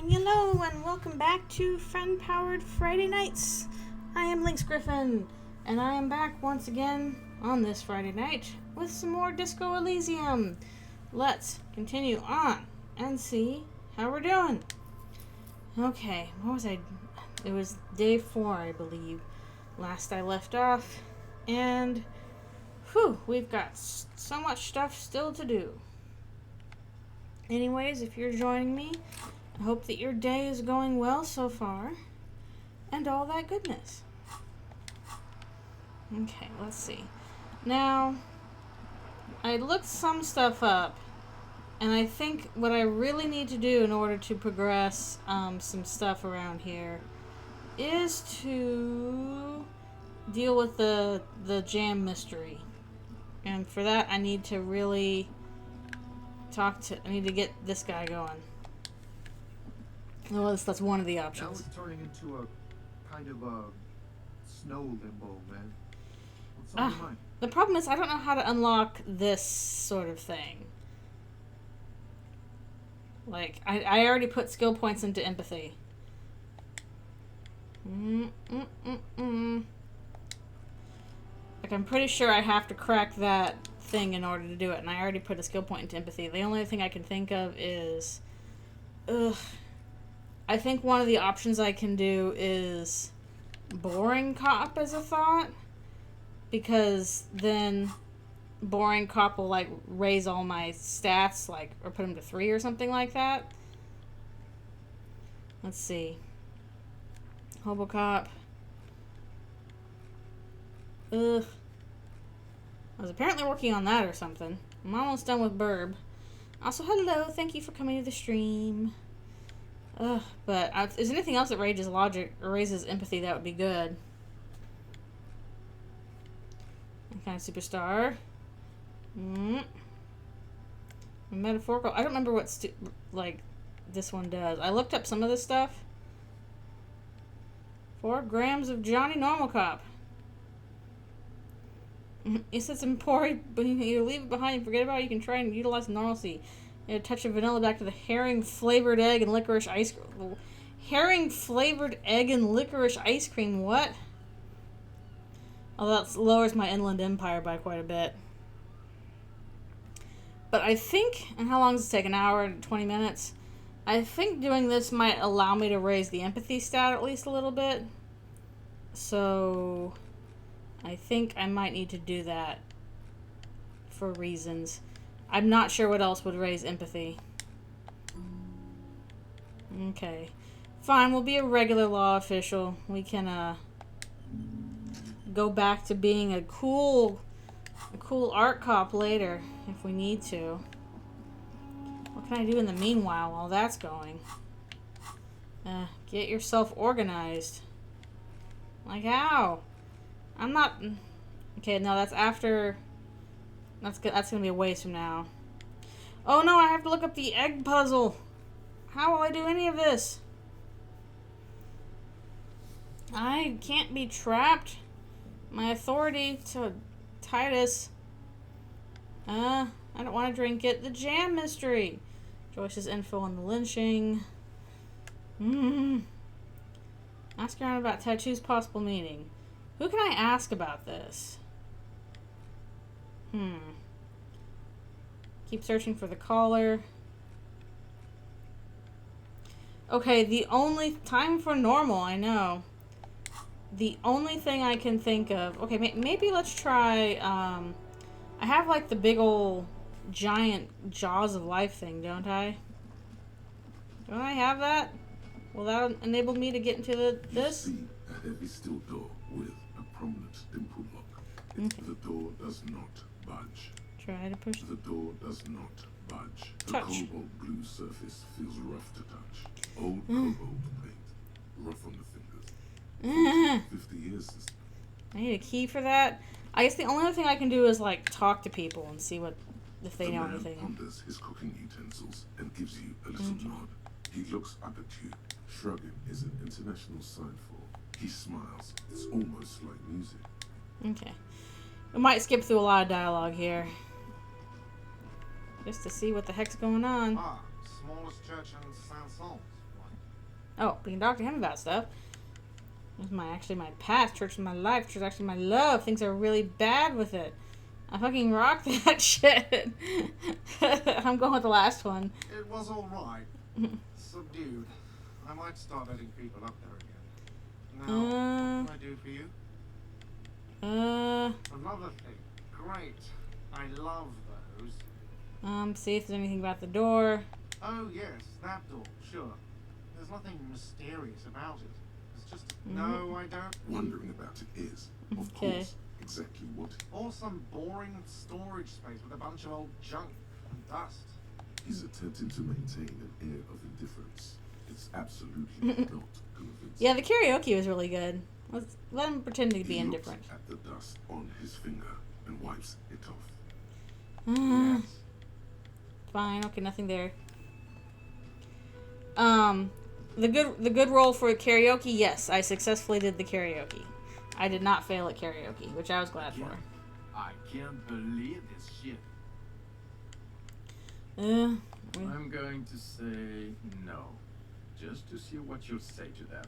Hello and welcome back to Friend-Powered Friday Nights. I am LynxGriffin, and I am back once again on this Friday night with some more Disco Elysium. Let's continue on and see how we're doing. Okay, what was I? It was day 4, I believe, last I left off, and we've got so much stuff still to do. Anyways, if you're joining me, I hope that your day is going well so far, and all that goodness. Okay, let's see. Now, I looked some stuff up, and I think what I really need to do in order to progress some stuff around here is to deal with the jam mystery. And for that, I need to really I need to get this guy going. Well, that's one of the options. Now it's turning into a kind of a snow limbo, man. What's on your mind? The problem is I don't know how to unlock this sort of thing. Like, I already put skill points into empathy. Like, I'm pretty sure I have to crack that thing in order to do it, and I already put a skill point into empathy. The only thing I can think of is... I think one of the options I can do is boring cop as a thought, because then boring cop will like raise all my stats, like, or put them to 3 or something like that. Let's see. Hobo cop. I was apparently working on that or something. I'm almost done with Burb. Also, hello, thank you for coming to the stream. But if there's anything else that raises logic or raises empathy, that would be good. Okay, superstar. Metaphorical. I don't remember what this one does. I looked up some of this stuff. 4 grams of Johnny Normal Cop. It says important, but you leave it behind and forget about it. You can try and utilize normalcy. A touch of vanilla back to the herring-flavored egg and licorice ice cream. Herring-flavored egg and licorice ice cream, what? Oh, that lowers my inland empire by quite a bit. But I think, and how long does it take? An hour and 20 minutes? I think doing this might allow me to raise the empathy stat at least a little bit. So, I think I might need to do that for reasons. I'm not sure what else would raise empathy. Okay. Fine, we'll be a regular law official. We can, go back to being a cool art cop later, if we need to. What can I do in the meanwhile while that's going? Get yourself organized. Like how? I'm not... Okay, no, that's after... That's gonna be a waste from now. Oh no, I have to look up the egg puzzle. How will I do any of this? I can't be trapped. My authority to Titus. I don't want to drink it. The jam mystery. Joyce's info on the lynching. Ask around about tattoo's possible meaning. Who can I ask about this? Keep searching for the caller. Okay, the only time for normal, I know. The only thing I can think of... Okay, maybe let's try... I have, like, the big ol' giant jaws of life thing, don't I? Don't I have that? Will that enable me to get into this? You see a heavy steel door with a prominent dimple lock. The door does not budge. Try to push. The door does not budge. The Touch. cobalt blue surface feels rough to touch. Old cobalt paint, rough on the fingers. 50 years since. I need a key for that. I guess the only other thing I can do is like talk to people and see if they know anything. The man ponders his cooking utensils and gives you a little nod. He looks up at you. Shrugging is an international sign for. He smiles. It's almost like music. Okay. We might skip through a lot of dialogue here. Just to see what the heck's going on. Smallest church in Saint-Saëns. Oh, we can talk to him about stuff. This is actually my past. Church is my life. Church is actually my love. Things are really bad with it. I fucking rock that shit. I'm going with the last one. It was alright. Subdued. I might start letting people up there again. Now, what can I do for you? Another thing. Great. I love those. See if there's anything about the door. Oh, yes. That door. Sure. There's nothing mysterious about it. It's just... No, I don't. Wondering about it is, of Okay. course, exactly what Or some boring storage space with a bunch of old junk and dust. he's attempting to maintain an air of indifference. It's absolutely not convincing. Yeah, the karaoke was really good. Let him pretend to be He indifferent. looks at the dust on his finger and wipes it off. Yes. Fine. Okay, nothing there. The good roll for karaoke. Yes, I successfully did the karaoke. I did not fail at karaoke, which I was glad for. I can't believe this shit. I'm going to say no. Just to see what you'll say to that.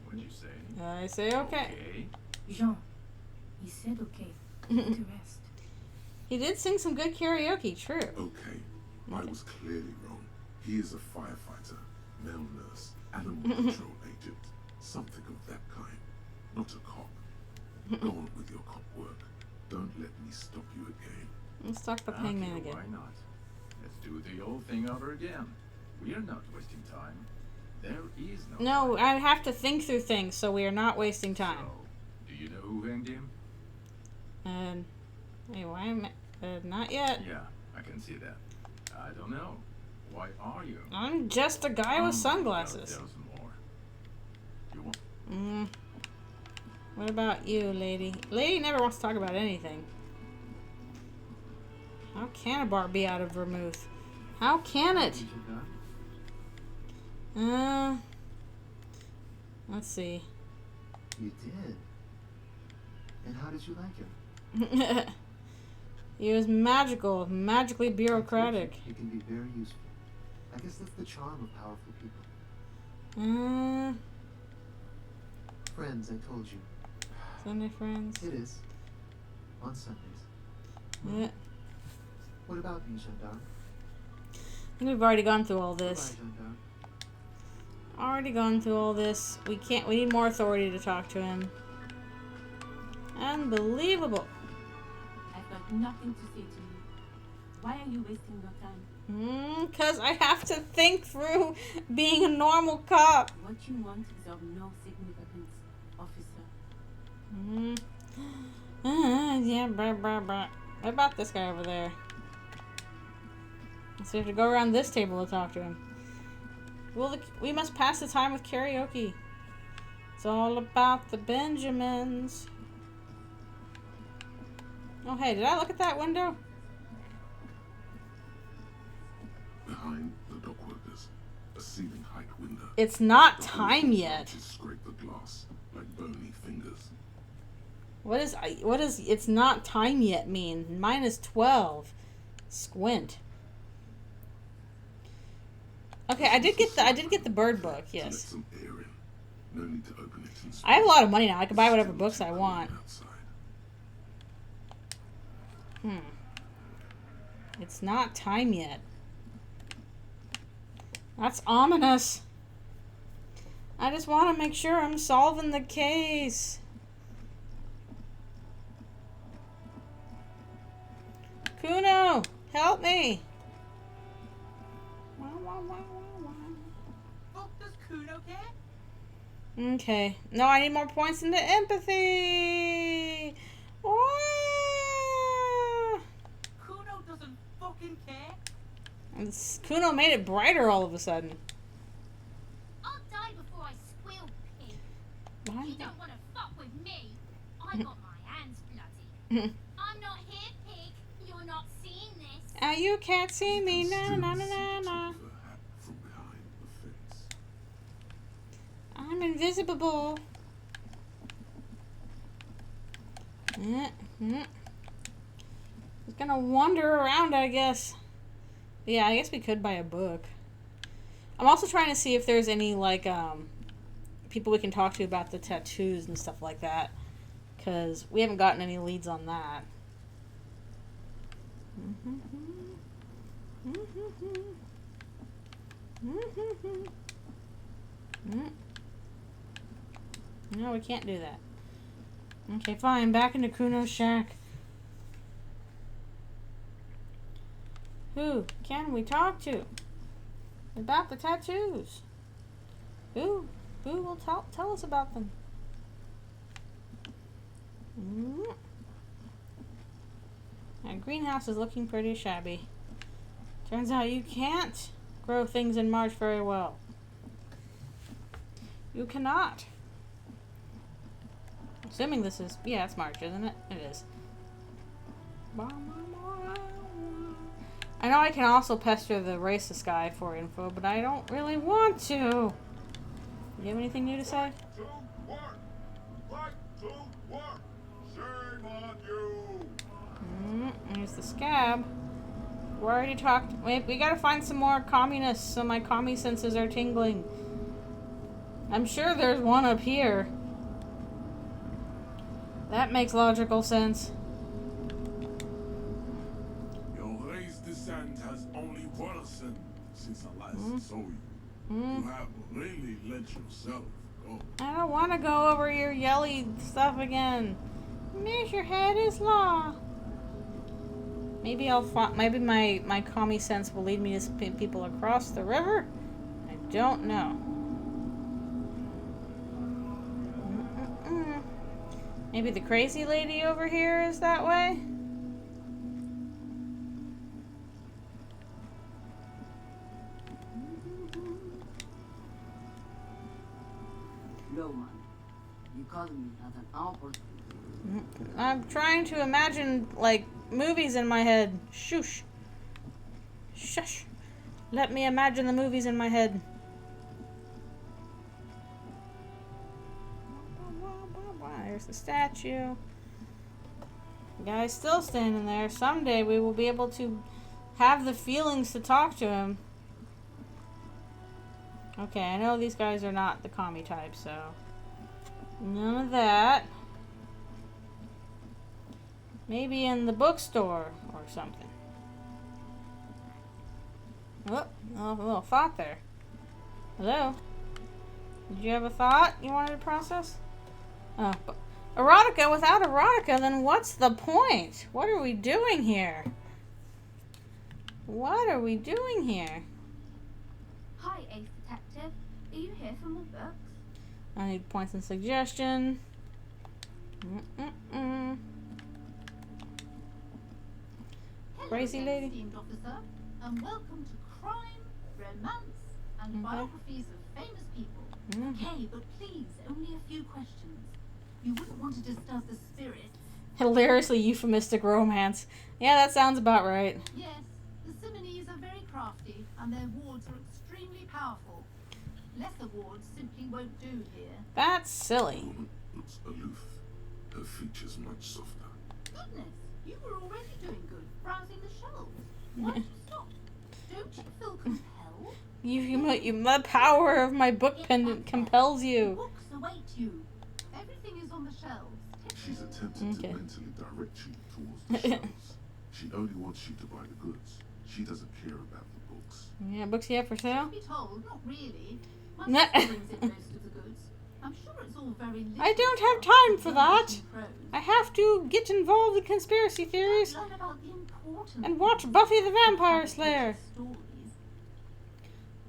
What'd you say? I say okay. Jean, he said okay. To rest. He did sing some good karaoke. True. Okay, I was clearly wrong. He is a firefighter, male nurse, animal control agent, something of that kind. Not a cop. Go on with your cop work. Don't let me stop you again. Let's talk about Hangman again. Why not? Let's do the old thing over again. We are not wasting time. There is no No, time. I have to think through things, so we are not wasting time. So, do you know who hanged him? Hey, why am I, not yet. Yeah, I can see that. I don't know. Why are you? I'm just a guy with sunglasses. Tell some more. You want? What about you, lady? Lady never wants to talk about anything. How can a bar be out of vermouth? How can it? Let's see. You did. And how did you like it? He was magical, magically bureaucratic. It can be very useful. I guess that's the charm of powerful people. Friends, I told you. Sunday friends. It is. On Sundays. Yeah. What about you, Gendarme? I think we've already gone through all this. Goodbye, Gendarme. Already gone through all this. We need more authority to talk to him. Unbelievable. I've got nothing to say to you. Why are you wasting your time? 'Cause I have to think through being a normal cop. What you want is of no significance, officer. Yeah, brah. What about this guy over there? So we have to go around this table to talk to him. Well, we must pass the time with karaoke. It's all about the Benjamins. Oh, hey, did I look at that window? Behind the dock workers, a ceiling height window. It's not The time holes yet. Scrape the glass like bony fingers. What is it's not time yet mean? Mine is 12. Squint. Okay, I did get the bird book, To let yes. some air in. No need to open it and I have a lot of money now. I can buy whatever Still books too I cold want. outside. It's not time yet. That's ominous. I just want to make sure I'm solving the case. Kuno, help me. Oh, does Kuno care? Okay. No, I need more points into empathy. Kuno doesn't fucking care. Kuno made it brighter all of a sudden. I'll die before I squeal, pig. Why? You don't want to fuck with me. I got my hands bloody. I'm not here, pig. You're not seeing this. You can't see me. You Na can na still na see na the na. top of her hat from behind the fence. I'm invisible. Just gonna wander around, I guess. Yeah, I guess we could buy a book. I'm also trying to see if there's any, like, people we can talk to about the tattoos and stuff like that. Because we haven't gotten any leads on that. No, we can't do that. Okay, fine. Back into Kuno's shack. Who can we talk to about the tattoos? Who will tell us about them? My greenhouse is looking pretty shabby. Turns out you can't grow things in March very well. You cannot. Assuming this is... Yeah, it's March, isn't it? It is. I know I can also pester the racist guy for info, but I don't really want to. You have anything new to say? To work. Like to work. Shame on you. There's the scab. We already talked. Wait, we gotta find some more communists so my commie senses are tingling. I'm sure there's one up here. That makes logical sense. Your race descent has only worsened since I last saw you. You have really let yourself go. I don't want to go over your yelly stuff again. Measure head is law. Maybe maybe my commie sense will lead me to spin people across the river. I don't know. Maybe the crazy lady over here is that way? Loman, you called me at an opportunity. I'm trying to imagine, like, movies in my head. Shush. Shush. Let me imagine the movies in my head. There's the statue. The guy's still standing there. Someday we will be able to have the feelings to talk to him. Okay, I know these guys are not the commie type, so none of that. Maybe in the bookstore or something. Oh, a little thought there. Hello? Did you have a thought you wanted to process? Oh, but erotica without erotica, then what's the point? What are we doing here? What are we doing here? Hi, Ace Detective. Are you here for more books? I need points and suggestion. Hello Crazy again, lady. esteemed officer, and welcome to crime, romance, and biographies of famous people. Okay, but please, only a few questions. You wouldn't want to disturb the spirits. Hilariously euphemistic romance. Yeah, that sounds about right. Yes, the Simonees are very crafty, and their wards are extremely powerful. Lesser wards simply won't do here. That's The silly. woman looks aloof. Her features much softer. Goodness, you were already doing good, browsing the shelves. Why did you stop? Don't you feel compelled? The power of my book pendant compels you. Books await you. Everything is on the shelves. She's attempted Okay. to mentally direct you towards the shelves. She only wants you to buy the goods. She doesn't care about the books. Yeah, books you have for sale? Be told, not really. My No. sister brings in most of the goods. I'm sure it's all very little. I don't have time for that. Prose. I have to get involved in conspiracy theories Learn about the important and watch Buffy the Vampire things. Slayer. Stories.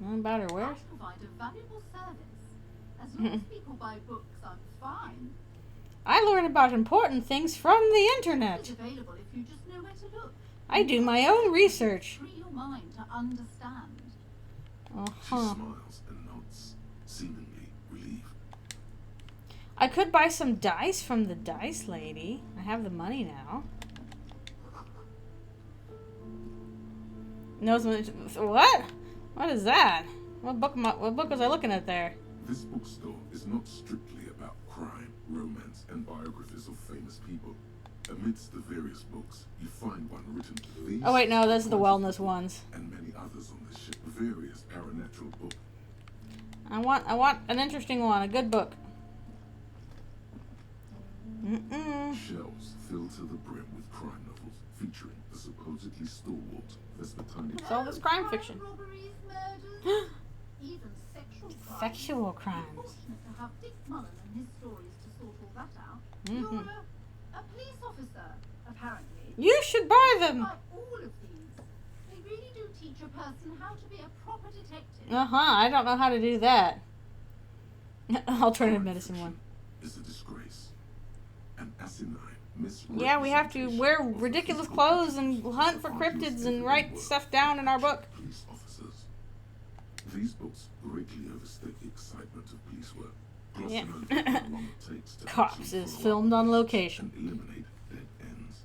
About her I where? provide a valuable service. As long as people buy books, I'm fine. I learn about important things from the internet. It's available if you just know where to look. I do my own research. Free your mind to understand. She Uh-huh. smiles and nods, seemingly relieved. I could buy some dice from the dice lady. I have the money now. Knows what? What is that? What book was I looking at there? This bookstore is not strictly about crime, romance, and biographies of famous people. Amidst the various books, you find one written to these. Oh wait, no, those are the wellness ones. And many others on this ship. Various paranatural books. I want an interesting one, a good book. Shelves filled to the brim with crime novels featuring the supposedly stalwart Vespertine. So this crime fiction. Robberies, murders, even sexual crimes. Sexual crimes. Fortunate to have Dick Mullen and his stories to sort all that out. Mm-hmm. You're a police officer, apparently. You should buy them. Like all of these, they really do teach a person how to be a proper detective. I don't know how to do that. Alternative medicine one. Is a disgrace. An asinine Yeah, we have to wear ridiculous clothes and hunt for cryptids and write stuff down in our book. Police officers. These books greatly overstate the excitement of police work. Yeah. How long it takes to Cops actually is follow filmed up on and location. eliminate dead ends.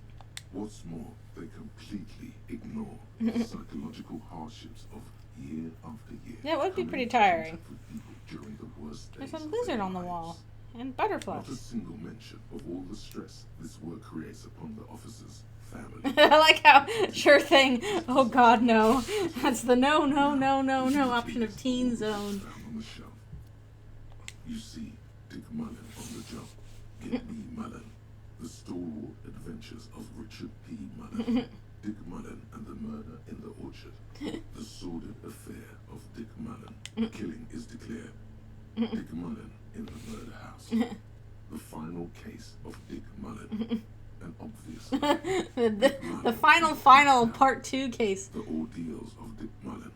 What's more, they completely ignore the psychological hardships of year after year. Yeah, it would be coming pretty into tiring. contact with people during the worst There's days a of lizard their on the lives. wall. And Not a butterflies. single mention of all the stress this work creates upon the officers' family. I like how, sure thing. Oh god, no. That's the no option of teen zone. Found on the shelf. You see Dick Mullen on the job. Get me Mullen. The stalwart adventures of Richard P. Mullen. Dick Mullen and the murder in the orchard. The sordid affair of Dick Mullen. A killing is declared. Dick Mullen in the murder house. The final case of Dick Mullen. And obviously, the final part 2 case. the ordeals of Dick Mullen.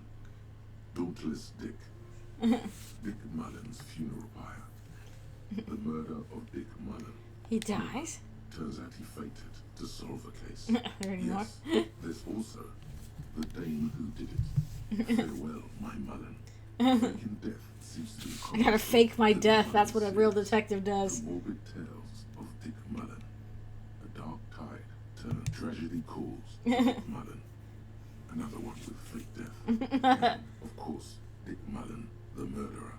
Dauntless Dick. Dick Mullen's funeral pyre. The murder of Dick Mullen. He dies? Turns out he fainted to solve a case. There anymore. Yes, there's also the dame who did it. Farewell, my Mullen. Faking death seems to be I gotta fake my death. That's what a real detective does. The morbid tales of Dick Mullen. A dark tide turned tragedy calls Dick Mullen. Another one with fake death. And, of course, Dick Mullen, the murderer.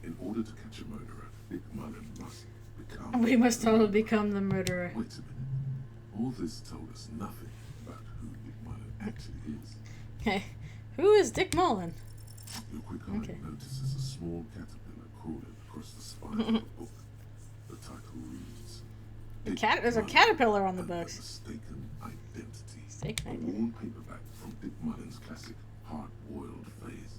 In order to catch a murderer, Dick Mullen must become... We must totally become the murderer. Wait a minute. All this told us nothing about who Dick Mullen actually is. Okay. Who is Dick Mullen? Your quick eye Okay. notices a small caterpillar crawling across the spine of the book. The title reads... Dick There's a Mullen caterpillar on the and books. Mistaken Identity. Mistaken A Identity. worn paperback from Dick Mullen's classic Hard-Boiled Phase.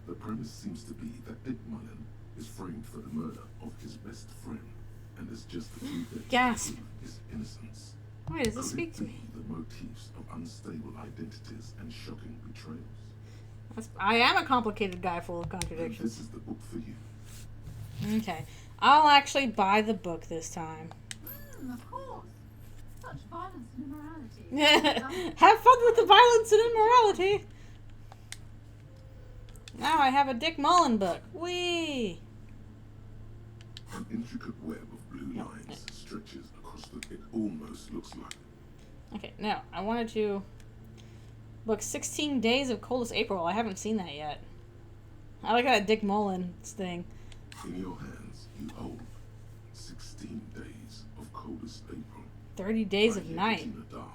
The premise seems to be that Dick Mullen is framed for the murder of his best friend and is just a few days Gasp. to prove his innocence. Wait, does this Could speak it to be me? the motifs of unstable identities and shocking betrayals? I am a complicated guy full of Then contradictions. this is the book for you. Okay. I'll actually buy the book this time. Of course. Such violence and immorality. Have fun with the violence and immorality. Now I have a Dick Mullen book. Whee! An intricate web of blue lines stretches across the... It almost looks like... Okay, now I wanted to book 16 Days of Coldest April. I haven't seen that yet. I like that Dick Mullen's thing. In your hands, you hold 16 days of coldest April. 30 Days of By Night. Regina Dahl.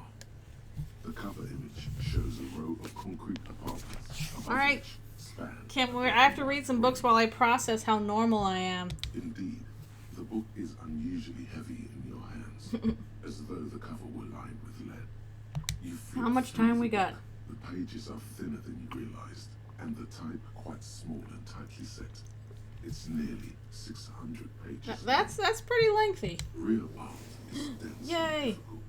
The cover image shows a row of concrete apartments. above Alright. which span Kim, I have to read some books while I process how normal I am. Indeed, the book is unusually heavy in your hands, as though the cover were lined with lead. You flip How much through time the we got? book. The pages are thinner than you realized, and the type quite small and tightly set. It's nearly 600 pages. That's pretty lengthy. Real art is dense Yay. and difficult.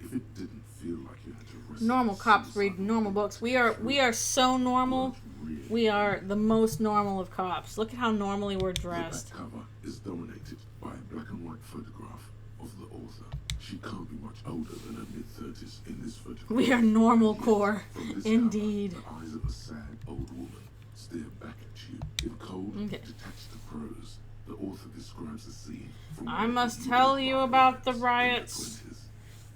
If it didn't feel like you had to wrestle Normal with cops read suicide, normal books. We are so normal. really We are the most normal of cops. Look at how normally we're The dressed. back cover is dominated by a black and white photograph of the author. She can't be much older than her mid-30s in this photograph. We are normal Yet, core. from this Indeed. cover, the eyes of a sad old woman stare back at you in cold, Okay. detached prose. The author describes the scene from I one of must the tell New you York about the riots in riots. the 20s.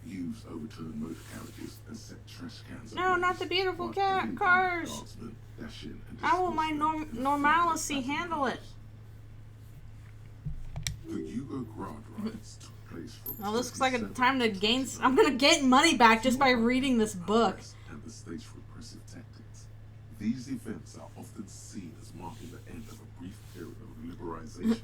Youths overturned motor carriages and set trash cans No, ablaze, not the beautiful while cat every cars. guardsman dash in and How will disperse my them in normalcy flying handle it? The Yugo Grad riots took place from Well, this looks like a 27 time to to gain. 29. I'm gonna get money back just by reading this book. And the state's repressive tactics. These events are often seen as marking the end of a brief period of liberalization,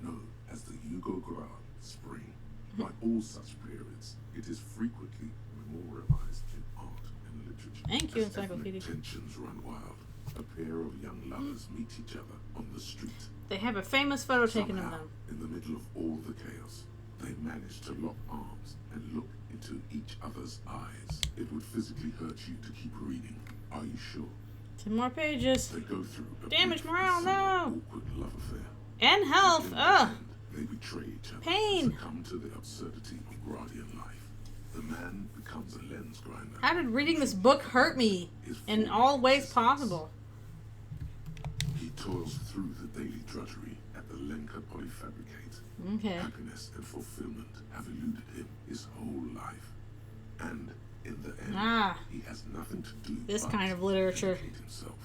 known as the Yugoslav Spring. Like all such periods, it is frequently memorialized in art and literature. Thank you, As ethnic Encyclopedia. tensions run wild, a pair of young lovers meet each other on the street. They have a famous photo taken of Somehow, them. in the middle of all the chaos, they manage to lock arms and look into each other's eyes. It would physically hurt you to keep reading. Are you sure? 10 more pages. They go through a Damage brief morale, and somewhat no. awkward love affair. And health. In the Ugh. end, they betray each other Pain. and succumb to the absurdity of Guardian life. The man becomes a lens grinder. How did reading this book hurt me in all ways possible? He toils through the daily drudgery at the Lenka Polyfabricate. Okay. Happiness and fulfillment have eluded him his whole life. And in the end, Ah. he has nothing to do This but kind of literature. dedicate himself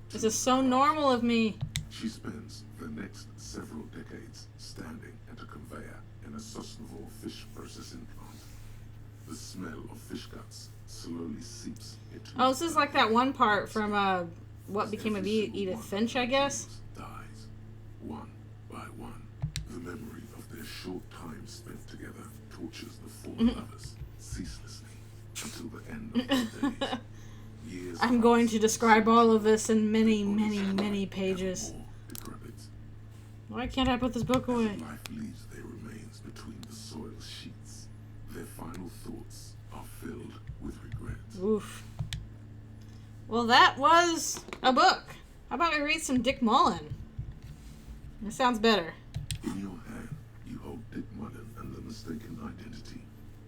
to This is so the craft. normal of me. She spends the next several decades standing at a conveyor in a Sosnovo fish processing plant. The smell of fish guts slowly seeps into Oh, this is like that one part from What Became of Every single Edith one Finch, of I the guess. victims dies, one by one. The memory of their short time spent together tortures the four lovers ceaselessly until the end of their days. Years I'm going pass, to describe all of this in many, their bodies many, are many ever pages. more decrepit. Why can't I put this book As away? life leaves their remains between the soil sheets, their final thoughts are filled with regret. Oof. Well, that was a book. How about we read some Dick Mullen? This sounds better. In your hand, you hold Dick Mullen and the mistaken identity.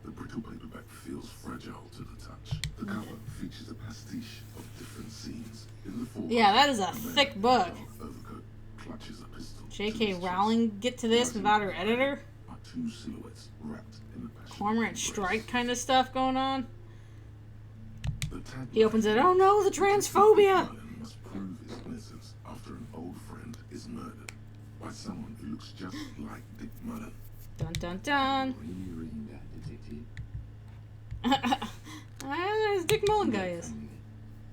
The brittle paperback feels fragile to the touch. The cover features a pastiche of different scenes. In the foreground, Yeah, that is a man thick in book. dark overcoat clutches a pistol to J.K. his chest. Rowling get to this without her editor? Are two silhouettes wrapped in a passionate Cormorant embrace. Strike kind of stuff going on. The tagline He opens it. Oh no, the transphobia! Mullen must prove his innocence after an old friend is murdered by someone who looks just like Dick Mullen. Dun dun dun. Really reading that, detective? This Dick Mullen guy is.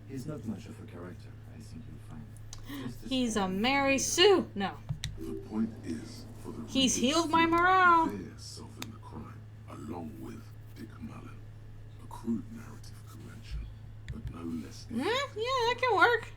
He's not much of a character, I think you'll find. Just He's a Mary Sue. No. The point is for the He's readers healed my to morale. compare solving the crime along with Dick Mullen. A crude narrative convention, but no less. Yeah, that can work.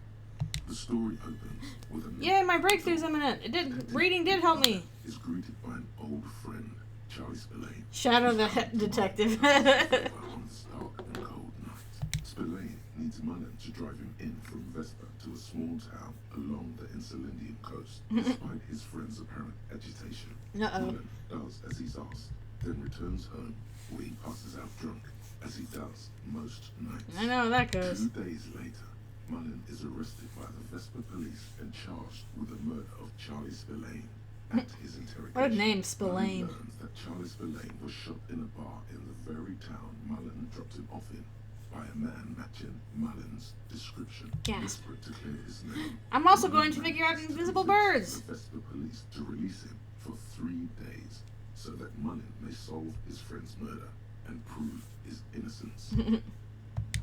The story opens with a Yay, my breakthrough's imminent. It did. Reading did help me. is greeted by an old friend, Charlie Spillane. Shadow the detective. On this dark and cold night, Spillane needs Mullen to drive him in from Vespa to a small town along the Insulindian coast. Despite his friend's apparent agitation, Uh-oh. Mullen does as he's asked, then returns home where he passes out drunk, as he does most nights. I know how that 2 goes. days later, Mullen is arrested by the Vespa police and charged with the murder of Charlie Spillane. At his interrogation, What a name, Mullen Spillane. learns that Charlie Spillane was shot in a bar in the very town Mullen dropped him off in by a man matching Mullen's description. Gasp. Desperate to clear his name, I'm also Mullen going to figure out manages to invisible convince birds. The Vespa police to release him for 3 days so that Mullen may solve his friend's murder and prove his innocence.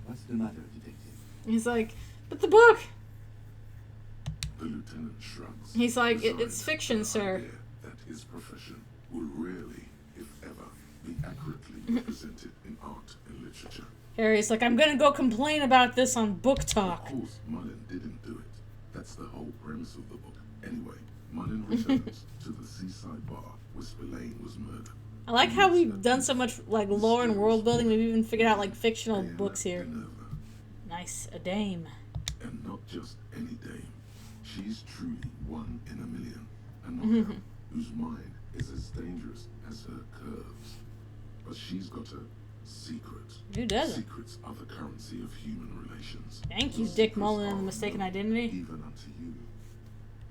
What's the matter, detective? He's like, but the book. The lieutenant shrugs. He's like, resigned it's fiction, to the sir. idea that his profession will rarely, if ever, be accurately represented in art and literature. Harry's like, I'm gonna go complain about this on Book Of Talk. course, Mullen didn't do it. That's the whole premise of the book. Anyway, Mullen returns to the seaside bar where Spillane was murdered. I like how we've done so much like lore and world building. We've even figured out like fictional Diana books here. Minerva. Nice, a dame. And not just any dame. She's truly one in a million. A knockout whose mind is as dangerous as her curves. But she's got a secret. Who doesn't? Secrets are the currency of human relations. Thank you, Those Dick secrets Mullen and are the Mistaken unknown Identity. Even unto you.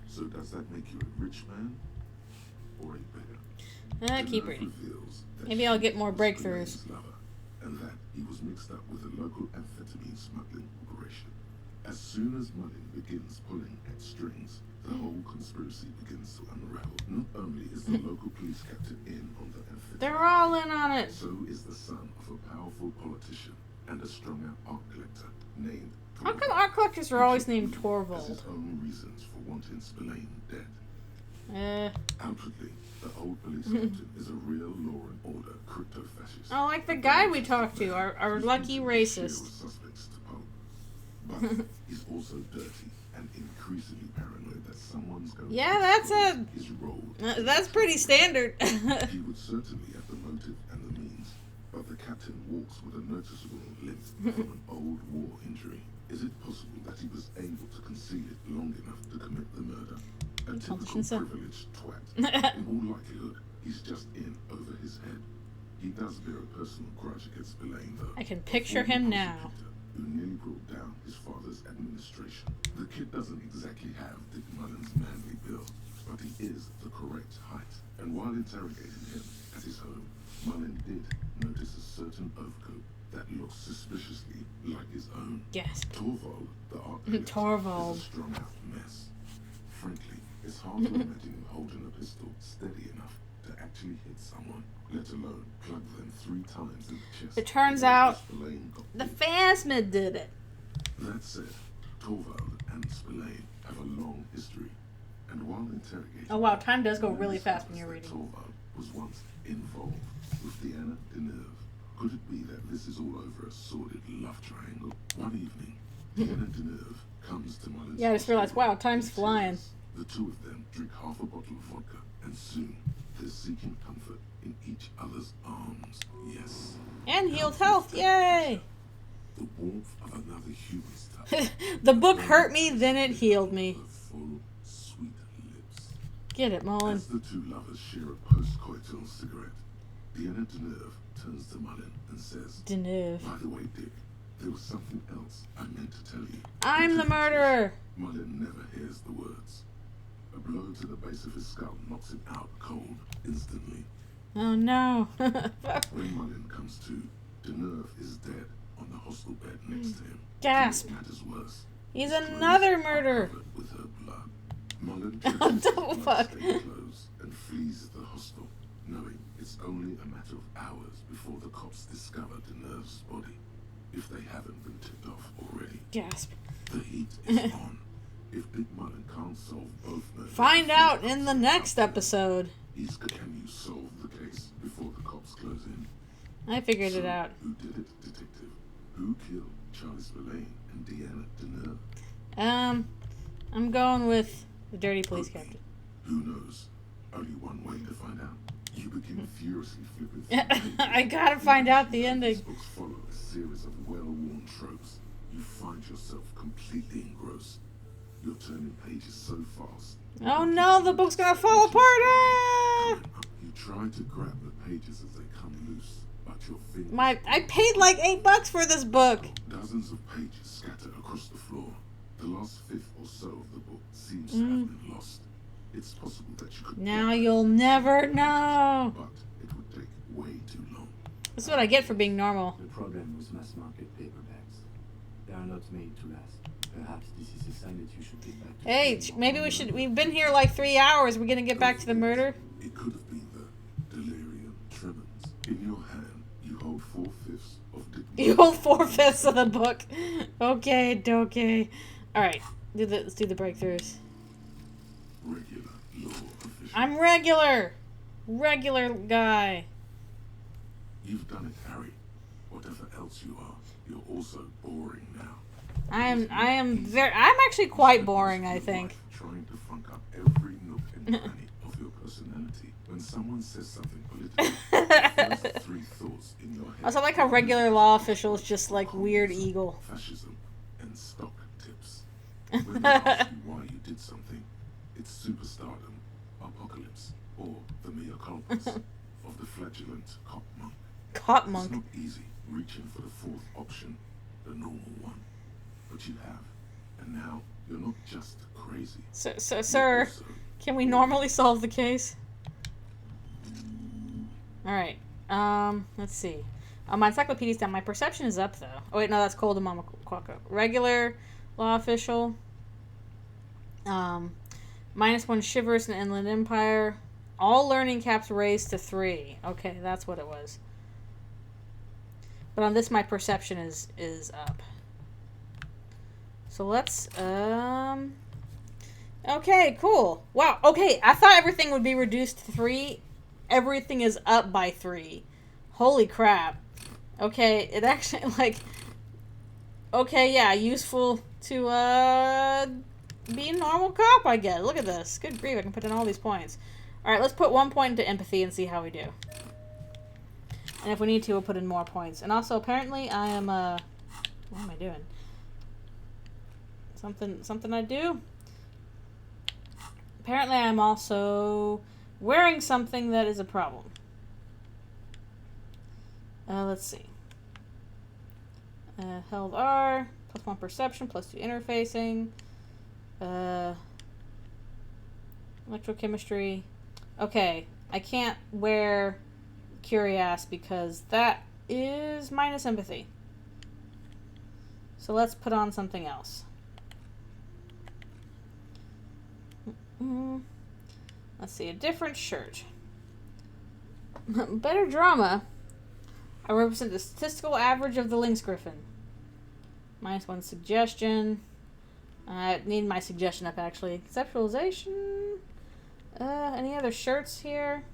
So does that make you a rich man or a beggar? Keep The note reading. reveals that Maybe I'll she get more was breakthroughs. Spillane's lover, and that he was mixed up with a local amphetamine smuggling operation. As soon as Mullin begins pulling at strings, the whole conspiracy begins to unravel. Not only is the local police captain in on the amphitheater, They're all in on it. so is the son of a powerful politician and a strung-out art collector named How come art collectors are always named Has Torvald? his own reasons for wanting Spillane dead. Outwardly, the old police captain is a real law and order crypto-fascist. Oh, like the guy we talked to, our He's lucky considered racist. hero suspects to Poe. But he's also dirty and increasingly paranoid that someone's going Yeah, to that's exploit his role. That's pretty standard. He would certainly have the motive and the means, but the captain walks with a noticeable limp from an old war injury. Is it possible that he was able to conceal it long enough to commit the murder? A typical privileged twat. In all likelihood, he's just in over his head. He does bear a personal grudge against Spillane, though. I can picture him now. Who nearly brought down his father's administration. The kid doesn't exactly have Dick Mullen's manly build, but he is the correct height. And while interrogating him at his home, Mullen did notice a certain overcoat that looks suspiciously like his own. Gasp. Torvald, the art collector, Torvald. is a strung-out mess. Frankly, it's hard to imagine him holding a pistol steady enough to actually hit someone, let alone plug them 3 times in the chest. It turns out Spillane got the bit. Phasmid did it. That said, Torvald and Spillane have a long history, and while interrogating... Oh wow, time does go Mullen really fast when discovers you're that reading. Torvald was once involved with Deanna Deneuve. Could it be that this is all over a sordid love triangle? One evening, Deanna Deneuve comes to Mullen's... Yeah, I just realized, wow, time's hospital. flying. The two of them drink half a bottle of vodka, and soon they're seeking comfort in each other's arms. Yes. And healed health, yay! The warmth of another human's touch. The book hurt me, then it healed me. Her full, sweet lips. Get it, Mullen. As the two lovers share a post-coital cigarette, Deanna Deneuve turns to Mullen and says, Deneuve. "By the way, Dick, there was something else I meant to tell you." I'm the murderer. Mullen never hears the words. A blow to the base of his skull knocks him out cold instantly. Oh no. When Mullen comes to, Deneuve is dead on the hostel bed next to him. Gasp. To make matters worse, He's his clothes another are murderer. covered with her blood. Mullen Oh, dresses double his fuck. blood-stained clothes and flees the hostel, knowing it's only a matter of hours before the cops discover Deneuve's body, if they haven't been tipped off already. Gasp. The heat is on. If Dick Mullen can't solve both murders, Find before out the in cops the are next after him, episode. Can you solve the case before the cops close in? I figured it So, out. Who did it, detective? Who killed Charlie Spillane and Deanna Deneuve? I'm going with the dirty police captain. Who knows? Only one way to find out. You begin furiously flipping through the pages. I gotta find out the These ending. books follow a series of well-worn tropes. You find yourself completely engrossed. You're turning pages so fast. Oh no, the book's gonna fall apart! Ah! You try to grab the pages as they come loose, but your fingers... I paid like $8 for this book. Dozens of pages scatter across the floor. The last fifth or so of the book seems to have been lost. It's possible that you could... Now you'll never know. But it would take way too long. That's what I get for being normal. The problem with mass market paperbacks. They are not made to last. Perhaps this is a sign that you should get back to... Hey, maybe we should... We've been here like 3 hours. We're gonna get back to the murder? It could have been the delirium tremens. In your hand, you hold 4/5 of Dick... You hold 4/5 of the book. Okay. Alright, let's do the breakthroughs. Regular law official. I'm regular! Regular guy. You've done it, Harry. Whatever else you are, you're also boring now. I'm actually quite boring, I think. Trying to funk up every nook and cranny of your personality. When someone says something political, the first 3 thoughts in your head... Also, I like how regular law official is just like Weird Eagle. Fascism and stock tips. When they ask you why you did something, it's superstardom, apocalypse, or the mea culpas of the flagellant cop monk. Cop It's monk. not easy reaching for the 4th option, the normal one. But you have. And now, you're not just crazy. Sir, You're also can we normally solve the case? Alright, let's see. My encyclopedia's down. My perception is up, though. Oh, wait, no, that's Cold and Mama Quacko. Regular, law official. -1 shivers in Inland Empire. All learning caps raised to 3. Okay, that's what it was. But on this, my perception is up. So let's, okay, cool. Wow, okay, I thought everything would be reduced to 3. Everything is up by 3. Holy crap. Okay, it actually, like, okay, yeah, useful to, be a normal cop, I guess. Look at this. Good grief, I can put in all these points. Alright, let's put 1 point into empathy and see how we do. And if we need to, we'll put in more points. And also, apparently, I am, what am I doing? Something I do? Apparently, I'm also wearing something that is a problem. Let's see. Held R, +1 perception, +2 interfacing. Electrochemistry. Okay, I can't wear Curious because that is -empathy. So let's put on something else. Let's see, a different shirt. Better drama. I represent the statistical average of the LynxGriffin. -1 suggestion. I need my suggestion up, actually. Conceptualization. Any other shirts here?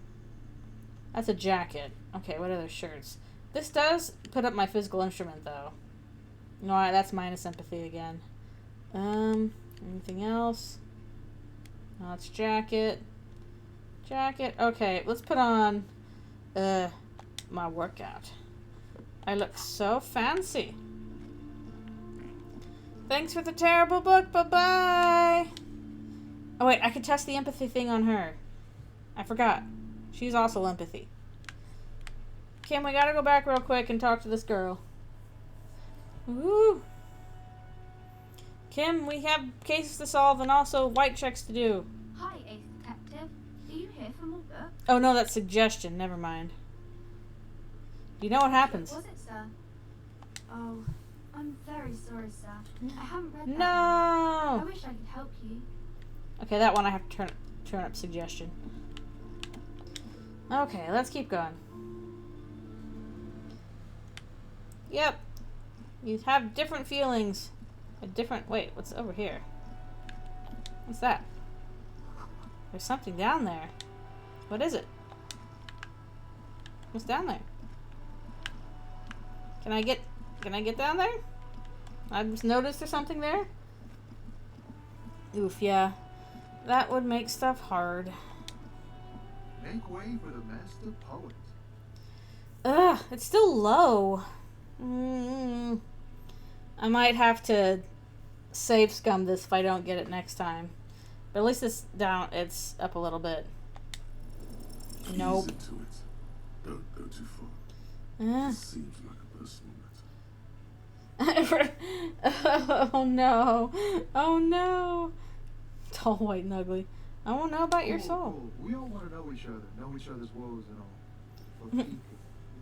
That's a jacket. Okay, what other shirts? This does put up my physical instrument, though. No, that's -empathy again. Anything else? No, it's jacket. Jacket. Okay, let's put on, my workout. I look so fancy. Thanks for the terrible book. Bye-bye. Oh, wait, I could test the empathy thing on her. I forgot. She's also empathy. Kim, we gotta go back real quick and talk to this girl. Woo! Kim, we have cases to solve and also white checks to do. Hi, Ace Detective. Are you here for more books? Oh, no, that's suggestion. Never mind. You know what happens. What was it, sir? Oh, I'm very sorry, sir. I haven't read that one. No! I wish I could help you. Okay, that one I have to turn up suggestion. Okay, let's keep going. Yep. You have different feelings. A different... Wait, what's over here? What's that? There's something down there. What is it? What's down there? Can I get down there? I just noticed there's something there. Oof, yeah. That would make stuff hard. Make way for the master poet. Ugh, it's still low. I might have to save scum this if I don't get it next time. But at least it's up a little bit. Nope. Ease into it. Don't go too far. It seems like a personal matter. Oh no. Oh no. Tall, white, and ugly. I won't know about your soul. Cool. We all want to know each other's woes and all. But people,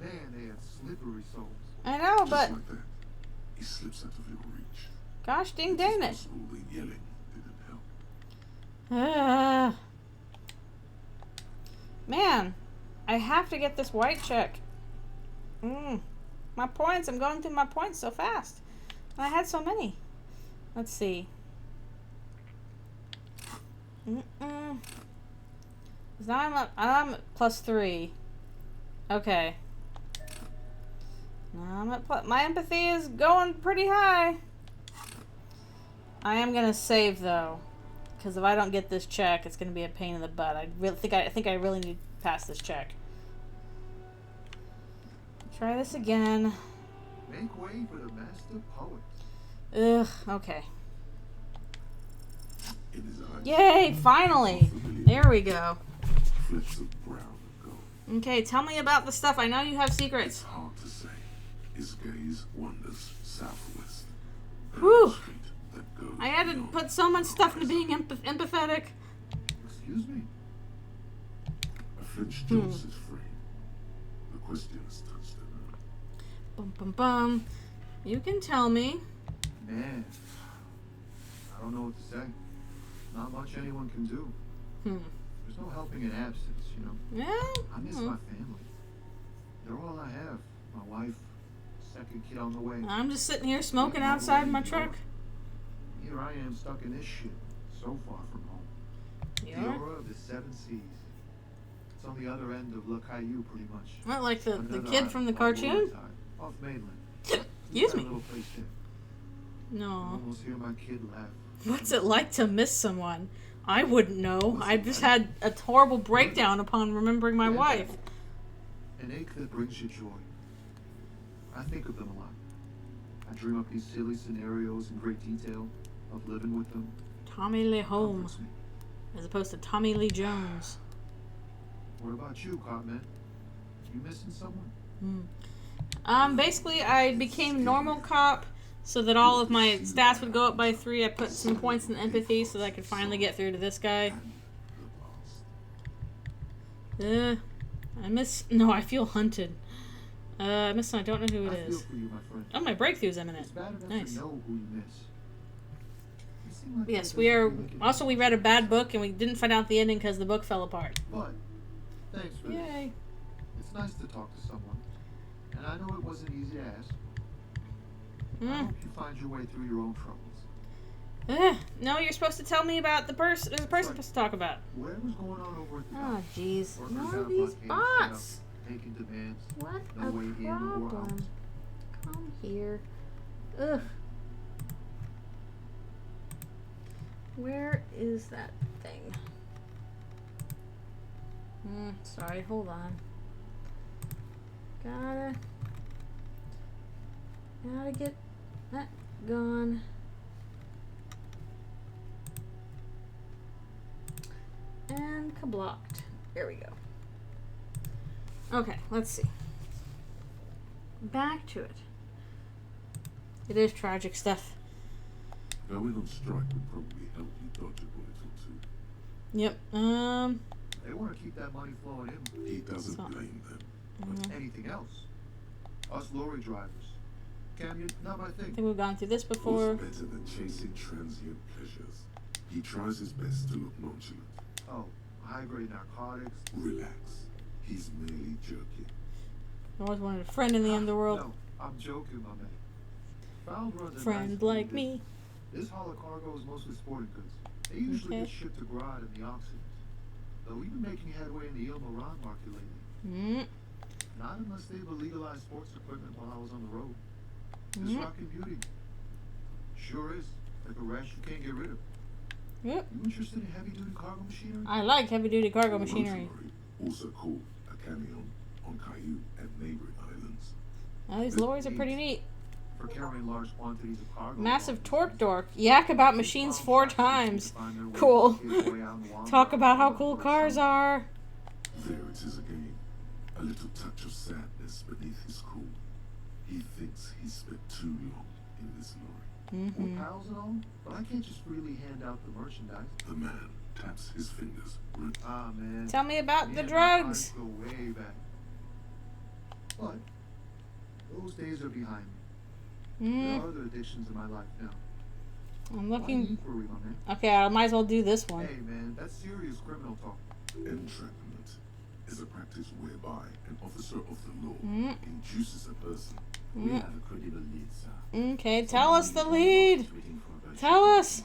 man, they have slippery souls. I know, Just but like that, he slips out of your reach. gosh dang dang it. It's possible the yelling didn't help. Man, I have to get this white check. My points. I'm going through my points so fast. I had so many. Let's see. Now I'm at +3. Okay. Now I'm at my empathy is going pretty high. I am gonna save though, because if I don't get this check, it's gonna be a pain in the butt. I think I really need to pass this check. Try this again. Make way for the master poet. Ugh. Okay. In his eyes, Yay! Finally. There we go. flecks of brown and gold. Okay, tell me about the stuff. I know you have It's secrets. hard to say. His gaze wanders southwest. Whew. Street that goes I had to beyond put so much the stuff into horizon. being empathetic. Excuse me. A flinch jolts his frame. The question is touched in her. Bum bum bum. You can tell me. Man, I don't know what to say. Not much anyone can do. There's no helping in absence, you know. Yeah. I miss my family. They're all I have. My wife, second kid on the way. I'm just sitting here smoking outside my truck. Here I am stuck in this shit, so far from home. The Yeah. aura of the seven seas. It's on the other end of Le Caillou, pretty much. What, like the Another kid from the island cartoon? off mainland. Excuse me. Little place there. I No. almost hear my kid laugh. What's it like to miss someone? I wouldn't know. I just had a horrible breakdown upon remembering my wife. An ache that brings you joy. I think of them a lot. I dream up these silly scenarios in great detail of living with them. Tommy Lee Holmes, Comforts me. as opposed to Tommy Lee Jones. What about you, Copman? You missing someone? Basically, I became normal cop so that all of my stats would go up by 3. I put some points in empathy so that I could finally get through to this guy. I feel hunted. I miss I don't know who it I feel is. for you, my friend. Oh, my breakthrough's imminent. It's bad enough Nice. to know who you miss. You seem like Yes, that we are. doesn't make it Also, we read a bad book and we didn't find out the ending because the book fell apart. But thanks for this. Yay. It's nice to talk to someone. And I know it wasn't easy to ask. I Mm. hope you find your way through your own troubles. No, you're supposed to tell me about the person. There's a person supposed to talk about. Whatever's going on over at the Oh, dock. jeez. Workers More have of these blockades set bots. up, making demands. What No a way in or out. problem. Come here. Ugh. Where is that thing? Sorry, hold on. Gotta get that gone. And kablocked. There we go. Okay, let's see. Back to it. It is tragic stuff. Going on strike would probably help you dodge a bullet or two. Yep. They want to keep that money flowing in. He doesn't So- blame them. But anything else? Us lorry drivers. Cam, not my I thing. think we've gone through this before. What's better than chasing transient pleasures? He tries his best to look nonchalant. Oh, high-grade narcotics. Relax. He's merely joking. I always wanted a friend in the underworld. No, I'm joking, my man. Found runs are Friend nice like to do. me. This haul of cargo is mostly sporting goods. They usually Okay. get shipped to Grad and the Occident. Though we've been making headway in the Il Moran market lately. Not unless they've legalized sports equipment while I was on the road. This rockin' beauty. Sure is. Like a rash you can't get rid of. Yep. You interested in heavy-duty cargo machinery? I like heavy duty cargo machinery. Motor lorry, also called a camion, on Caillou and neighboring islands. Now these lorries are pretty neat. For carrying large quantities of cargo. Massive torque dork. Yak about machines 4 times. Cool. Talk about how cool cars are. There it is again. A little touch of sadness beneath his cool. He thinks he spent too long in this lorry. We're pals and all, but I can't just freely hand out the merchandise. The man taps his fingers. Ah, man. Tell me about Me the and drugs. narcotics go way back. But those days are behind me. There are other addictions in my life now. I'm Why looking. inquiry, my man? Okay, I might as well do this one. Hey, man, that's serious criminal talk. Entrapment is a practice whereby an officer of the law induces a person. We have a credible lead, sir. Okay, tell us the lead. Waiting for a Tell us.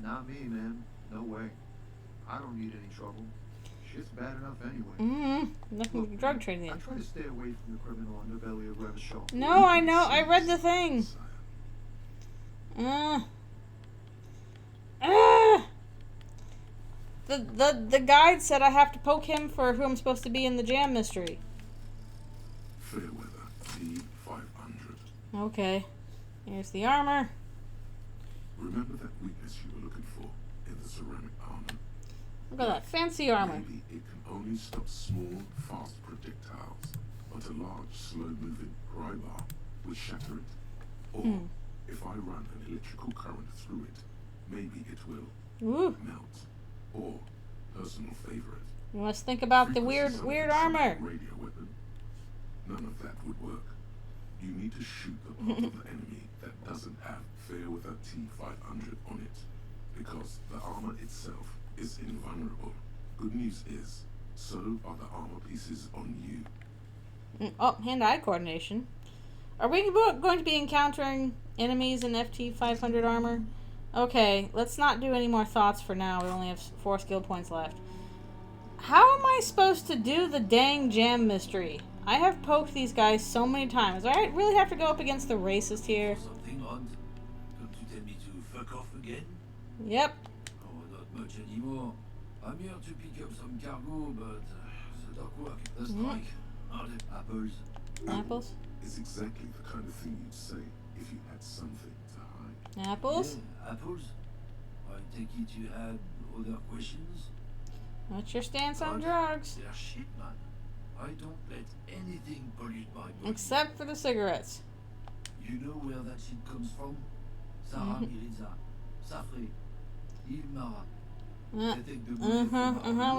Not me, man. No way. I don't need any trouble. Shit's bad enough anyway. Nothing Look, but drug man, trading. I try to stay away from the criminal underbelly of Revachol. No, I know. I read the thing. The guide said I have to poke him for who I'm supposed to be in the jam mystery. Fairweather T500. Okay. Here's the armor. Remember that weakness you were looking for in the ceramic armor? Look at that fancy armor. Maybe it can only stop small, fast projectiles, but a large, slow-moving pry bar would shatter it. Or, if I run an electrical current through it, maybe it will Ooh. melt. Or, personal favorite, You must think about the weird armor. radio weapon. None of that would work. You need need to shoot the part of the enemy that doesn't have fair with a T-500 on it, because the armor itself is invulnerable. Good news is, so are the armor pieces on you. Oh, hand-eye coordination. Are we going to be encountering enemies in FT500 armor? Okay, let's not do any more thoughts for now. We only have 4 skill points left. How am I supposed to do the dang jam mystery? I have poked these guys so many times. Do I really have to go up against the racist here? Something odd? Come to tell me to fuck off again? Yep. Oh, not much anymore. I'm here to pick up some cargo, but the dock work, the strike, are the apples. Apples? It's exactly the kind of thing you'd say if you had something to hide. Apples? Yeah, apples? I take it you had other questions? What's your stance on drugs? They're shit, man. I don't let anything pollute my body. Except for the cigarettes. You know where that shit comes from? Sarah Miriza, Safri, Ilmara.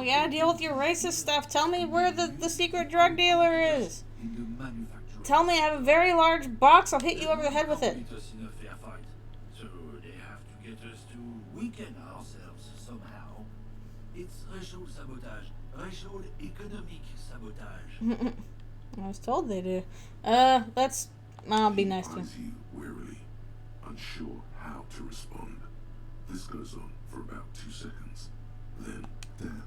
We gotta deal with your racist stuff. Tell me where the secret drug dealer is. In the manufacturer. Tell me I have a very large box. I'll hit you over the head with it. Beat us in a fair fight. So they have to get us to weaken ourselves somehow. It's racial sabotage. Racial economic sabotage. I was told they do. I'll be nice to him. Eyes you wearily, unsure how to respond. This goes on for about 2 seconds. Then, damn,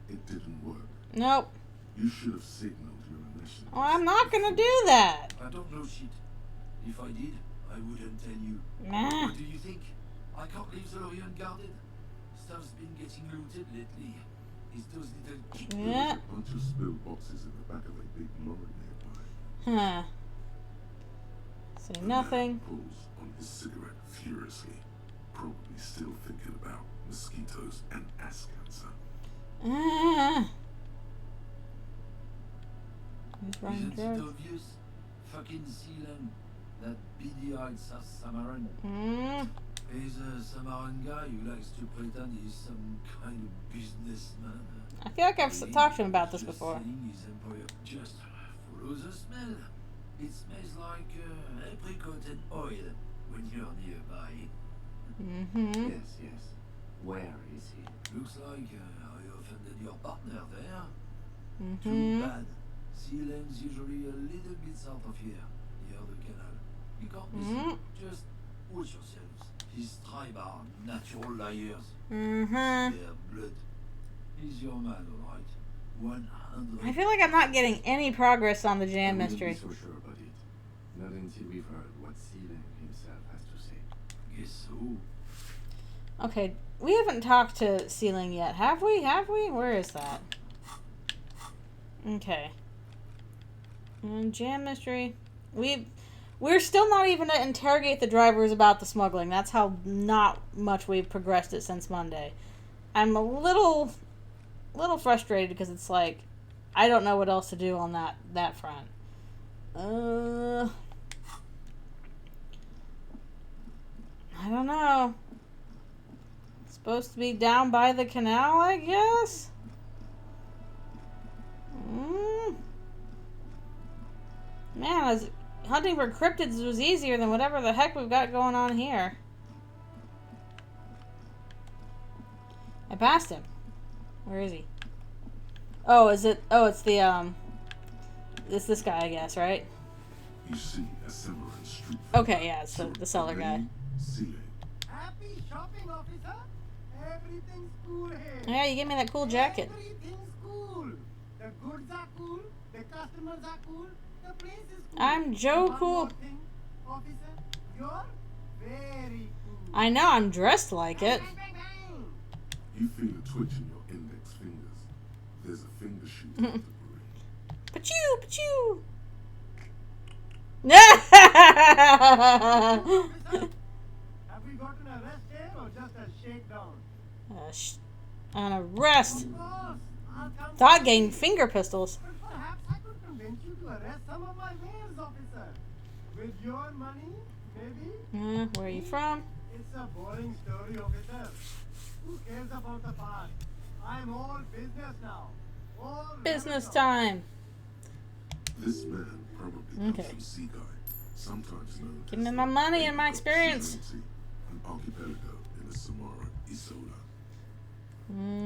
it didn't work. Nope. You should have signaled your initials. Oh, I'm not gonna do that. I don't know shit. If I did, I wouldn't tell you. Nah. What do you think? I can't leave the lorry unguarded. Stuff's been getting looted lately. It's those little... Yeah. There's a bunch of spilled boxes in the back of a big lorry nearby. Huh. Say The nothing. man pulls on his cigarette furiously, probably still thinking about mosquitoes and ass cancer. Who's running Isn't it drugs? obvious? Fucking Sealand. That beady-eyed Samaran. He's a Samaran guy who likes to pretend he's some kind of businessman. I feel like I've talked to him about this Just before. saying his employer. Just follow the smell. It smells like apricot and oil when you're nearby. Yes, yes. Where is he? Looks like I offended your partner there. Too bad. Sealand's usually a little bit south of here, near the canal. You can't miss him. Just watch yourselves. His tribe are natural liars. Their blood. He's your man, alright. 100. I feel like I'm not getting any progress on the jam I wouldn't mystery. be so sure about it. Not until we've heard what Sealand himself has to say. Guess so. Okay, we haven't talked to Ceiling yet, have we? Where is that? Okay. And jam mystery. We're still not even to interrogate the drivers about the smuggling. That's how not much we've progressed it since Monday. I'm a little frustrated because it's like I don't know what else to do on that front. I don't know. It's supposed to be down by the canal, I guess. Man, hunting for cryptids was easier than whatever the heck we've got going on here. I passed him. Where is he? Oh, is it? Oh, it's the it's this guy, I guess, right? You see a similar street. Okay, yeah, it's the seller guy. Happy shopping, officer. Everything's cool here. Yeah, you gave me that cool jacket. Everything's cool. The goods are cool. The customers are cool. The place is cool. I'm Joe One Cool. more thing, officer. You're very cool. I know, I'm dressed like it. Bang, bang, bang. You feel a twitch in your index fingers. There's a finger shoot at the brewery. Pachoo, pachoo. Officer, have we got an arrest here or just a shakedown? An arrest. Of course. I'll come. Thought getting finger pistols. But perhaps I could convince you to arrest some of my wares, officer. With your money, maybe? Where are you from? It's a boring story, officer. Who cares about the past? I'm all business now. All Business revenue. time. This man probably comes Okay. from Seaguy. sometimes known Give as me my money and my Apricot experience. Suzerainty, an archipelago in the Samara Isola.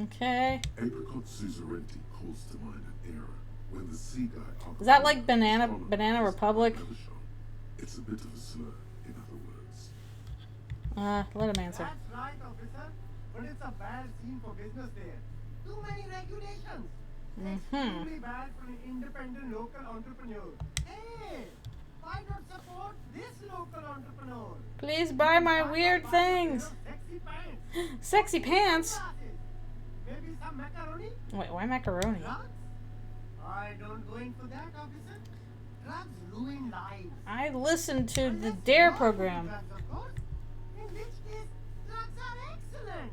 Okay. Apricot Suzerainty calls to mind an era when the sea guy archipelago Is that like was colonized Banana by Republic? Melishawn. It's a bit of a slur, in other words. Let him answer. That's right, officer. But it's a bad scene for business there. Too many regulations. Extremely bad for an independent local entrepreneur. Hey, why not support this local entrepreneur? Please buy my weird things. Sexy pants. Sexy pants? Glasses. Maybe some macaroni? Wait, why macaroni? Drugs? I don't go in for that, officer. Drugs ruin lives. I listened to the DARE program. Drugs, of course. In which case, drugs are excellent.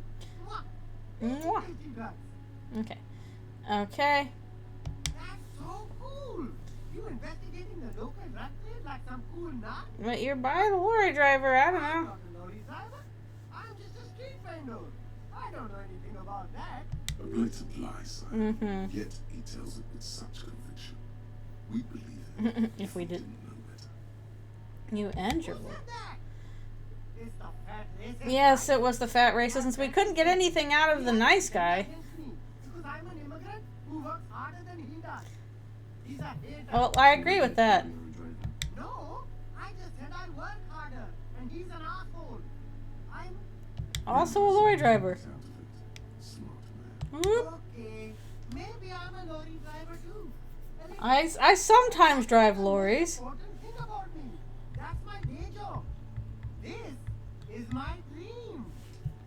Mwah. Tasty drugs. Okay. Okay. That's so cool. You investigating the local drug trade like some cool nut? But you're by the lorry driver. I don't I'm know. not a lorry driver. I'm just a street vendor. I don't know anything about that. A blatant lie, sire. Yet he tells it with such conviction. We believe it. If we didn't. know better. You and your Who lord. said that? It's the fat racist. Yes, it was the fat racist since we couldn't get anything out of the nice guy. Against me because I'm an immigrant who works harder than he does. He's a hater. Well, I agree with that. No, I just said I'd work harder, and he's an asshole. I'm Also a lorry driver. Out of it. Smart man. Whoop. okay. Maybe I'm a lorry driver too. And it's I sometimes drive lorries. important thing about me. That's my day job. This is my dream.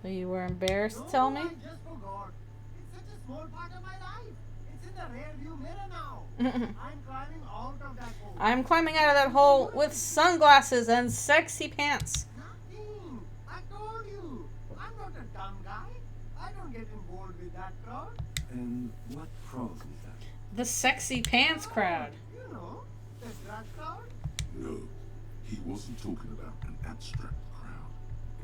You were embarrassed to No, tell me? I just forgot. It's such a small part of my life. It's in the rear view mirror now. I'm climbing out of that hole. I'm climbing out of that hole with sunglasses and sexy pants. Nothing. I told you. I'm not a dumb guy. I don't get involved with that crowd. And what crowd is that? The sexy pants crowd. You know, the drug crowd. No, he wasn't talking about an abstract crowd.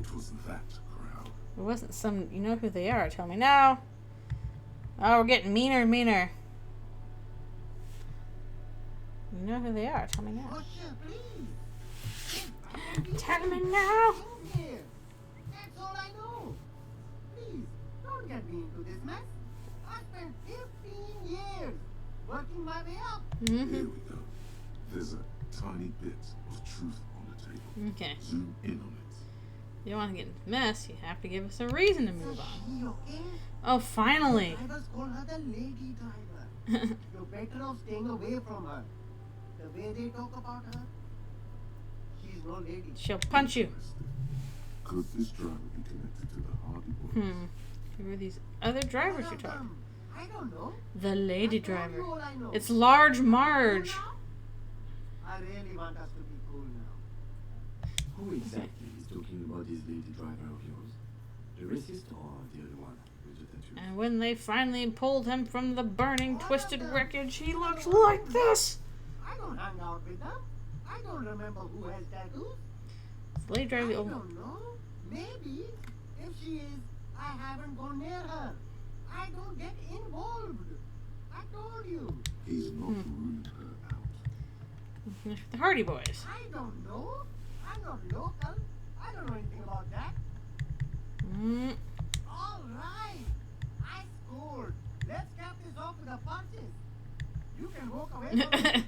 It was that crowd. It wasn't some. You know who they are. Tell me now. Oh, we're getting meaner and meaner. You know who they are. Tell me now. Russia, please. Tell me now. Here. That's all I know. Please, don't get me into this mess. I spent 15 years working my way up. Here we go. There's a tiny bit of truth on the table. Okay. Zoom in on it. You don't want to get into the mess. You have to give us a reason to move Is on. she okay? Oh, finally. Drivers call her the lady driver. You're better off staying away from her. The way they talk about her, she's no lady. She'll punch you. Could this driver be connected to the Hardy Boys? Who are these other drivers One you're of talking? them. I don't know. The lady I told driver. you all I know. It's Large Marge. I really want us to be cool now. Who exactly is talking about this lady driver of yours? The racist or the other one with the tattoo? And when they finally pulled him from the burning, twisted wreckage, he looks like this. I don't hang out with them. I don't remember who has tattoos. Lady I driver. don't know. Maybe. If she is, I haven't gone near her. I don't get involved. I told you. He's not ruling her out. The Hardy Boys. I don't know. I'm not local. I don't know anything about that. All right. I scored. Let's cap this off with a punches. You can walk away from the punches.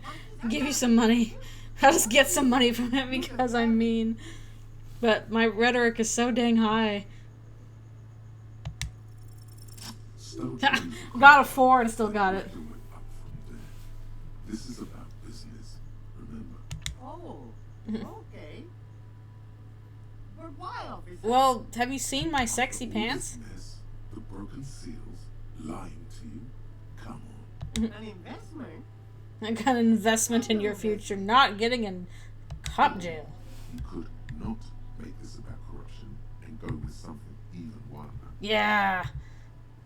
Give you some money. I'll just get some money from him because I'm mean. But my rhetoric is so dang high. Got a 4 and still got it. This is about business, remember? Oh, okay. But why, officer? Well, have you seen my sexy All pants? this mess, the broken seals, lying to you. Come on. An investment? I got an investment in your future, not getting in cop jail. You could not make this about corruption and go with something even wilder. Yeah.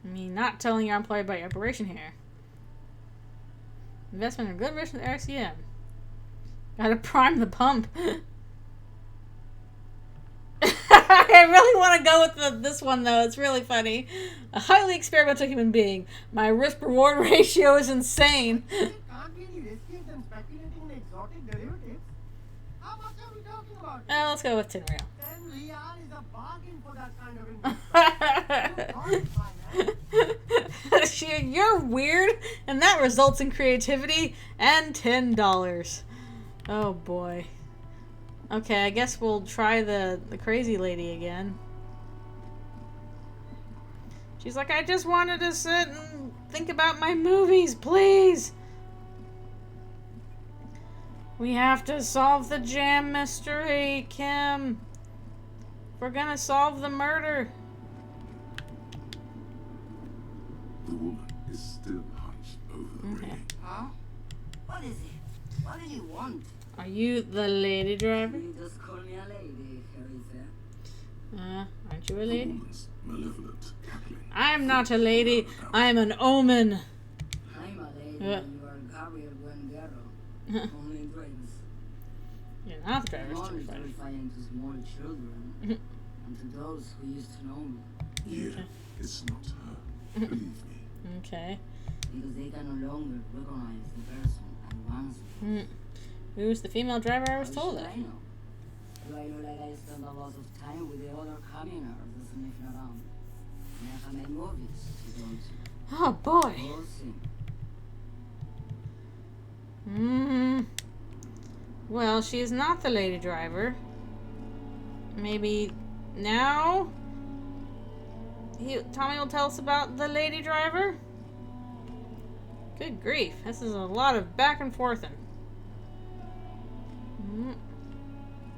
I mean, not telling your employee about your operation here. Investment in good risk with RCM. Gotta prime the pump. I really want to go with this one, though. It's really funny. A highly experimental human being. My risk-reward ratio is insane. It can't be any riskier than speculating in exotic derivatives. How much talking about? Oh, let's go with 10 real. 10 real is a bargain for that kind of investment. You're weird, and that results in creativity and $10. Oh boy. Okay, I guess we'll try the crazy lady again. She's like, I just wanted to sit and think about my movies, please. We have to solve the jam mystery, Kim. We're gonna solve the murder. The woman is still hunched over the railing. Huh? What is it? What do you want? Are you the lady driver? You just call me a lady, Carissa. Aren't you a The lady? woman's malevolent cackling. I'm not a lady. I'm an omen. I'm a lady and you are Gabriel Buenguero. Only dreams. You're not the driver. I'm It's only terrifying. terrifying to small children and to those who used to know me. Yeah, it's not her. Believe me. Okay. Because they can no longer recognize the person I once was. Who's the female driver I was How told should of? I know? Do I know like I spend a lot of time with the other communers sniffing around? And I have made movies to go to. Oh boy. Go see. Well, she is not the lady driver. Maybe now Tommy will tell us about the lady driver? Good grief. This is a lot of back and forthing.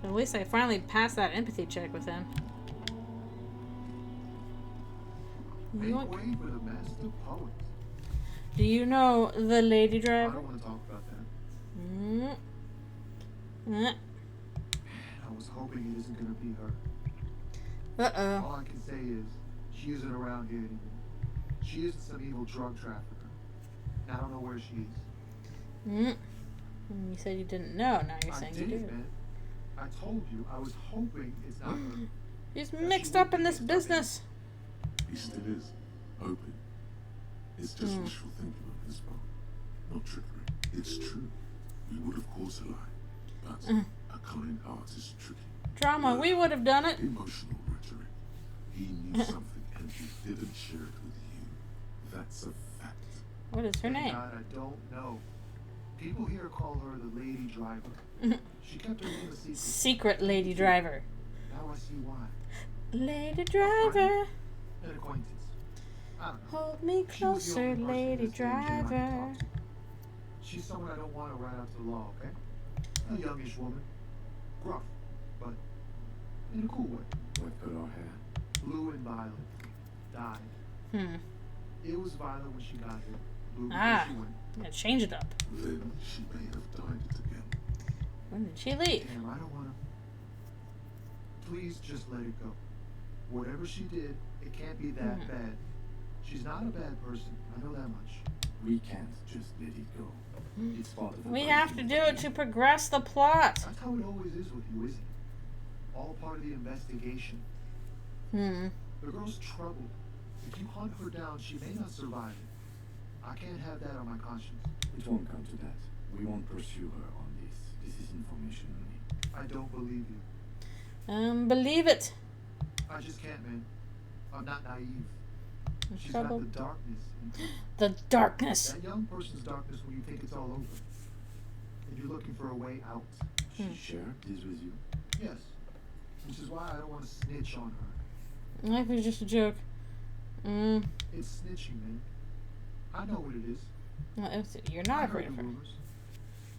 At least I finally passed that empathy check with him. Make way for the master poet. Do you know the lady I driver? don't want to talk about that. Mm. I was hoping it isn't going to be her. Uh-oh. All I can say is, she isn't around here anymore. She isn't some evil drug trafficker. And I don't know where she is. You said you didn't know, now you're saying you do. Man. I told you, I was hoping it's not her. He's mixed up in this business. He still is. Hoping. It's just wishful thinking on his part. Not trickery. It's true. We would have caused a lie. But a kind heart is tricky. Drama, we would have done it. Emotional rhetoric. He knew something and he didn't share it with you. That's a fact. What is her name? God, I don't know. People here call her the lady driver. She kept her name a secret. Secret lady driver. Now I see why. Lady driver. An acquaintance. I don't know. Hold me She was the closer, only person in lady this stage I could driver. talk to. She's someone I don't want to write out to the law, okay? A youngish woman. Gruff, but in a cool way. What color hair? Blue and violet. Died. It was violet when she got here. Blue before she went. Yeah, change it up. Then she may have dyed it again. When did she leave? Damn, I don't want to. Please just let it go. Whatever she did, it can't be that bad. She's not a bad person. I know that much. We can't just let it go. It's part of the We have to do it to progress the plot. That's how it always is with you, isn't it? All part of the investigation. The girl's trouble. If you hunt her down, she may not survive it. I can't have that on my conscience. It won't come to that. We won't pursue her on this. This is information only. I don't believe you. Believe it. I just can't, man. I'm not naive. She's Trouble. got the darkness. The darkness. That young person's darkness when you think it's all over. And you're looking for a way out. She shared this with you? Yes. Which is why I don't want to snitch on her. Life is just a joke. It's snitching, man. I know what it is. Well, you're not I afraid heard of the her. rumors.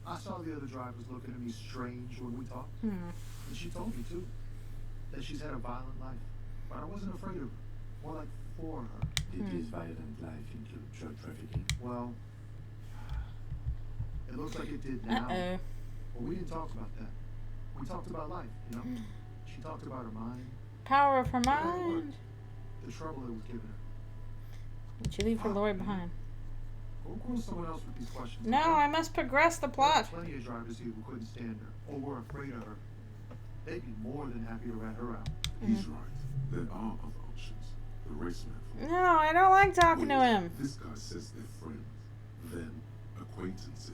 I saw the other drivers looking at me strange when we talked. And she told me, too, that she's had a violent life. But I wasn't afraid of her. More like for her. Did this violent life include drug trafficking? Well, it looks like it did now. But we didn't talk about that. We talked about life, you know? She talked about her mind. Power of her how it mind. worked, the trouble it was giving her. Did she leave her Lori behind? Go grill someone else with these questions. No, okay? I must progress the There plot. are plenty of drivers here who couldn't stand her or were afraid of her. They'd be more than happy to rat her out. He's right. There are other options. The race method. No, I don't like talking to Wait, him. This guy says they're friends, then acquaintances,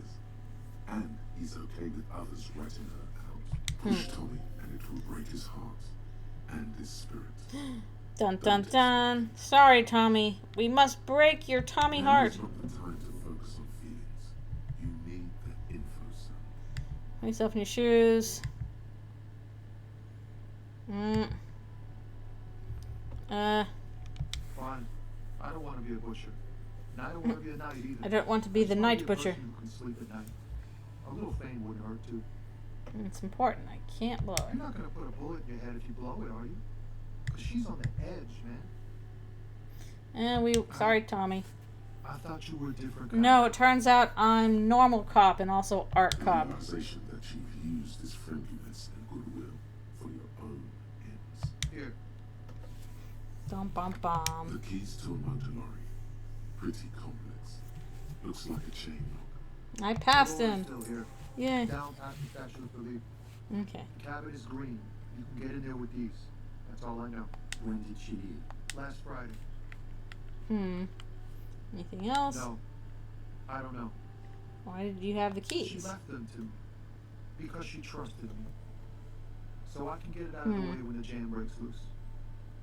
and he's okay with others ratting her out. Push Tommy and it will break his heart and his spirit. Dun dun dun. Sorry, Tommy. We must break your Tommy heart. Now is not the time to focus on feelings. You need the info, son. Put yourself in your shoes. Fine. I don't want to be a butcher. And I don't want to be a knight either. I don't want to be the night butcher. Who can sleep at night. A little fame wouldn't hurt too. It's important. I can't blow it. You're not gonna put a bullet in your head if you blow it, are you? Cause she's on the edge, man. Sorry, Tommy. I thought you were a different kind. No, it turns out I'm normal cop and also art The cop. realization that you've used his friendliness and goodwill for your own ends. Here. Dum bum bum. The keys to a motor lorry. Pretty complex. Looks like a chain lock. I passed The door him. is still here. Yeah. Down past the Statue of Belief. Okay. The cabin is green. You can get in there with these. That's all I know. When did she leave? Last Friday. Anything else? No. I don't know. Why did you have the She keys? left them to me. Because she trusted me. So I can get it out of the way when the jam breaks loose.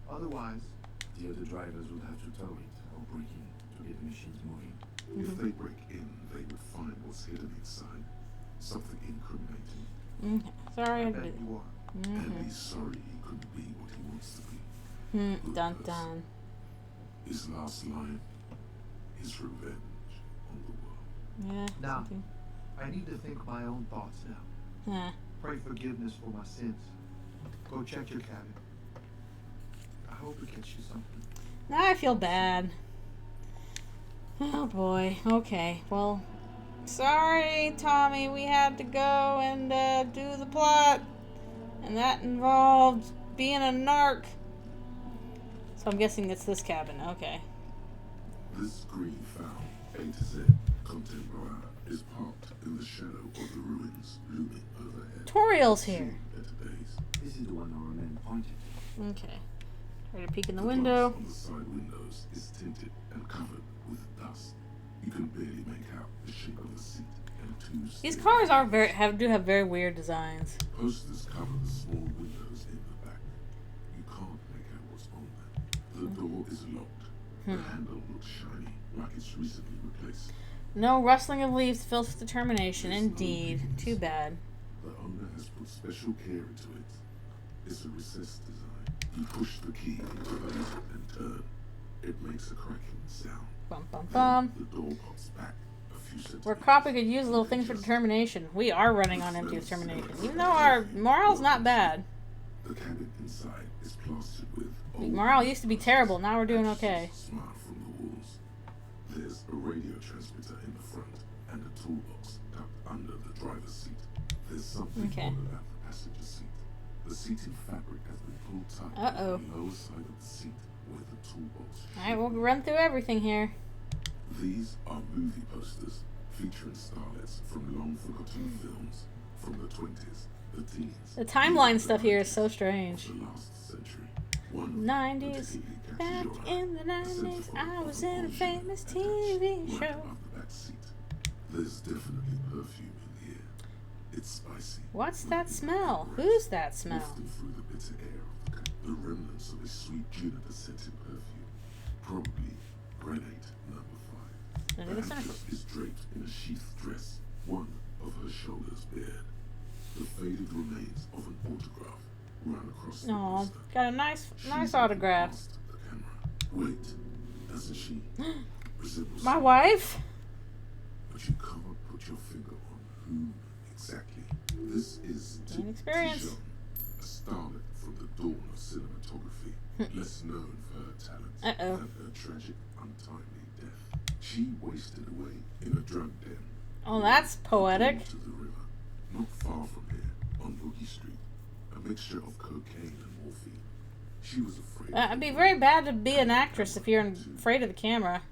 Otherwise, The other drivers would have to tow it or break in to get the machines moving. If they break in, they would find what's hidden inside. Something incriminating. Okay. Sorry. I I bet did. you are. And he's sorry he couldn't be what he wants to be. Dun dun. His last line, his revenge on the world. Yeah. Now. Something. I need to think my own thoughts now. Huh. Pray forgiveness for my sins. Go check your cabin. I hope it gets you something. Now I feel bad. Oh boy. Okay. Well, sorry, Tommy. We had to go and do the plot, and that involved being a narc. So I'm guessing it's this cabin. Okay. This green foul, A to Z, contemporary, is parked in the shadow of the ruins looming overhead. Toriel's here. Better days. This is the one our man pointed to. Okay. Try to peek in the The window. glass on the side windows is tinted and covered with dust. You can barely make out the shape of the seat and two These stairs. cars are do have very weird designs. Posters cover the small windows in the back. You can't make out what's on them. The door is locked. The handle looks shiny, like it's recently replaced. No rustling of leaves fills with determination. Indeed. Too bad. The owner has put special care into it. It's a recessed design. You push the key into the lock and turn. It makes a cracking sound. Bum bum Then bum. the door pops back a few centimeters. We're copping could use a little thing for determination. We are running on empty determination. Even though our morale's not bad. The cabin inside is plastered with old Morale used to be terrible. Now we're doing okay. Smile from the walls. There's a radio transmitter in the front and a toolbox tucked under the driver's seat. There's something Okay. odd about the passenger seat. The seating fabric has been pulled tight Uh-oh. on the lower side of the seat where the toolbox should Alright, we'll be. run through everything here. These are movie posters featuring starlets from long-forgotten films from the 20s, the teens. The timeline even stuff the here is so 90s strange. of the last century. One 90s. particularly catches Back your eye. in the 90s, I was in a famous TV Right show. above the back seat. There's definitely perfume in the air. It's spicy. What's with that deep smell? regrets Who's that smell? wafting through the bitter air of the cabin. The remnants of a sweet juniper-scented perfume. Probably grenade number 5. Gonna do the The sample. actress is draped in a sheathed dress, one of her shoulders bared. The faded remains of an autograph run across the Aw, poster. got a nice She's autograph. looking past the camera. Wait, doesn't she resemble My someone? wife? But you can't put your finger on whom exactly. This is Gain experience. Dijon, a starlet from the dawn of cinematography, less known for her talent Uh-oh. than her tragic, untimely death. She wasted away in a drug den. Oh, that's poetic. To the river, not far from here, on Boogie Street. A mixture of cocaine and morphine. She was afraid. It'd be very bad to be an actress if you're afraid of the camera.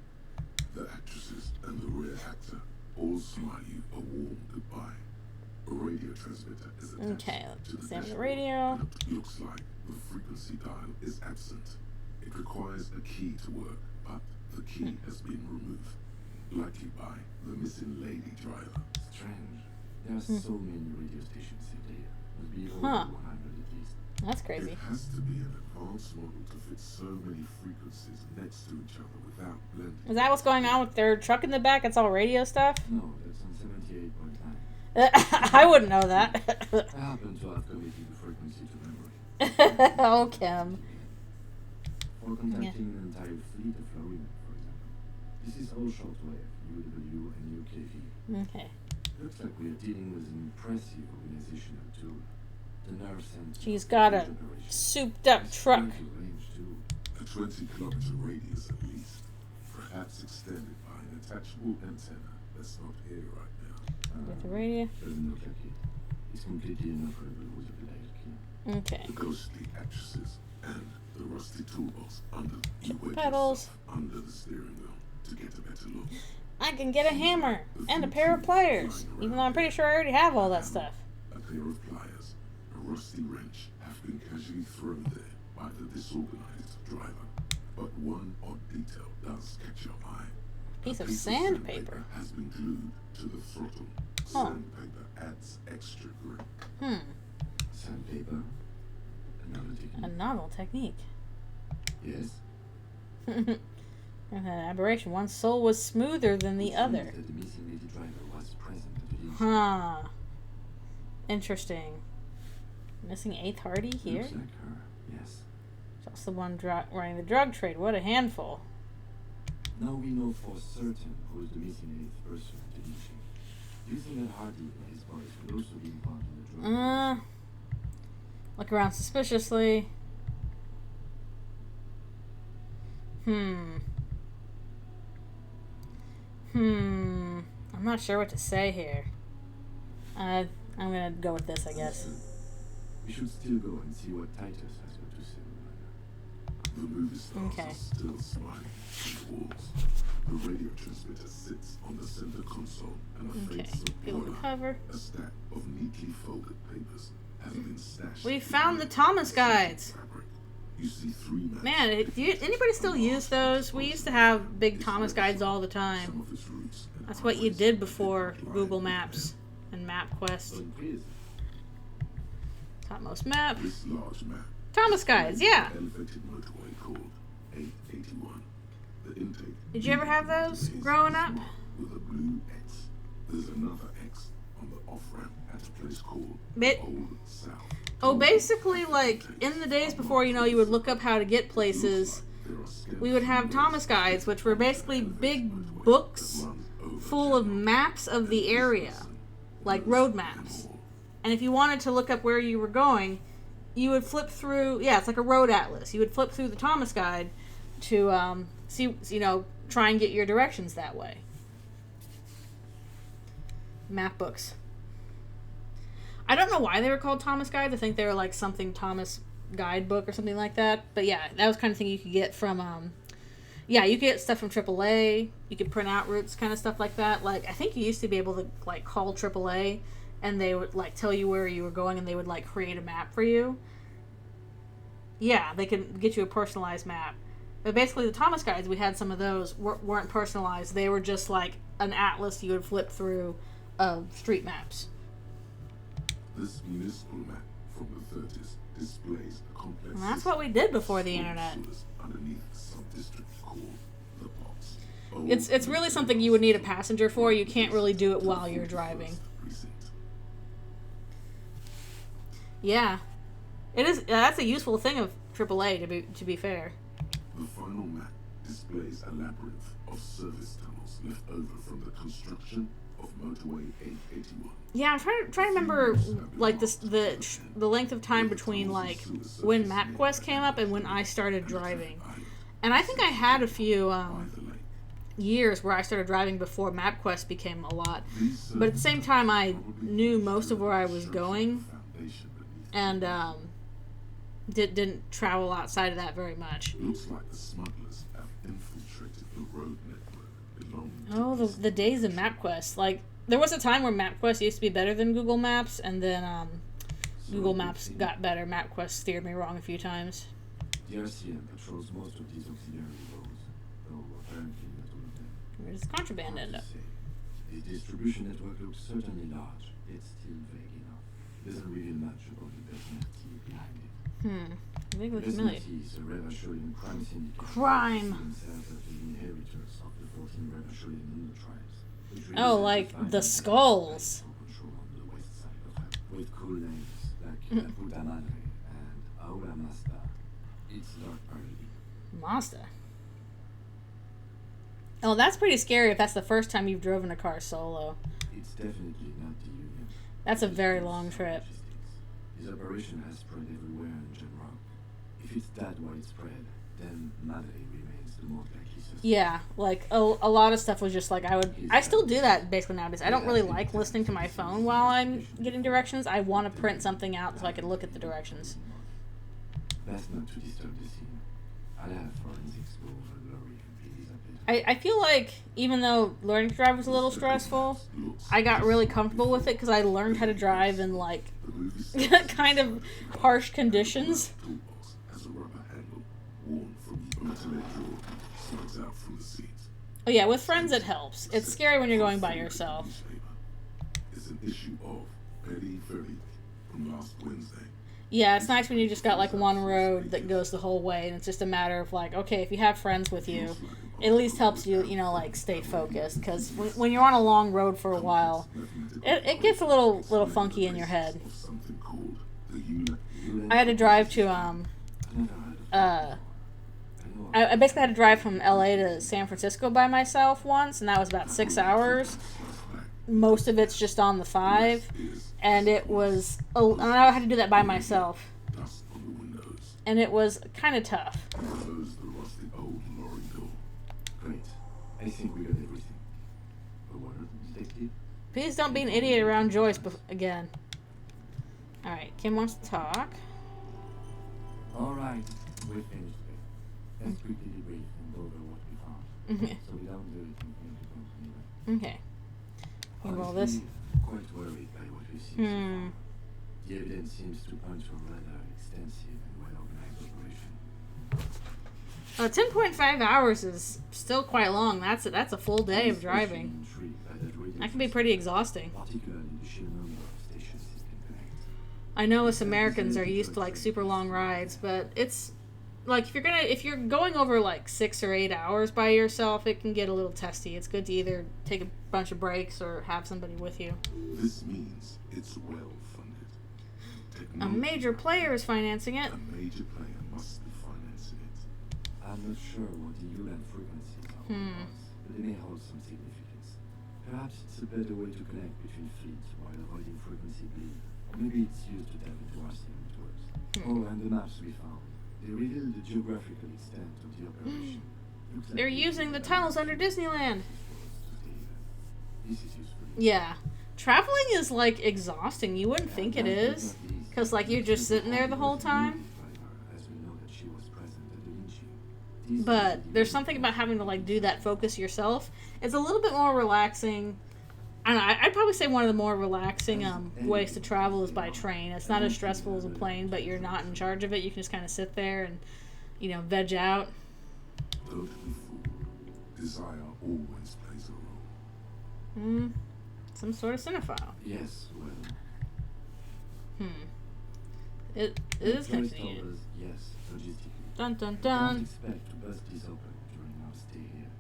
The actresses and the rear actor all smile you a warm goodbye. A radio transmitter is attached Okay, to the examine the dashboard, radio. and it looks like the frequency dial is absent. It requires a key to work, but the key has been removed, likely by the missing lady driver. Strange. There are so many radio stations in there. Must be Huh. 100 at least. That's crazy. It has to be an advanced model to fit so many frequencies next to each other without blending. Is that what's going on with their truck in the back? It's all radio stuff? No, that's on 78.9. I wouldn't know that. I happen to have committed the frequency to memory. Oh, Kim. For contacting an entire fleet of lorrymen, for example. This is all shortwave, UW and UKV. Okay. Looks like we are dealing with an impressive organizational tool. The nerve center. She's got a souped up truck. Range too. A 20-kilometer radius at least, perhaps extended by an attachable antenna that's not here right now. With the radio. Doesn't look like it. It's completely inoperable with a dial key. Okay. The ghostly actresses and the rusty toolbox under Pedals. under the steering wheel to get a better look. I can get a hammer and a pair of pliers, even though I'm pretty sure I already have all that stuff. A pair of pliers, a rusty wrench have been casually thrown there by the disorganized driver. But one odd detail does catch your eye. Piece A of sandpaper. has been glued to the throttle. Huh. Sandpaper adds extra grip. Sandpaper. Another technique. A novel technique. Yes. An aberration. One sole was smoother than the other. That the missing lady driver was present at the incident. Huh. Interesting. Missing 8th Hardy here? Looks like her, yes. Just the one running the drug trade. What a handful. Now we know for certain who is the missing 8th person at the incident. Do you think that Hardy and his boys would also be involved in the drug? Look around suspiciously. I'm not sure what to say here. I'm gonna go with this, I guess. We should still go and see what Titus has got to say. The movie stars Okay. are still smiling on the walls. The radio transmitter sits on the center console, and a Okay. face of Peel the order, cover. a stack of neatly folded papers has been stashed. We found the Thomas guides. fabric. You see 3 maps. Man, anybody still use those? We used to have big Thomas guides all the time. Some of its routes and That's what you highways did before lie Google in Maps and MapQuest. In prison. Topmost map. This large map. Thomas guides, yeah. Elevated motorway called 881. The intake. Did you ever have those is growing up? marked with a blue X. There's another X on the off ramp at a place called Bit- Old South. Oh, basically, like, in the days before, you would look up how to get places, we would have Thomas guides, which were basically big books full of maps of the area, like road maps. And if you wanted to look up where you were going, you would flip through, it's like a road atlas. You would flip through the Thomas guide to see, try and get your directions that way. Map books. I don't know why they were called Thomas guides. I think they were like something Thomas guidebook or something like that. But yeah, that was kind of thing you could get from, you could get stuff from AAA. You could print out routes, kind of stuff like that. Like, I think you used to be able to, like, call AAA and they would, like, tell you where you were going and they would, like, create a map for you. Yeah, they could get you a personalized map. But basically the Thomas guides, we had some of those, weren't personalized. They were just, like, an atlas you would flip through of street maps. This municipal map from the 30s displays a complex. And that's what we did before the internet. Underneath a sub-district called the Box. It's really something you would need a passenger for. You can't really do it while you're driving. Yeah, it is. That's a useful thing of AAA. To be fair. The final map displays a labyrinth of service tunnels left over from the construction of motorway 881. Yeah, I'm trying to remember like the length of time between like when MapQuest came up and when I started driving, and I think I had a few years where I started driving before MapQuest became a lot, but at the same time I knew most of where I was going, and didn't travel outside of that very much. Looks like the smugglers have infiltrated the road network belonging to Oh, the days of MapQuest. Like, there was a time where MapQuest used to be better than Google Maps, and then Google Maps got better. MapQuest steered me wrong a few times. The RCM patrols most of these auxiliary roads, though apparently not all of them. Where does contraband end up? The distribution network looks certainly large. It's still vague enough. Doesn't reveal much about the Vaguely familiar. Resnati is a Revacholian crime syndicate. Crime. Themselves as the inheritors of the 14 Revacholian Indo tribes. which Oh, really like define the the skulls. control on the west side of her. With cool names like La Puta Madre and Aura Masta. It's dark party. Mazda. Oh, that's pretty scary if that's the first time you've driven a car solo. It's definitely not the Union. That's a very long trip. This operation has spread everywhere in general. If it's that widespread, then Madre remains the more likely suspect. Yeah, like a lot of stuff was just like I still do that basically nowadays. I don't really like listening to my phone while I'm getting directions. I want to print something out so I can look at the directions. Best not to disturb the scene. I'll have forensics go over Glory and Billy's update. I feel like even though learning to drive was a little stressful, I got really comfortable with it because I learned how to drive in like kind of harsh conditions. Has a rubber handle worn from the ultimate drawer slides out from the seat. Oh yeah, with friends it helps. It's scary when you're going by yourself. It's an issue of Petty Ferry from last Wednesday. Yeah, it's nice when you just got like one road that goes the whole way and it's just a matter of like, okay, if you have friends with you, it at least helps you, you know, like stay focused because when you're on a long road for a while, it gets a little funky in your head. I had to drive to I basically had to drive from LA to San Francisco by myself once, and that was about 6 hours. Most of it's just on the 5, and it was and I had to do that by myself, and it was kind of tough. Great. I think we got everything. A word, detective? Please don't be an idiot around Joyce again. Alright, Kim wants to talk. Alright, we're finished with. Let's quickly debrief and go over what we found. So we don't do it in Okay. Well, this. Honestly, quite worried by what we've seen so far. The evidence seems to point to a rather extensive and well-organized operation. 10.5 hours is still quite long. That's a full day of driving. That can be pretty exhausting. Particularly the sheer number of stations it can connect. I know us Americans are used to like super long rides, but it's like if you're going over like 6 or 8 hours by yourself, it can get a little testy. It's good to either take a bunch of breaks or have somebody with you. This means it's well funded. A major player is financing it. A major player must be financing it. I'm not sure what the ULAN frequencies are, but they may hold some significance. Perhaps it's a better way to connect between fleets while avoiding frequency bleed. Or maybe it's used to tap into RCM tours. Oh, and the maps we found. They reveal the geographical extent of the operation. They're using the tunnels under Disneyland. This is useful. Yeah. Traveling is like exhausting. You wouldn't think it is. Because like you're just sitting there the whole time. But there's something about having to like do that focus yourself. It's a little bit more relaxing. I don't know, I'd probably say one of the more relaxing ways to travel is by train. It's not as stressful as a plane, but you're not in charge of it. You can just kind of sit there and, you know, veg out. Desire always plays a role. Some sort of cinephile. Yes, well. It is convenient. Yes, logistically. Dun dun Don't dun. expect to bust this open during our stay here.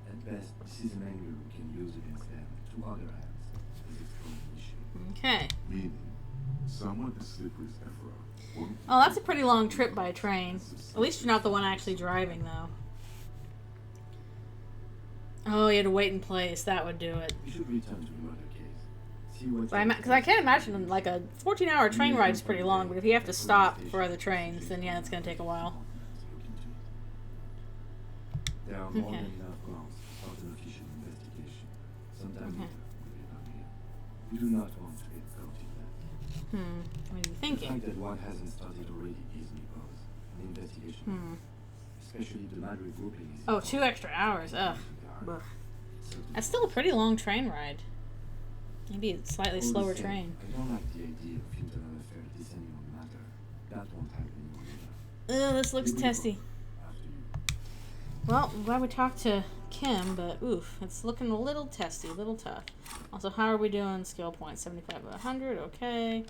At best, this is an angle we can use against them to other hands as it's an issue. Okay. Meaning, someone as slippery as Ephra. Oh, that's a pretty long trip by train. At least you're not the one actually driving, though. Oh, you had to wait in place. That would do it. We should return to the murder case. See what. Because I can't imagine, like, a 14-hour train ride is pretty long, but if you have to stop for other trains, then yeah, it's going to take a while. There are more than enough grounds to start an official investigation. Sometime later, when we're done here. We do not want to get caught in that. What are you The thinking? fact that one hasn't started already gives me pause. An investigation. Especially the Madrid grouping is. Oh, 2 extra hours. Ugh. That's still a pretty long train ride. Maybe a slightly slower train. I don't like the idea of internal affairs descending on the matter. That won't happen anymore. Ugh, this looks testy. After you. Well, I'm glad we talked to Kim, but oof, it's looking a little testy, a little tough. Also, how are we doing skill points? 75 out of 100, okay.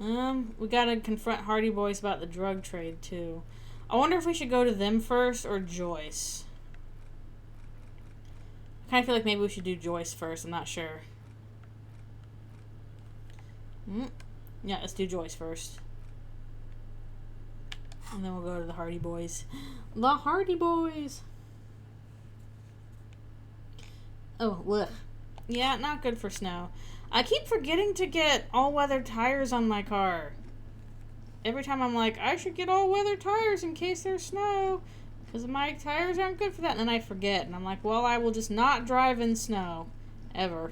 We gotta confront Hardy Boys about the drug trade, too. I wonder if we should go to them first or Joyce. I kind of feel like maybe we should do Joyce first. I'm not sure. Yeah, let's do Joyce first. And then we'll go to the Hardy Boys. The Hardy Boys! Oh, ugh. Yeah, not good for snow. I keep forgetting to get all-weather tires on my car. Every time I'm like, I should get all-weather tires in case there's snow. Because my tires aren't good for that. And then I forget. And I'm like, well, I will just not drive in snow. Ever.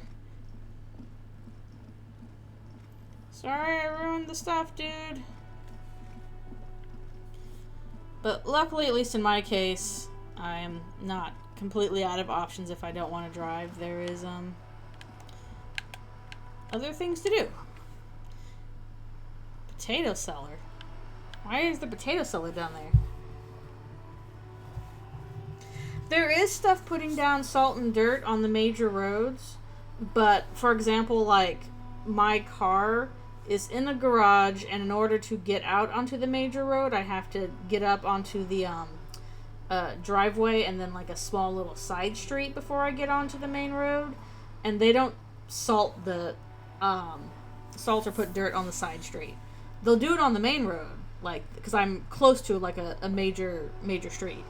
Sorry I ruined the stuff, dude. But luckily, at least in my case, I am not completely out of options if I don't want to drive. There is, other things to do. Potato cellar. Why is the potato cellar down there? There is stuff putting down salt and dirt on the major roads, but for example, like my car is in a garage, and in order to get out onto the major road, I have to get up onto the driveway and then like a small little side street before I get onto the main road, and they don't salt or put dirt on the side street. They'll do it on the main road, like, because I'm close to like a major street,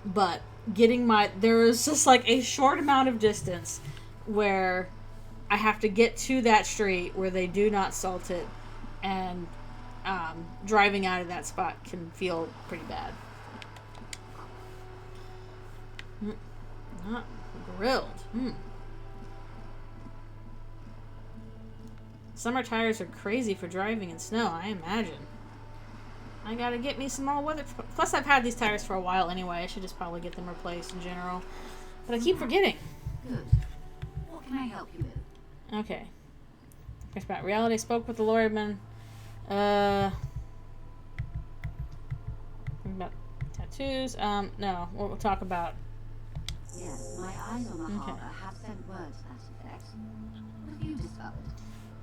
but there is just like a short amount of distance where I have to get to that street where they do not salt it, and driving out of that spot can feel pretty bad. Not grilled. Summer tires are crazy for driving in snow, I imagine. I gotta get me some all-weather... Plus, I've had these tires for a while anyway. I should just probably get them replaced in general. But I keep forgetting. Good. What can I help you with? Okay. First about reality. Spoke with the lawyerman. About tattoos. No. We'll talk about... Yes, my eyes on the harbor have sent word to that effect. What have you discovered?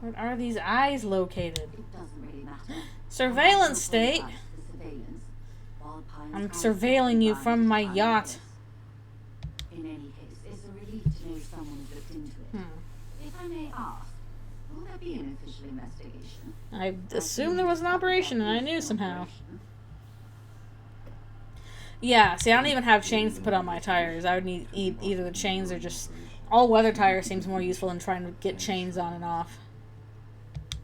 Where are these eyes located? It doesn't really matter. Surveillance state. I'm surveilling you from my yacht. In any case, it's a relief to know someone has looked into it. If I may ask, will there be an official investigation? I assumed there was an operation, and I knew somehow. Yeah, see, I don't even have chains to put on my tires. I would need either the chains or just... All-weather tire seems more useful than trying to get chains on and off.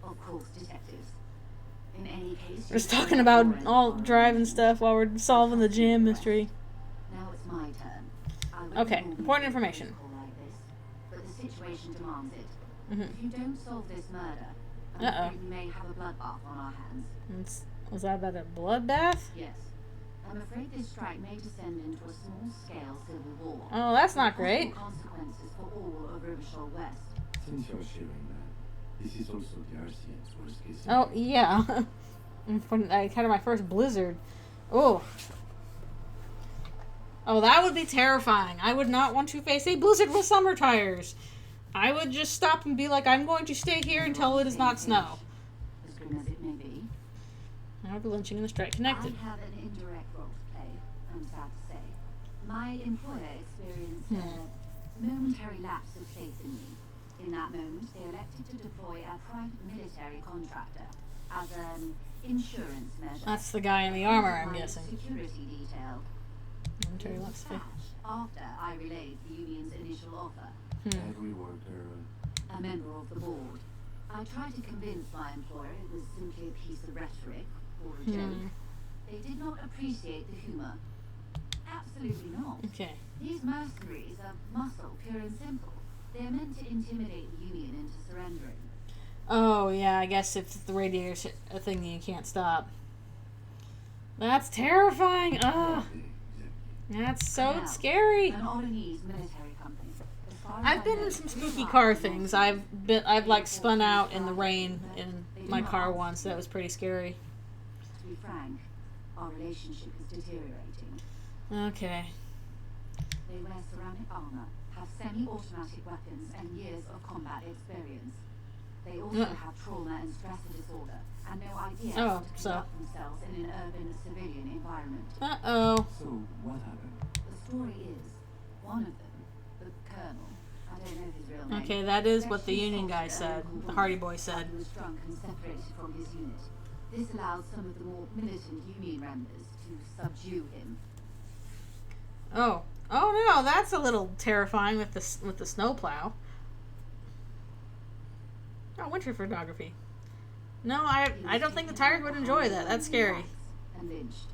Of course, detectives. In any case... We're just talking about all driving stuff while we're solving the jam mystery. Now it's my turn. Okay, important information. But the situation demands it. If you don't solve this murder, I'm afraid we may have a bloodbath on our hands. Was that about a bloodbath? Yes. I'm afraid this strike may descend into a small-scale civil war. Oh, that's not great. Consequences for all of Rivershore West. Since you're sharing that, this is also the RCN's worst case. Oh, yeah. When I had my first blizzard. Oh. Oh, that would be terrifying. I would not want to face a blizzard with summer tires. I would just stop and be like, I'm going to stay here until it does not snow. As grim as it may be. I'll be lynching and the strike connected. I have an indirect role to play, I'm sad to say. My employer experienced a momentary lapse of faith in me. In that moment, they elected to deploy a private military contractor as an insurance measure. That's the guy in the armor, I'm guessing. Security detail. Military lapse of faith. After I relayed the union's initial offer. Every worker... A member of the board. I tried to convince my employer it was simply a piece of rhetoric or a joke. They did not appreciate the humor. Absolutely not. Okay. These mercenaries are muscle, pure and simple. They are meant to intimidate the union into surrendering. Oh, yeah, I guess if the radiator's a thing that you can't stop. That's terrifying! Ugh! That's so scary! An Orleanese military company. I've been in some spooky car things. I've like spun out in the rain in my car once. That was pretty scary. To be frank, our relationship is deteriorating. Okay. They wear ceramic armor, have semi-automatic weapons, and years of combat experience. They also have trauma and stressor disorder, and no idea how to conduct themselves in an urban civilian environment. Uh-oh. So, what happened? The story is, one of them, the Colonel, I don't know his real name. Okay, that is what the Union guy said. The Hardy Boy said. He was drunk and separated from his unit. This allowed some of the more militant Union members to subdue him. Oh. Oh no, that's a little terrifying with the snowplow. Oh, winter photography. No, I don't think the Tiger would enjoy that. That's scary. And lynched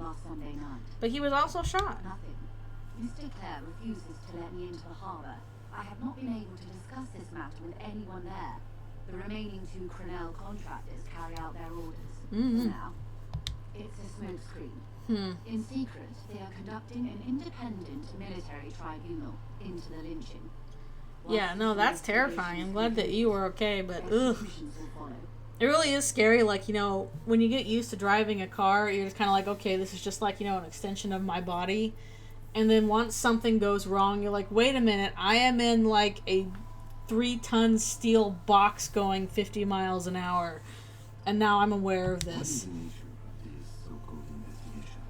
last Sunday night. But he was also shot. Nothing. Mr. Clare refuses to let me into the harbour. I have not been able to discuss this matter with anyone there. The remaining 2 Crenell contractors carry out their orders. For now, it's a smokescreen. In secret, they are conducting an independent military tribunal into the lynching. Yeah, no, that's terrifying. I'm glad that you were okay, but ugh. It really is scary, like, you know, when you get used to driving a car, you're just kind of like, okay, this is just like, you know, an extension of my body. And then once something goes wrong, you're like, wait a minute, I am in like a 3-ton steel box going 50 miles an hour. And now I'm aware of this. What is the nature of this so-called investigation?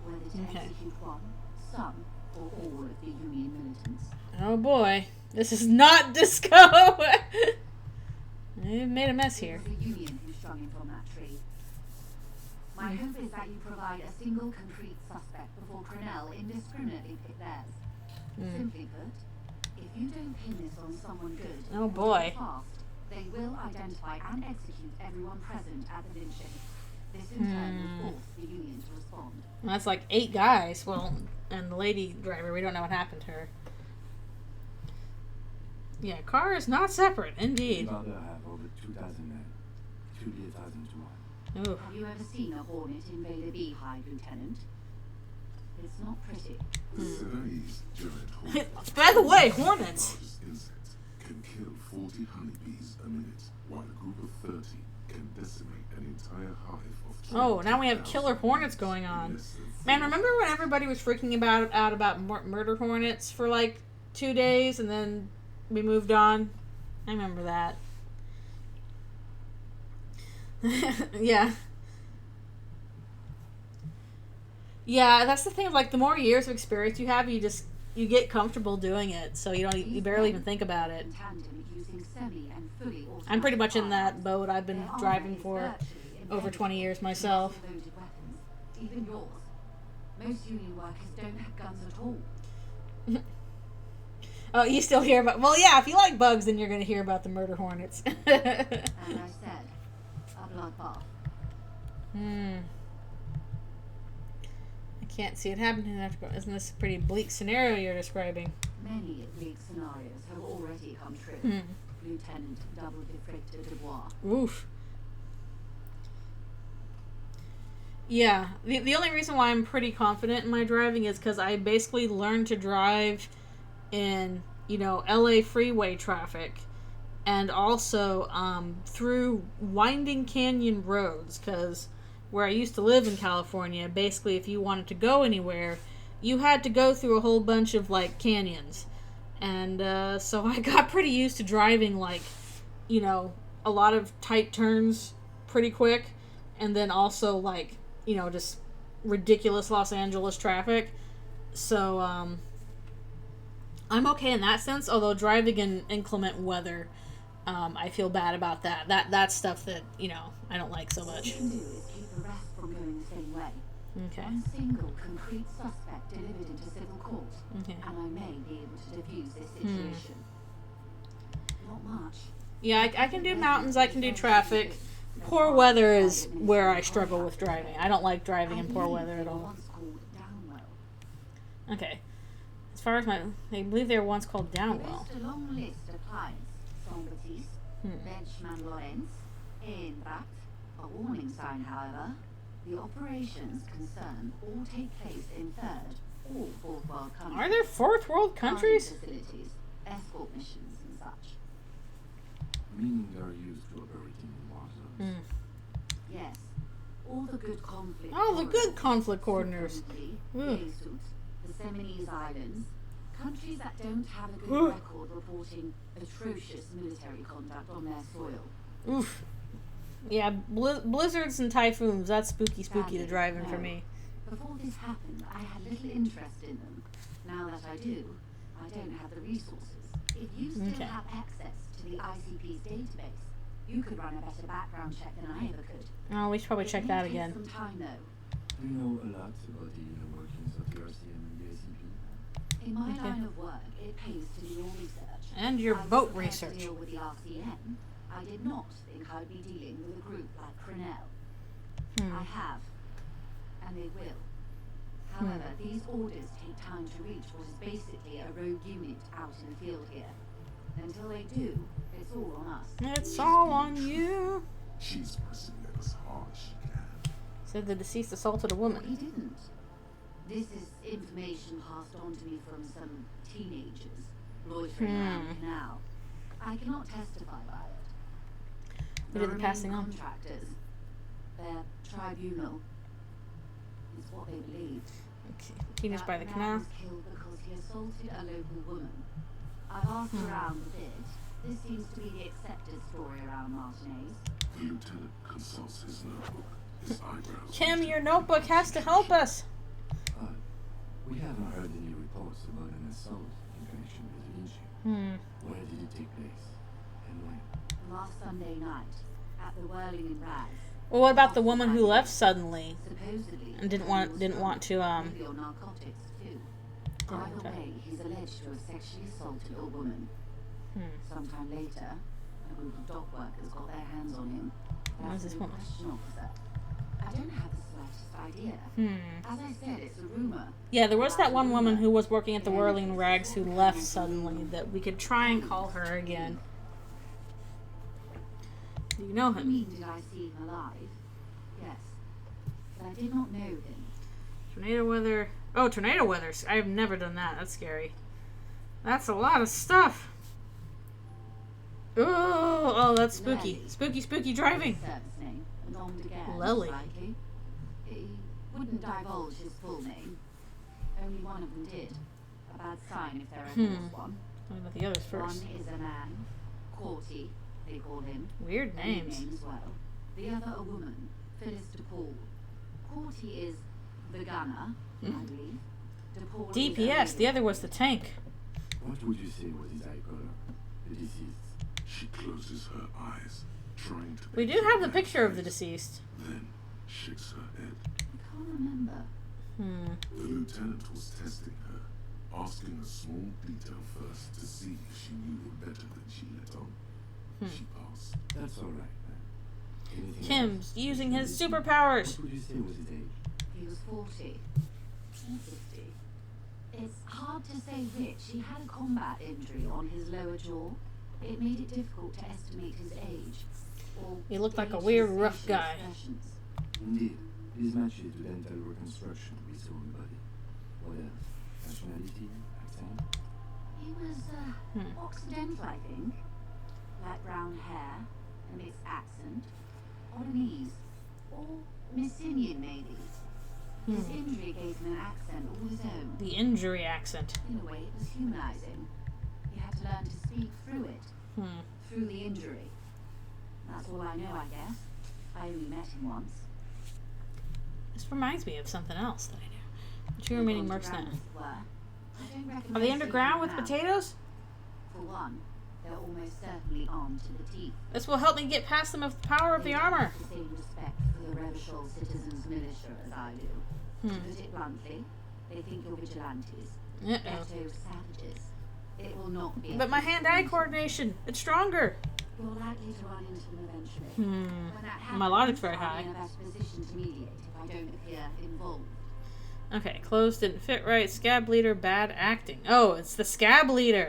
Whether to execute one, some, or all of the Union militants. Oh boy, this is not Disco! They've made a mess here. It was the Union who strung him from that tree. My hope is that you provide a single concrete suspect before Crenell indiscriminately pick theirs. Simply put, if you don't pin this on someone good, Oh boy. fast, they will identify and execute everyone present at the lynching. This in turn will force the Union to respond. Well, that's like 8 guys. Well, and the lady driver, we don't know what happened to her. Yeah, car is not separate, indeed. About to have over 2,000 men. It should be 1,000 to 1. Ooh. Have you ever seen a hornet invade a beehive, Lieutenant? It's not pretty. The Ceres giant hornet, By the way, the hornets. largest insect, can kill 40 honeybees a minute, while a group of 30 can decimate an entire hive of 20,000 Oh, now we have killer hornets going in on. less than Man, 4 remember when everybody was freaking out about murder hornets for like 2 days and then we moved on? I remember that. Yeah. Yeah, that's the thing. Like, the more years of experience you have, you get comfortable doing it, so you barely even think about it. In tandem using semi and fully I'm pretty much in automatic that boat. I've been firearms. driving They for are virtually over 20 years impenetrable myself. to loaded weapons, even yours. Most Union workers don't have guns at all. Oh, you still hear about... Well, yeah, if you like bugs, then you're going to hear about the murder hornets. And I said, a bloodbath. I can't see it happening. Isn't this a pretty bleak scenario you're describing? Many bleak scenarios have already come true. Lieutenant Double de Dubois. Oof. Yeah, the only reason why I'm pretty confident in my driving is because I basically learned to drive in, you know, LA freeway traffic, and also through winding canyon roads, because where I used to live in California, basically if you wanted to go anywhere, you had to go through a whole bunch of, like, canyons. And so I got pretty used to driving, like, you know, a lot of tight turns pretty quick, and then also, like, you know, just ridiculous Los Angeles traffic. So, I'm okay in that sense, although driving in inclement weather, I feel bad about that. That's stuff that, you know, I don't like so much. What you can do is keep the rest from going the same way. Okay. One single concrete suspect delivered into civil court, Okay. and I may be able to defuse this situation. Not much. Yeah, I can do mountains, I can do traffic. Poor weather is where I struggle with driving. I don't like driving in poor weather at all. Once called Downwell. Okay. As far as I believe they were once called They Downwell. boast a long list of clients: Saint-Baptiste, Benchman Lawrence, Eintracht. A warning sign, however: the operations concerned all take place in third or fourth world countries. Are there fourth world countries? Army facilities, escort missions, and such. Meaning they are used to operating in war zones. Yes, all the good conflict. Oh, the good coordinators, conflict coordinators. Sukhumvit, Mm. Yenisut, the Seminoles Islands, Countries that don't have a good record reporting atrocious military conduct on their soil. Oof. Yeah, blizzards and typhoons, that's spooky to drive in for me. Before this happened, I had little interest in them. Now that I do, I don't have the resources. If you still have access to the ICP's database, you could run a better background check than I ever could. Oh, we should probably check that again. Some time, though. Do you know a lot about the inner workings of the RCM and the ICP? In my line of work, it pays to do your research. And your boat research. To deal with the RCM, I did not think I would be dealing with a group like Crenell. I have, and they will. However, these orders take time to reach what is basically a rogue unit out in the field here. Until they do, it's all on us. It's all on you. She's pressing it as hard as she can. Said the deceased assaulted a woman. He didn't. This is information passed on to me from some teenagers loitering around the canal. I cannot testify by it. We did the passing on. Contractors, their tribunal, is what they believe. Okay. Teenagers by the That canal. man was killed because he assaulted a local woman. I've asked around a bit. This seems to be the accepted story around Martinez. The lieutenant consults his notebook. His eyebrows. Kim, your notebook has to help us. We haven't heard any reports about an assault in connection with the lynching. Where did it take place? And when? Last Sunday night, at the Whirling in Rags. Well, what about the woman who left suddenly Supposedly, and didn't want to maybe on narcotics too. Either way, he's alleged to have sexually assaulted a woman. Sometime later, a group of dock workers got their hands on him. Where's this woman? Question officer. I don't have the slightest idea. As I said, it's a rumor. Yeah, there was that one woman who was working at the Whirling Rags who left suddenly that we could try and call her again. Do you know I him? mean, did I see him alive? Yes. But I did not know him. Tornado weather. Oh, tornado weather. I've never done that. That's scary. That's a lot of stuff. Oh, that's spooky. Spooky driving. His service name, and again, Lily. likely. He wouldn't divulge his full name. Only one of them did. A bad sign if there ever was one. What about the others One first? is a man, Corty, they call him. Weird Any names. name as well. The other a woman, Phyllis DePaul. Corty is the gunner, I believe. DePaul is DPS. a The other was the tank. What would you say was his eye color? The deceased. She closes her eyes, trying to. We do picture have the that picture of the face, deceased. Then shakes her head. I can't remember. The lieutenant was testing her, asking a small detail first to see if she knew him better than she let on. She passed. That's all right, man. Anything Kim's else? using his What superpowers. would you say was his age? He was 40. 50. It's hard to say which. He had a combat injury on his lower jaw. It made it difficult to estimate his age. Or He looked like a gauge weird his rough facial guy. expressions. Indeed. This matches to dental reconstruction we saw in the body. What else? Nationality? Accent? He was Occidental, I think. Light brown hair, a mixed accent, Odanese, or Messinian maybe. His injury gave him an accent all his own. The injury accent. In a way, it was humanizing. He had to learn to speak through it, through the injury. That's all I know, I guess. I only met him once. This reminds me of something else that I knew. The two remaining mercs now. Are they underground with potatoes? For one, they're almost certainly armed to the teeth. This will help me get past them with the power of the armor. The same respect for the Revachol citizens militia as I do. To put it bluntly, they think you're vigilantes. Ghetto savages. It will not be. But my hand-eye coordination, it's stronger. You're likely to run into them eventually. When that happens, My logic's very I'll high. be in a better position to mediate if I don't appear involved. Okay, clothes didn't fit right. Scab leader, bad acting. Oh, it's the scab leader.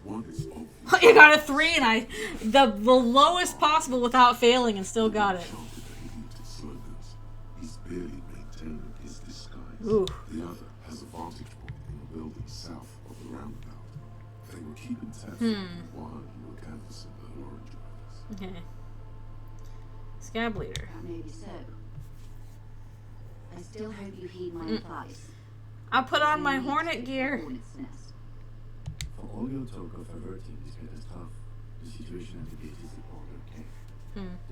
One is obvious. You got a 3 and the lowest possible without failing and still got it. Chanted the idiot's slogans. He's barely maintaining his disguise. Ooh. The other has a vantage point in the building south of the roundabout. They were keeping tabs while you were canvassing the orange drivers. Okay. Scab leader. That may be so. I still hope you heed my advice. I'll put on my hornet gear. Hornet's nest. For all your talk of averting this catastrophe, the situation at the gate is all okay.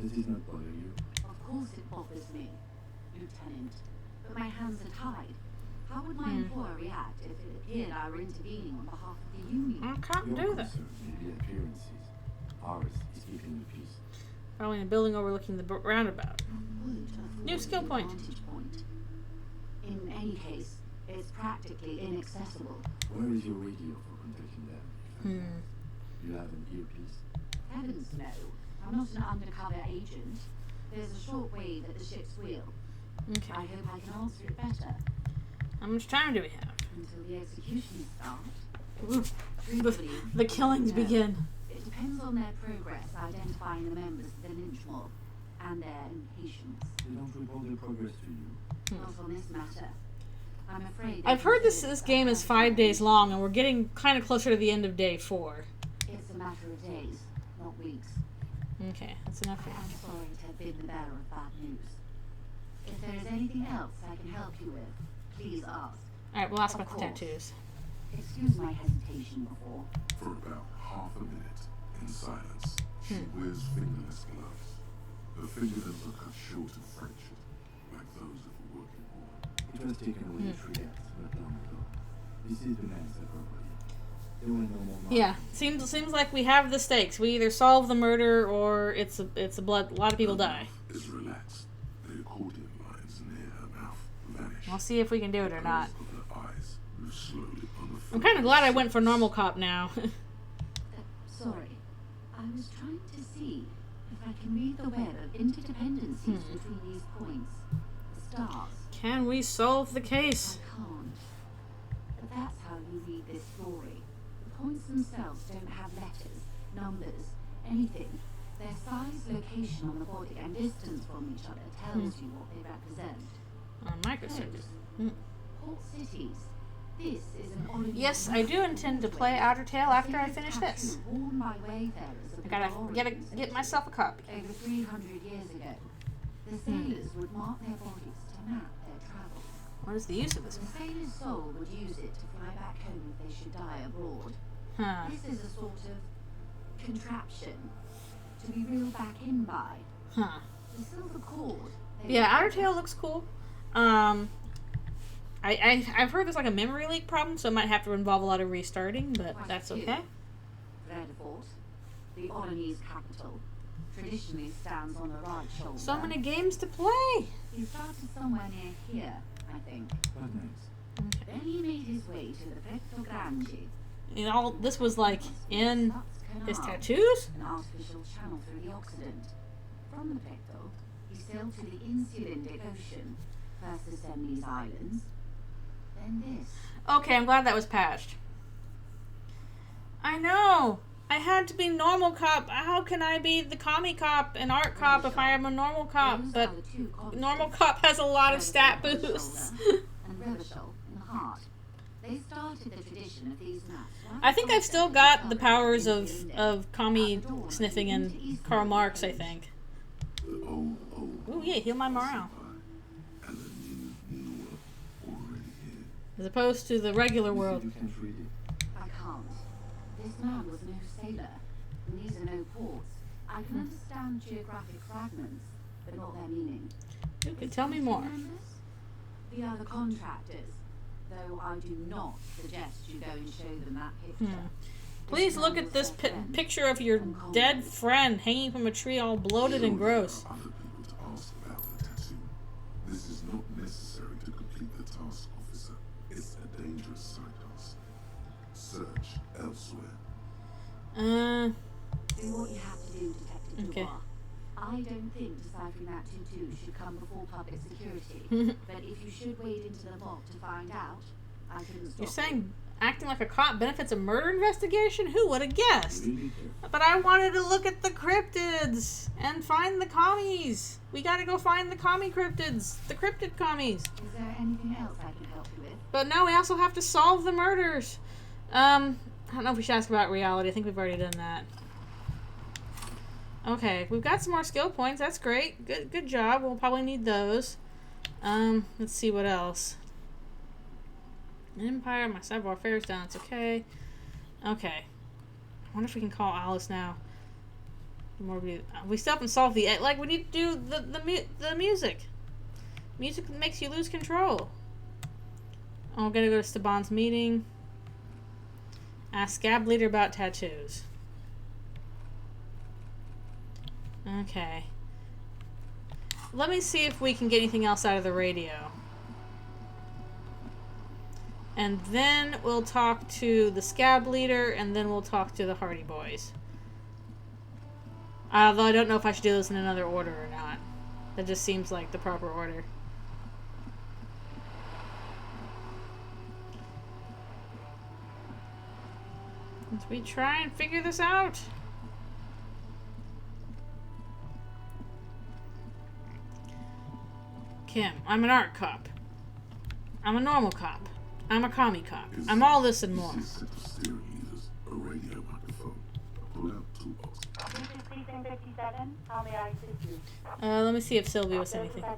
Does this not bother you? Of course it bothers me, Lieutenant. But my hands are tied. How would my employer react if it appeared I were intervening on behalf of the Union? I can't Your do that. concern may be appearances. Ours is keeping the peace. Probably in a building overlooking the roundabout. Would New skill point. vantage point. In any case, it's practically inaccessible. Where is your radio for contacting them? You have an earpiece? Heavens no. I'm not an undercover agent. There's a short wave at the ship's wheel. Okay. I hope I can answer it better. How much time do we have? Until the executions start. Ooh, Truthfully, the killings no. begin. It depends on their progress identifying the members of the lynch mob and their impatience. They don't report their progress to you. Not on this matter. I'm afraid. I've heard this game is 5 days long, and we're getting kind of closer to the end of day 4. It's a matter of days, not weeks. Okay, that's enough for I you. am sorry to have been the bearer of bad news. If there is anything else I can help you with, please ask. Alright, we'll ask Of about the course. tattoos. Excuse my hesitation before. For about half a minute, in silence, she wears fingerless gloves. Her fingernails are cut short and fractured, like those of a working woman. It was taken away 3 days, not long ago. This is the next property. There were no more marks. Yeah, seems like we have the stakes. We either solve the murder or it's a blood. A lot of people die. Is relaxed. The accordion lines near her mouth vanish. We'll see if we can do it or not. The corners of her eyes move slowly on the I'm kind of glad I went for normal cop now. Sorry. I was trying to see if I can read the web of interdependencies between these points. The stars. Can we solve the case? I can't. But that's how you read this story. The points themselves don't have letters, numbers, anything. Their size, location on the body, and distance from each other tells you what they represent. Microcircuit. Codes. Port cities. This is an origin. Yes, I do intend to play Outer Tail after I finish this. Worn by wayfarers of I gotta the get myself a copy. over 300 years ago. The sailors would mark their bodies to map their travel. What is the use of this? The sailor's soul would use it to fly back home if they should die abroad. Huh. This is a sort of contraption to be reeled back in by. Huh. The silver cord. Yeah, Outer Tail looks cool. I've heard there's like a memory leak problem, so it might have to involve a lot of restarting, but that's okay. Redfort, the Orleanese capital, traditionally stands on the right shoulder. So many games to play. He started somewhere near here, I think. What next? Then he made his way to the Petto Grande, And all this was like in Scots his Canal, tattoos. an artificial channel through the Occident. From the Petto, he sailed to the Insular Indic Ocean, first the Semmes Islands, then this. Okay, I'm glad that was patched. I know. I had to be normal cop. How can I be the commie cop and art cop if I am a normal cop? Those But are the two continents. normal cop has a lot of stat Revachol on the boosts. shoulder and Revachol in the heart. They started the tradition of these maps. right I think from I've still the got the Southern powers Insular of Indic. commie At the dawn, sniffing into and Eastern Karl Marx, I Coast. think. The old Ooh, yeah, heal my morale. and the new world already here. As opposed to the regular You said world. you can't read it. I can't. This man was no sailor, and these are no ports. I can understand geographic fragments, but not their meaning. You can tell me more. Members? The other contractors, though I do not suggest you go and show them that picture. Please look at this picture of your dead friend hanging from a tree all bloated and gross. Other people to ask about the tattoo. This is not necessary to complete the task, officer. It's a dangerous side task. Search elsewhere. Do what you have to do, Detective Okay. Dubois. I don't think deciphering that tutu should come before public security. But if you should wade into the vault to find out, I couldn't stop You're you. saying acting like a cop benefits a murder investigation? Who would have guessed? Really careful. But I wanted to look at the cryptids and find the commies. We gotta go find the commie cryptids. The cryptid commies. Is there anything else I can help you with? But now we also have to solve the murders. I don't know if we should ask about reality. I think we've already done that. Okay, we've got some more skill points. That's great. Good job. We'll probably need those. Let's see what else. Empire, my cyber warfare is down. It's okay. Okay. I wonder if we can call Alice now. The more we still haven't solved the... Like, we need to do the music. Music makes you lose control. Oh, we're gonna go to Steban's meeting. Ask Scab Leader about tattoos. Okay. Let me see if we can get anything else out of the radio. And then we'll talk to the Scab Leader, and then we'll talk to the Hardy Boys. Although I don't know if I should do this in another order or not. That just seems like the proper order. Let's we try and figure this out. Kim, I'm an art cop. I'm a normal cop. I'm a commie cop. I'm all this and more. A radio microphone. Pull out toolbox. Precinct 57. How may I assist you? Let me see if Sylvia was anything. Down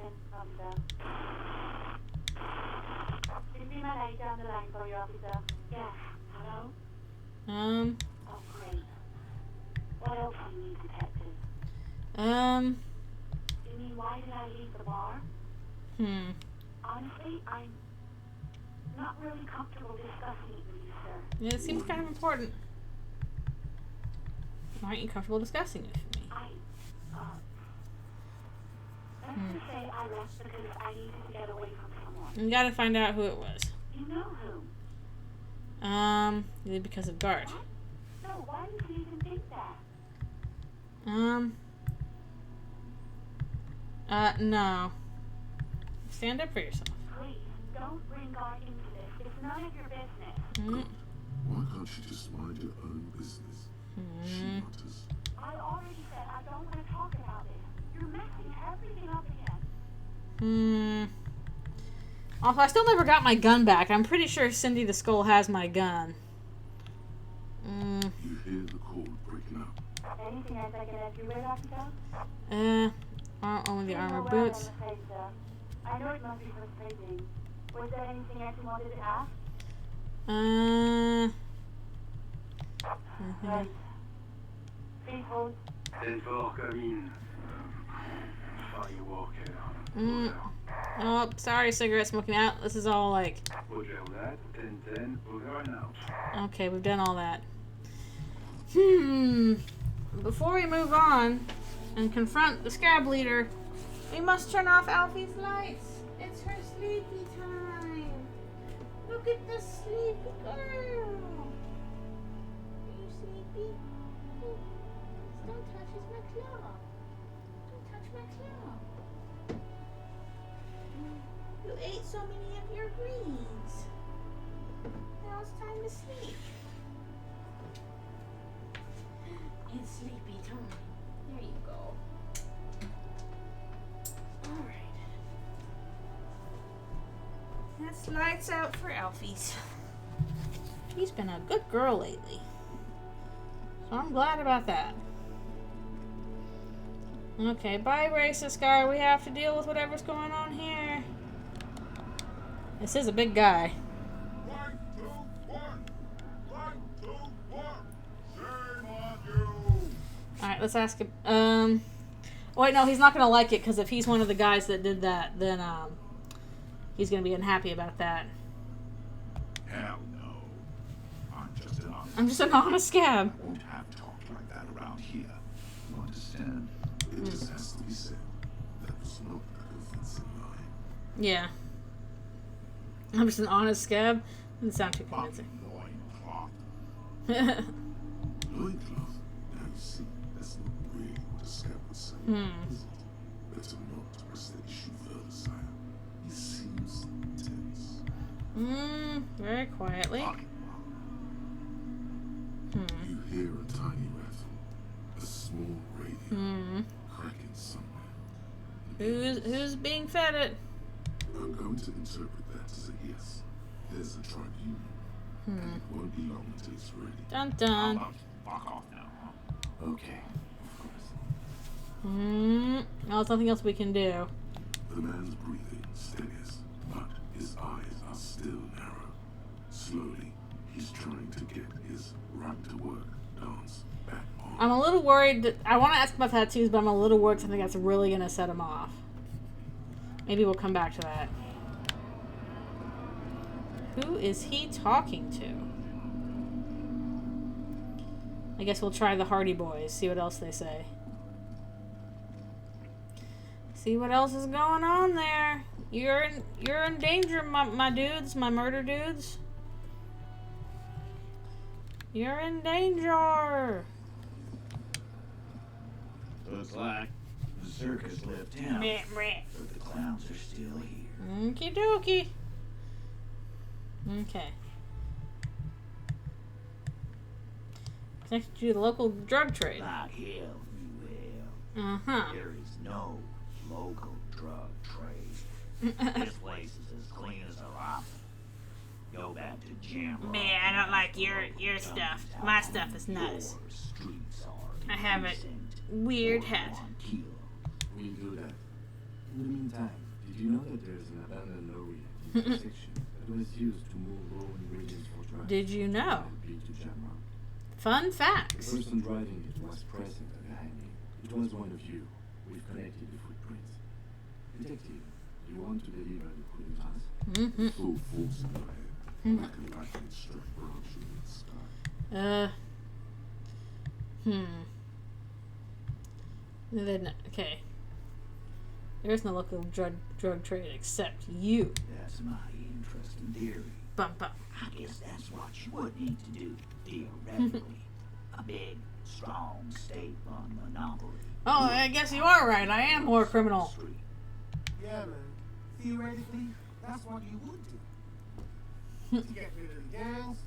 the line for you, officer. Yeah. Hello? Oh, great. What else do you need detective? You mean, why did I leave the bar? Honestly, I'm not really comfortable discussing it with you, sir. Yeah, it seems kind of important. Why aren't you comfortable discussing it with me? Let's just say I left because I needed to get away from someone. You gotta find out who it was. You know who? Because of Guard. What? No, why would you even think that? No. Stand up for yourself. Please, don't bring God into this. It's none of your business. Why can't you just mind your own business? She matters. I already said I don't want to talk about it. You're messing everything up again. Also, I still never got my gun back. I'm pretty sure Cindy the Skull has my gun. You hear the cord breaking up. Anything else I can help you with, officer? Only the armor boots. I know it must be frustrating. Was there anything else you wanted to ask? Right. Please hold. Oh, sorry, cigarette smoking out. This is all like... Okay, we've done all that. Before we move on and confront the Scab Leader, we must turn off Alfie's lights. It's her sleepy time. Look at the sleepy girl. Are you sleepy? Don't touch my claw. Don't touch my claw. You ate so many of your greens. Now it's time to sleep. It's sleepy time. There you go. Alright. That's lights out for Alfie's. He's been a good girl lately. So I'm glad about that. Okay, bye racist guy. We have to deal with whatever's going on here. This is a big guy. 1, 2, 1. 1, 2, 1. Shame on you. Alright, let's ask him. Oh, wait, no, he's not going to like it, because if he's one of the guys that did that, then, he's going to be unhappy about that. Hell no. I'm just an honest scab. Won't have talk like that around here. You understand? It just has to be said. That was not a offensive line. Yeah. I'm just an honest scab. Doesn't sound too convincing. Loincloth. Loincloth? Now you see, that's not really what a scab would say. Is it? Better not to press the issue further, sire. He seems tense. Very quietly. You hear a tiny rattle. A small radio. Cracking somewhere. Who's being fed it? I'm going to interpret that as a yes. There's a tribunal. And it won't be long until it's ready. Dun dun. Fuck off now, huh? Okay, of course. No, there's nothing else we can do. The man's breathing steadies, but his eyes are still narrow. Slowly, he's trying to get his right to work dance back on. I'm a little worried. I want to ask about tattoos, but I'm a little worried. I think that's really going to set him off. Maybe we'll come back to that. Who is he talking to? I guess we'll try the Hardy Boys. See what else they say. See what else is going on there. You're in danger, my dudes, my murder dudes. You're in danger. Looks like the circus left town, but the clowns are still here. Okie dokie. Okay. Connected to the local drug trade. Like hell, you will. Uh-huh. There is no local drug trade. This place is as clean as a rock. Go back to Jam. Man, I don't like your stuff. My stuff is nice. I have a weird hat. We'll do that. In the meantime, did you know that there's an abandoned lorry at the intersection that was used to move raw ingredients for drugs? Did you know? To Jamrock? Fun The facts. person driving it was present at the hanging. It was one of you. We've connected the footprints. Detective, you want to deliver the coup de grâce? Full force in my head. Like a lightning struck branch in the sky. Then, okay. There's no local drug trade except you. That's my interesting theory. Bump up. I guess that's what you would need to do, theoretically. A big, strong, state-run monopoly. Oh, I guess you are right. I am more criminal. Yeah, man. Theoretically, that's what you would do. To get rid of the gangs,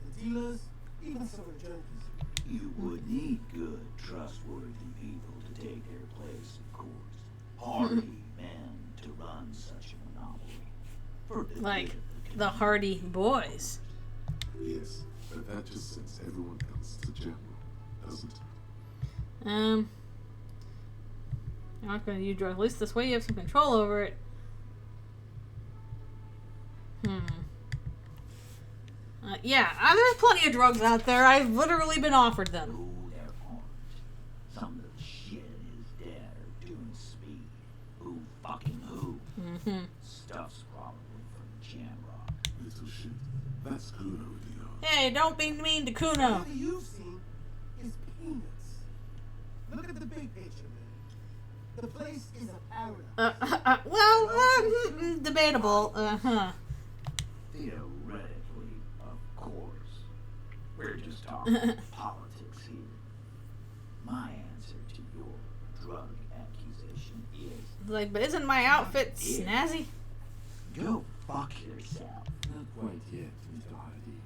the dealers, even some of the junkies. You would need good, trustworthy people to take their place, of course. Hardy men to run such a monopoly. For the Like good of the Hardy Boys. Yes, but that just sends everyone else to jail, doesn't it? I'm not going to use drugs. At least this way you have some control over it. Yeah, there's plenty of drugs out there. I've literally been offered them. Who there aren't. Some little shit and his dad are doing speed. Who fucking who? Stuff's probably from Jamrock. Little shit. That's Kuno with the yard. Hey, don't be mean to Kuno. What you've seen is peanuts. Look at the big picture, man. The place is a paradise. Debatable. Theoretically, of course. We're just talking politics here. My answer to your drug accusation is... Like, but isn't my outfit snazzy? Go fuck yourself. Not quite yet, Mr. Hardy.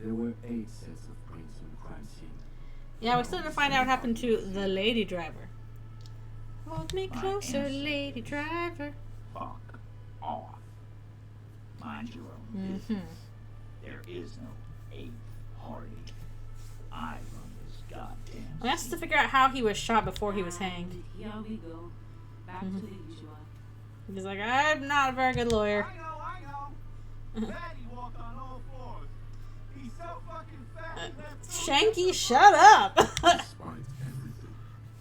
There were 8 sets of prints on the crime scene. Yeah, we still need to find out what happened to the lady driver. Hold me closer, lady driver. Fuck off. Mind your own business. There is no 8th Hardy. I run this goddamn We have to figure out how he was shot before he was hanged. Here we go. Back to the usual. He's like, I'm not a very good lawyer. I know. Daddy walked on all fours. He's so fucking fat. Shanky, shut up! Despite everything,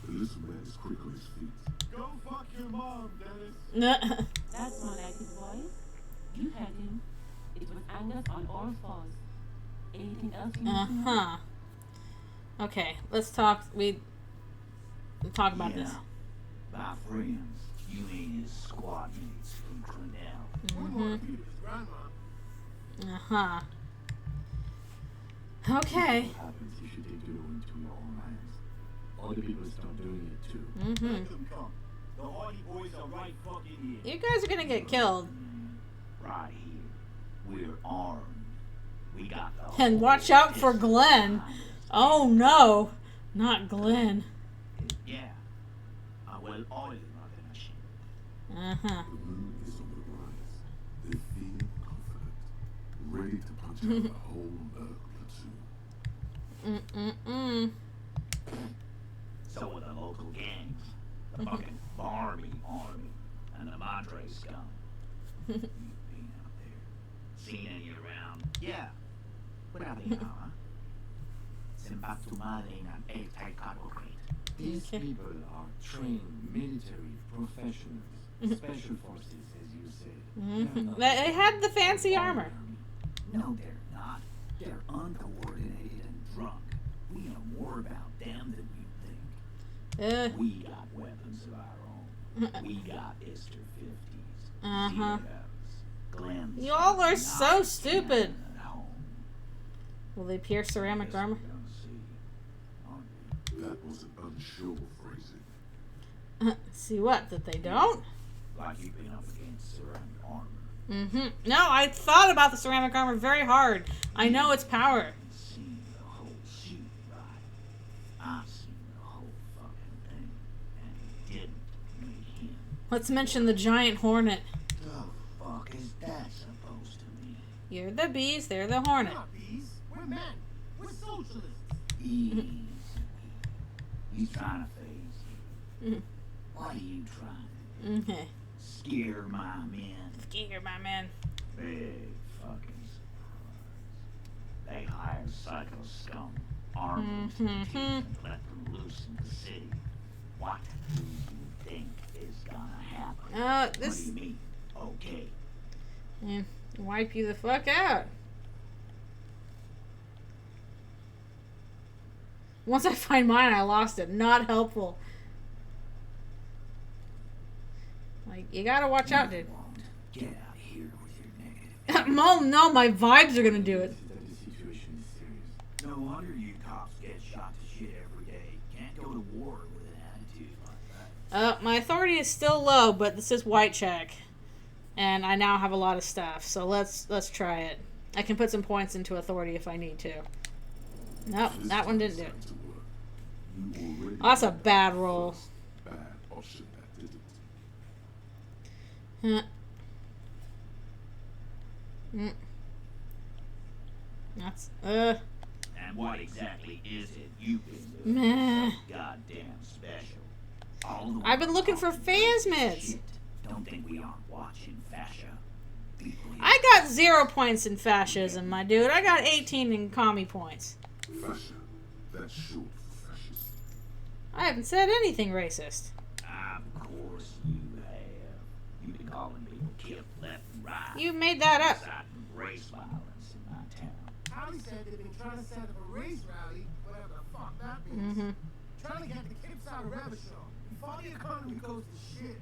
the little man is quick on his feet. Go fuck your mom, Dennis. That's more like his voice. You had him. It was Angus on all fours. Anything else you need to know? Okay, let's talk. We'll talk about this. My friends, you mean his squad mates from Cornell. One more of you, his grandma. Okay. What happens if you take the law into your own hands? Other people start doing it too. Let them come. The Hardy Boys are right fucking here. You guys are gonna get killed. Right here. We're armed. We got the And whole watch out for pistol Glenn. behind us. Oh no, not Glenn. Yeah. Well, all of them are gonna shit. The moon is on the rise. They feel confident, ready to punch out the whole Merc platoon. So are the local gangs. The fucking Barbie army and the Madre scum. You've been out there. Seen any around? Yeah. Where are they now, huh? Send back to Mali in an airtight cargo crate. These people are trained military professionals, special forces, as you said. They had the fancy armor. No, they're not. They're uncoordinated and drunk. We know more about them than you think. We got weapons of our own. We got Ister 50s, Zeros, Glens. Y'all are so stupid. Will they pierce ceramic armor? That was an unsure phrasing. See what? That they don't? Like you've been up against ceramic armor. No, I thought about the ceramic armor very hard. I know its power. Seen the whole shoot, right? I've seen the whole fucking thing, and it didn't meet him. Let's mention the giant hornet. The fuck is that supposed to mean? You're the bees, they're the hornet. We're not bees. We're men. We're socialists. Easy. He's trying to phase you. What are you trying to do? Scare my men? Scare my men. Big fucking surprise. They hire psycho scum, armed to the teeth, and let them loose in the city. What do you think is gonna happen? This... What do you mean? Okay. Yeah, wipe you the fuck out. Once I find mine, I lost it. Not helpful. Like, you gotta watch out, dude. Get out of here with your negative. No, my vibes are gonna do it. The situation is serious. No wonder you cops get shot to shit every day. Can't go to war with an attitude like that. My authority is still low, but this is white check. And I now have a lot of stuff, so let's try it. I can put some points into authority if I need to. Nope, that one didn't do it. Oh, that's a bad roll. Bad option that didn't. That's And what exactly is it you've been doing? Meh. So goddamn special. All the I've been looking for phasmids. shit. Don't think we aren't watching fascia. People here I got 0 points in fascism, my dude. I got 18 in commie points. Fascia. That's short for fascist. I haven't said anything racist. Of course you have. You've been calling people killed left and right. You made that up. Inciting race violence in my town. Holly said they've been trying to set up a race rally, whatever the fuck that means. Trying to get the kids out of Rebushaw before the economy goes to shit.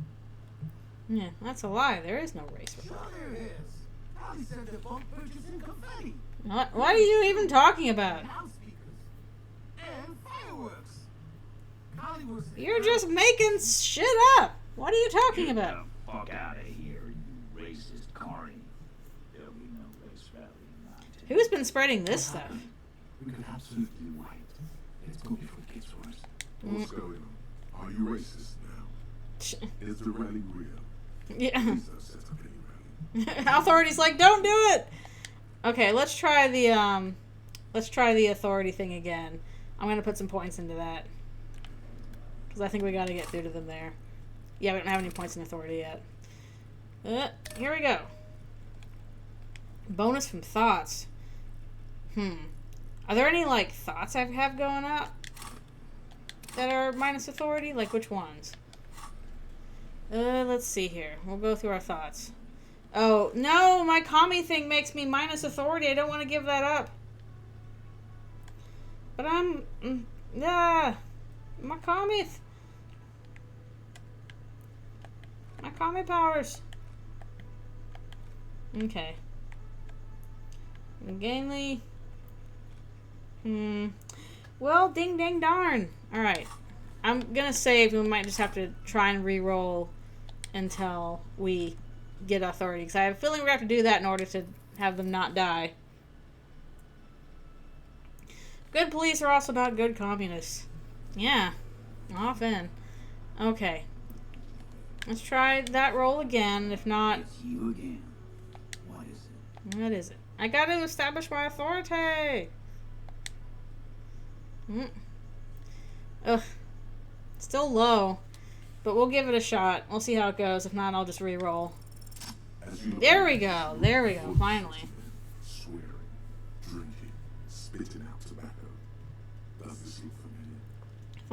Yeah, that's a lie. There is no race. Sure there is. Holly said they're both purchasing confetti. What are you even talking about? Loudspeakers. And fireworks. Holly was You're just making shit up. What are you talking Get about? the fuck out of here, you racist carny. There'll be no race rally in my town. Who's been spreading this stuff? We got absolutely wiped. Let's go before it gets worse. What's going on? Are you racist now? Is the rally real? Yeah. Please don't set up any rally. Authority's like, don't do it. Okay, let's try the authority thing again. I'm gonna put some points into that because I think we got to get through to them there. Yeah, we don't have any points in authority yet. Here we go. Bonus from thoughts. Are there any like thoughts I have going up that are minus authority? Like which ones? Let's see here. We'll go through our thoughts. Oh, no, my commie thing makes me minus authority. I don't want to give that up. But I'm... my commie... My commie powers. Okay. Gainly... Well, ding dang darn. Alright. I'm gonna save. We might just have to try and re-roll until we get authority, because I have a feeling we're going to have to do that in order to have them not die. Good police are also not good communists. Yeah, often. Okay. Let's try that roll again. If not... It's you again. What is it? What is it? I got to establish my authority! Ugh. Still low. But we'll give it a shot. We'll see how it goes. If not, I'll just re-roll. There we go. There we go. Finally. Swearing.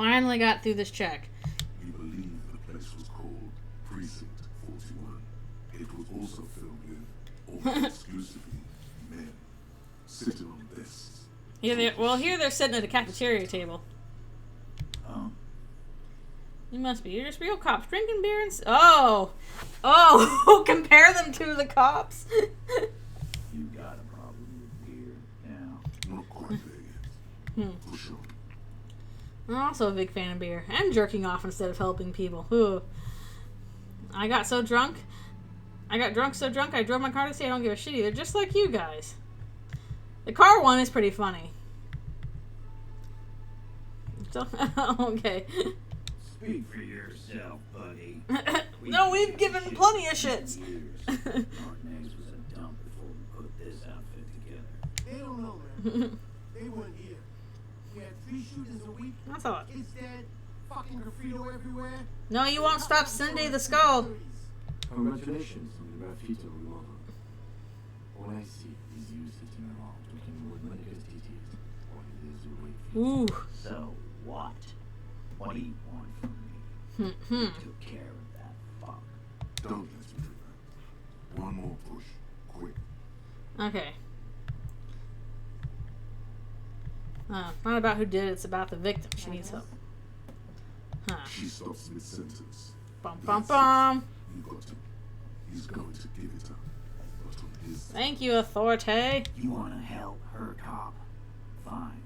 finally got through this check. We believe the place was called Precinct 41. It was also filled with almost exclusively men sitting on desks. Here they're sitting at a cafeteria table. Oh. You must be. You're just real cops drinking beer and... Oh! Compare them to the cops. You got a problem with beer now? Not quite there yet. Push on. I'm also a big fan of beer. And jerking off instead of helping people. Ooh. I got so drunk. I drove my car to say I don't give a shit either. Just like you guys. The car one is pretty funny. So, okay. Speak for yourself, buddy. No, we've given plenty of shits. Martinez was a dump before we put this outfit together. They don't know, man. They weren't here. We had 3 shootings a week. That's all. Kids dead. Fucking graffito everywhere. No, you won't stop Cindy the Skull. Congratulations on the graffiti removal. All I see is you sitting around talking with Monica's titties while there's a way for you. Ooh. So what? What do you want from me? You took care of that fuck. Don't let him do that. One more push. Quick. Okay. Not about who did it, it's about the victim. She needs help. Huh. She stops mid-sentence. Bum bum bum. You got him. He's going to give it up. But on his... Thank you, authority. You want to help her, cop? Fine.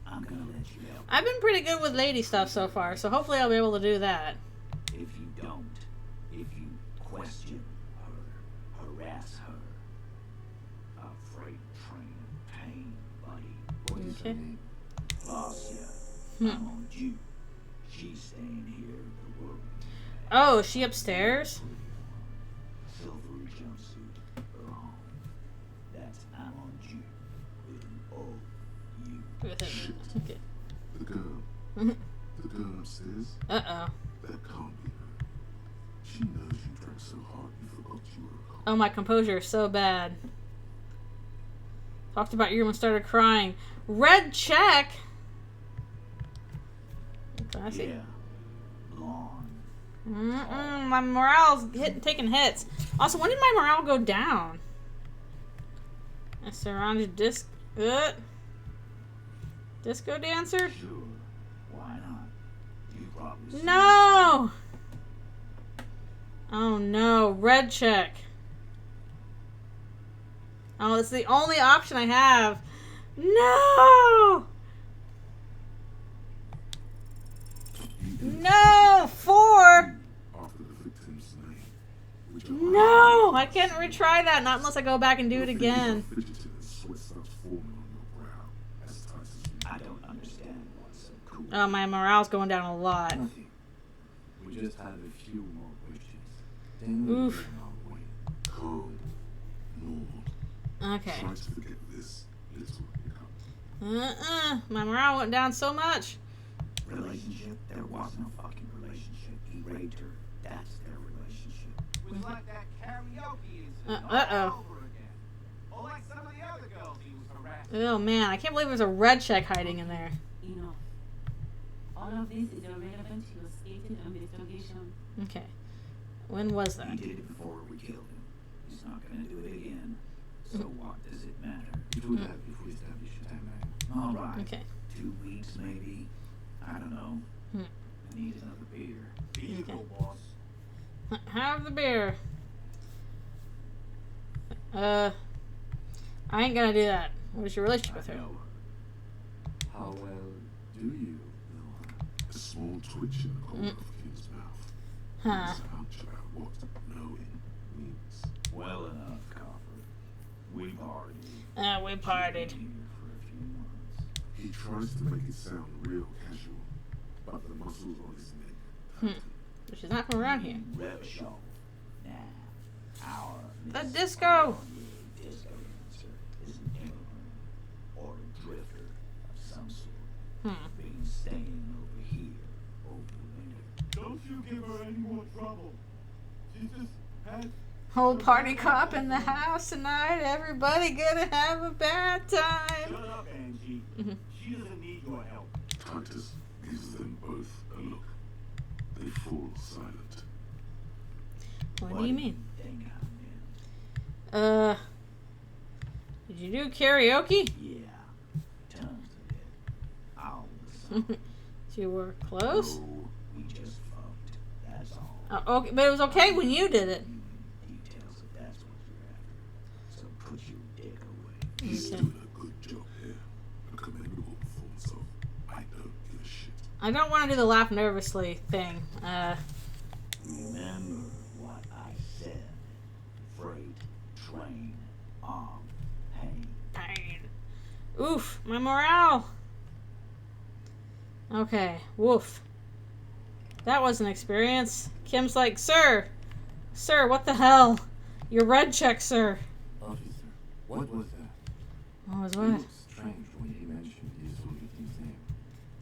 I'm gonna let you help. I've been pretty good with lady stuff so far, so hopefully I'll be able to do that. If you don't, if you question her, harass her, a freight train pain, buddy. What is her name? Vasya. I'm on due. She's staying here in the room. Oh, is she upstairs? Silvery jumpsuit, her home. That's I'm on due. With an O-U. With it. Okay. The girl. The girl upstairs. Uh-oh. That can't be her. She knows you drank so hard you forgot you were a cop. Oh, my composure is so bad. Talked about your room and started crying. Red check? I see. Yeah. Blonde. My morale's taking hits. Also, when did my morale go down? I surrounded disco dancer? Sure. Why not? You probably No! Oh no, red check. Oh, it's the only option I have. No! No! 4! After the victim's name. Which No! I can't retry that, not unless I go back and do it again. I don't understand what's so cool. Oh, my morale's going down a lot. Nothing. We just have a few more questions. Then we'll Oof. be on our way. Calm. Normal. Okay. Try to forget this little hiccup. My morale went down so much. Relationship? There was no fucking relationship. He raped her. That's their relationship. It was like that karaoke incident Uh-oh. all over again. Or like some of the other girls he was harassing. Oh man, I can't believe there's a red check hiding in there. Enough. All of this is irrelevant to your stated investigation. Okay. When was that? He did it before we killed him. He's not gonna do it again. So what does it matter? It would have if we establish a timeline. All right. Okay. 2 weeks maybe. I don't know. I need another beer. Here you go, boss. Have the beer. I ain't gonna do that. What is your relationship with her? know How well do you know her? A small twitch in the corner of his mouth. Huh. He's hunch about what knowing means. well enough, Copper. We've already We partied. been here for a few months. He tries to make it sound real casual, but the muscles on his neck tighten. But she's not from around here. Rebshaw. Nah. Our The Miss disco. Disco dancer is an immigrant or a drifter of some sort. Been staying over here over the winter. Don't you give her any more trouble. She just had Whole party cop in the house tonight. Everybody gonna have a bad time. Shut up, Angie. She doesn't need your help. Titus, Gives them both a look. They fall silent. What do you mean? Think I'm in. Did you do karaoke? Yeah. Tons of it. All the songs. You were close? No, we just fucked. That's all. Okay, but it was okay when you did it. Details if that's what you're after. So put your dick away. He's Okay. doing a good job here. A commendable performance of I don't give a shit. I don't want to do the laugh nervously thing. Remember what I said. Freight train on pain. Pain. Oof, my morale. Okay, woof. That was an experience. Kim's like, Sir, what the hell? Your red check, sir. Officer, what was that? What was It what? was strange when he mentioned his victim's name.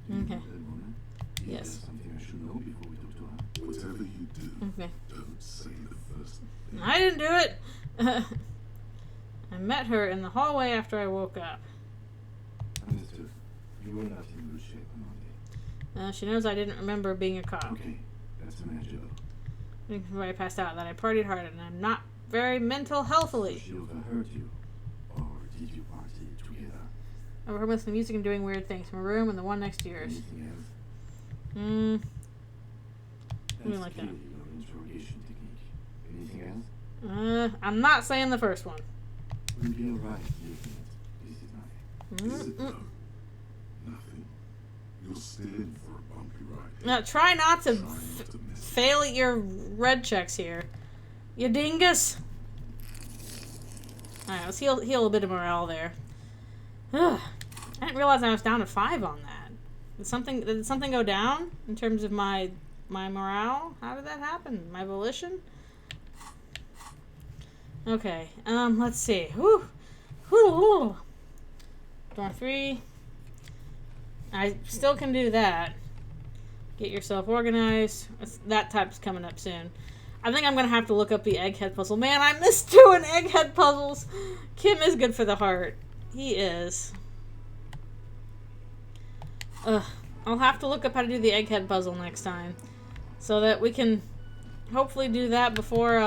Do you Okay. know that woman? Is Yes. there something I should know before we talk to her? Whatever you do, Okay. don't say the first thing. I didn't do it. I met her in the hallway after I woke up. Understood. You were not in good shape on Monday. She knows I didn't remember being a cop. Okay, that's manageable. Before I passed out, that I partied hard and I'm not very mental healthily. She overheard you, or did you party together? I overheard listening to music and doing weird things from a room and the one next to yours. Anything else? Something That's like that. clearly your interrogation technique. Anything else? I'm not saying the first one. We'll be alright leaving it. This is nothing. Is it though? Nothing. You're still in for a bumpy ride. Now, try not to Try not to miss it. fail at your red checks here. You dingus. Alright, let's heal a bit of morale there. Ugh. I didn't realize I was down to 5 on that. Did something go down in terms of my morale? How did that happen? My volition? Okay, let's see. Whew. Whew. Door 3. I still can do that. Get yourself organized. That type's coming up soon. I think I'm going to have to look up the egghead puzzle. Man, I miss doing egghead puzzles. Kim is good for the heart. He is. I'll have to look up how to do the egghead puzzle next time. So that we can hopefully do that before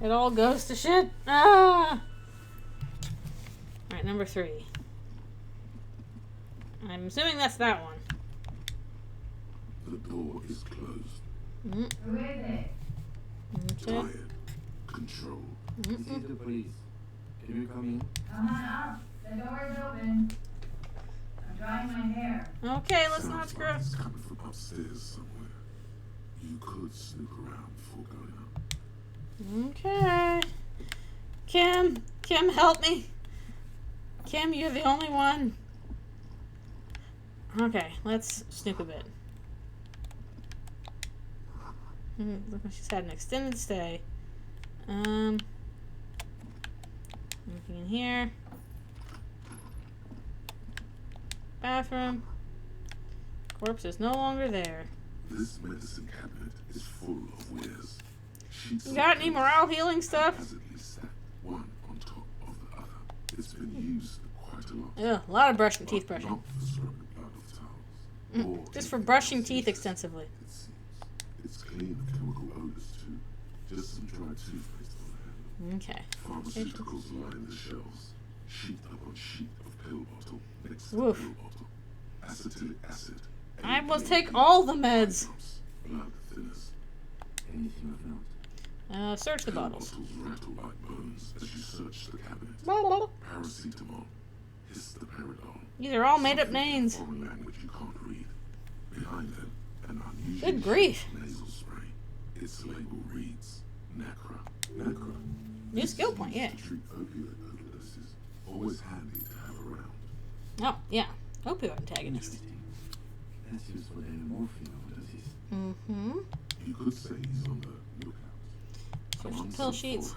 it all goes to shit. Alright, number 3. I'm assuming that's that one. The door is closed. Who is it? Okay. Tired. Control. This is the police. Can you come in? Come on up. The door is open. I'm drying my hair. Okay, let's not Sounds screw like up. it's coming from upstairs somewhere. You could snoop around before going up. Okay. Kim, help me. Kim, you're the only one. Okay, let's snoop a bit. Look like she's had an extended stay. Looking in here. Bathroom. Corpse is no longer there. This medicine cabinet is full of wares. Sheets You of got any pills morale healing stuff? haphazardly stacked, one on top of the other. It's been used quite a lot. Yeah, a lot of brushing, teeth But brushing. not for scrubbing blood off towels. or Just for anything brushing else teeth useless, extensively. it seems. It's clean of chemical odors too. Just some dry toothpaste on the handle. Okay. Pharmaceuticals line the shelves. Sheet upon sheet of pill bottle next to Woof. pill bottle. Acetylic acid. I APA, must take all the meds. drops, blood thinners. Anything of note? Search the Pill bottles. bottles rattle like bones as you search the cabinet. Paracetamol. Histoparidol. These are all made up Something in names. foreign language you can't read. Behind them, an unusually Good grief. shaped nasal spray. Its label reads Nacra. Nacra. New skill point, yeah. To treat opioid overdoses. Always handy to have around. Oh, yeah. Opioid antagonist. Interesting. That's used for the morphine overdoses. Mm-hmm. You could say he's on the lookout. Search the Among pill some sheets.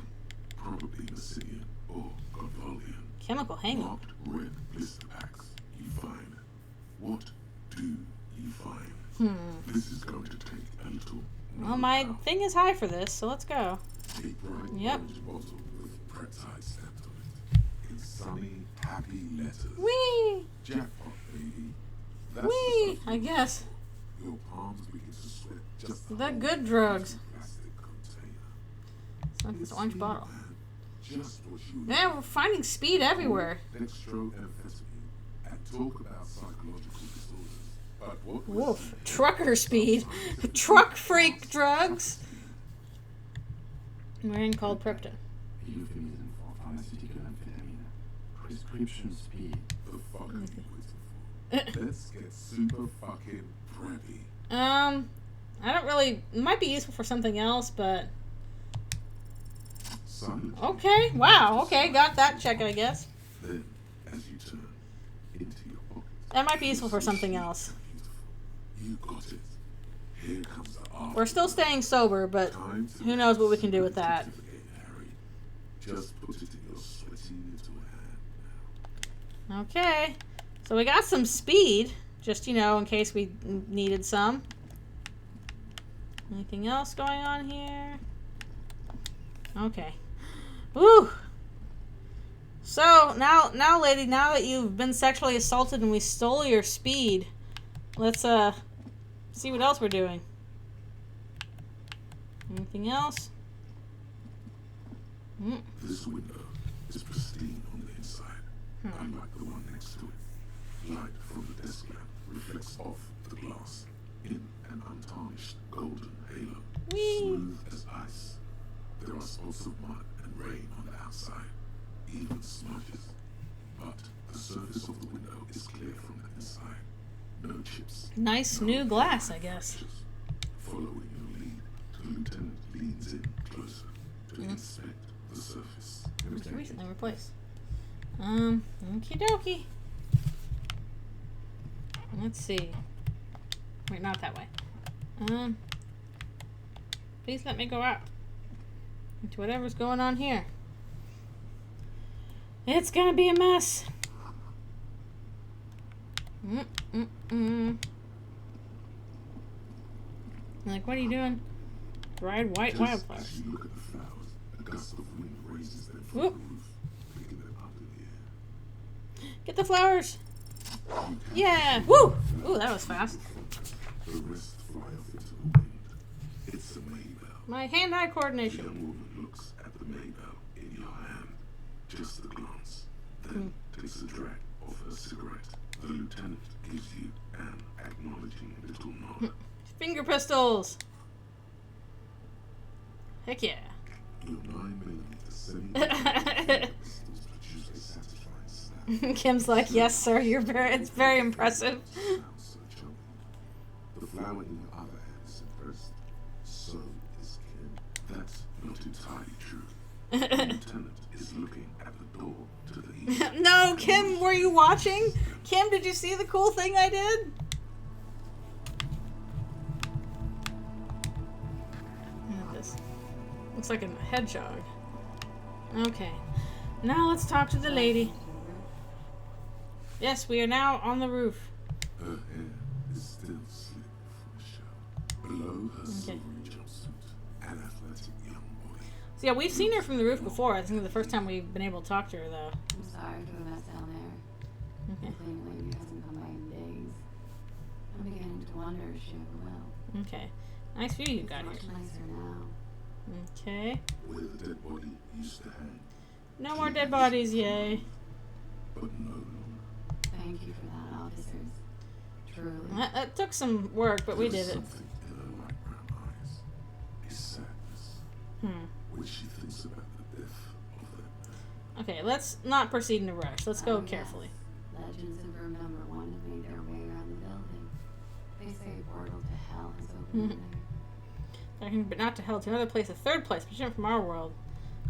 foreign, probably Massilian or Godvalian. Chemical hangover. Marked red blister packs. You find. What do you find? This is going to take a little. Well, my know-how. thing is high for this, so let's go. A bright Yep. orange bottle with peptide stamped on it. In sunny, happy letters. Whee! Jackpot, baby. That's Whee! the I guess. Your palms begin to sweat just The good drugs. plastic container. It's like this orange bottle. Man, just what you Man, we're finding speed everywhere. Dextroamphetamine and talk about psychological disorders. But what Woof. Trucker speed. Truck freak drugs. We're in called Prepta. Euphemism for pharmaceutical amphetamine. Prescription speed. The fuck are you waiting for? Let's get super fucking preppy. I don't really. It might be useful for something else, but. Silent. Okay. Wow. Okay. Got that check, I guess. Then, as you turn into your pocket, That might be useful for something else. you got it. Here comes the art. We're still staying sober, but who knows what we can do with that. Harry. Just put it in your sweaty little hand now. Okay. So we got some speed, just, in case we needed some. Anything else going on here? Okay. Woo! So, now, lady, now that you've been sexually assaulted and we stole your speed, let's, see what else we're doing. Anything else? This window is pristine on the inside, unlike the one next to it. Light from the desk lamp reflects off the glass in an untarnished golden halo, smooth as ice. There are spots of mud and rain on the outside, even smudges. But the surface of the window is clear from the inside. No chips. Nice new glass, I guess. Following your lead, the lieutenant leans in closer to inspect the surface. It was recently replaced. Okie dokie. Let's see. Wait, not that way. Please let me go out into whatever's going on here. It's gonna be a mess. Like, what are you doing? Dried white wildflowers. As you look at the flowers, a gust of wind raises them from the roof, picking them up in the air. Get the flowers. Yeah. Woo! Ooh, that was fast. The rest fly off into the wind. It's a Maybell. My hand-eye The coordination. young woman looks at the Maybell in your hand, just a glance, then takes a drag of her cigarette. The lieutenant gives you an acknowledging little nod. Finger pistols. Heck yeah. Your 9mm semi-automatic pistols produce a satisfying snap. Kim's like, yes, sir. It's very impressive. Sounds so chunky. The flower in your other hand is impressed. So is Kim. That's not entirely true. The lieutenant is looking at the door to the east. No, Kim, were you watching? Kim, did you see the cool thing I did? Look at this. Looks like a hedgehog. Okay. Now let's talk to the lady. Yes, we are now on the roof. Her hair is still slick from a shower. Below her silvery jumpsuit, an athletic young body. So yeah, we've seen her from the roof before. I think it's the first time we've been able to talk to her, though. I'm sorry for the mess down there. Okay. The cleaning lady hasn't come by in days. I'm beginning to wonder if she ever will. Okay. Nice view you got It's here. much nicer now. Okay. Where the dead body used to hang. No more dead bodies, yay. But no longer. Thank you for that, officers. Truly. That took some work, but we There was did it. something in her light brown eyes. A sadness. When she thinks about the death of that man. Okay, let's not proceed in a rush. Let's go Oh, yes. carefully. Legends of Room Number 1 have made their way around the building. They say a portal to hell has opened in there. But not to hell, to another place, a third place, but different from our world.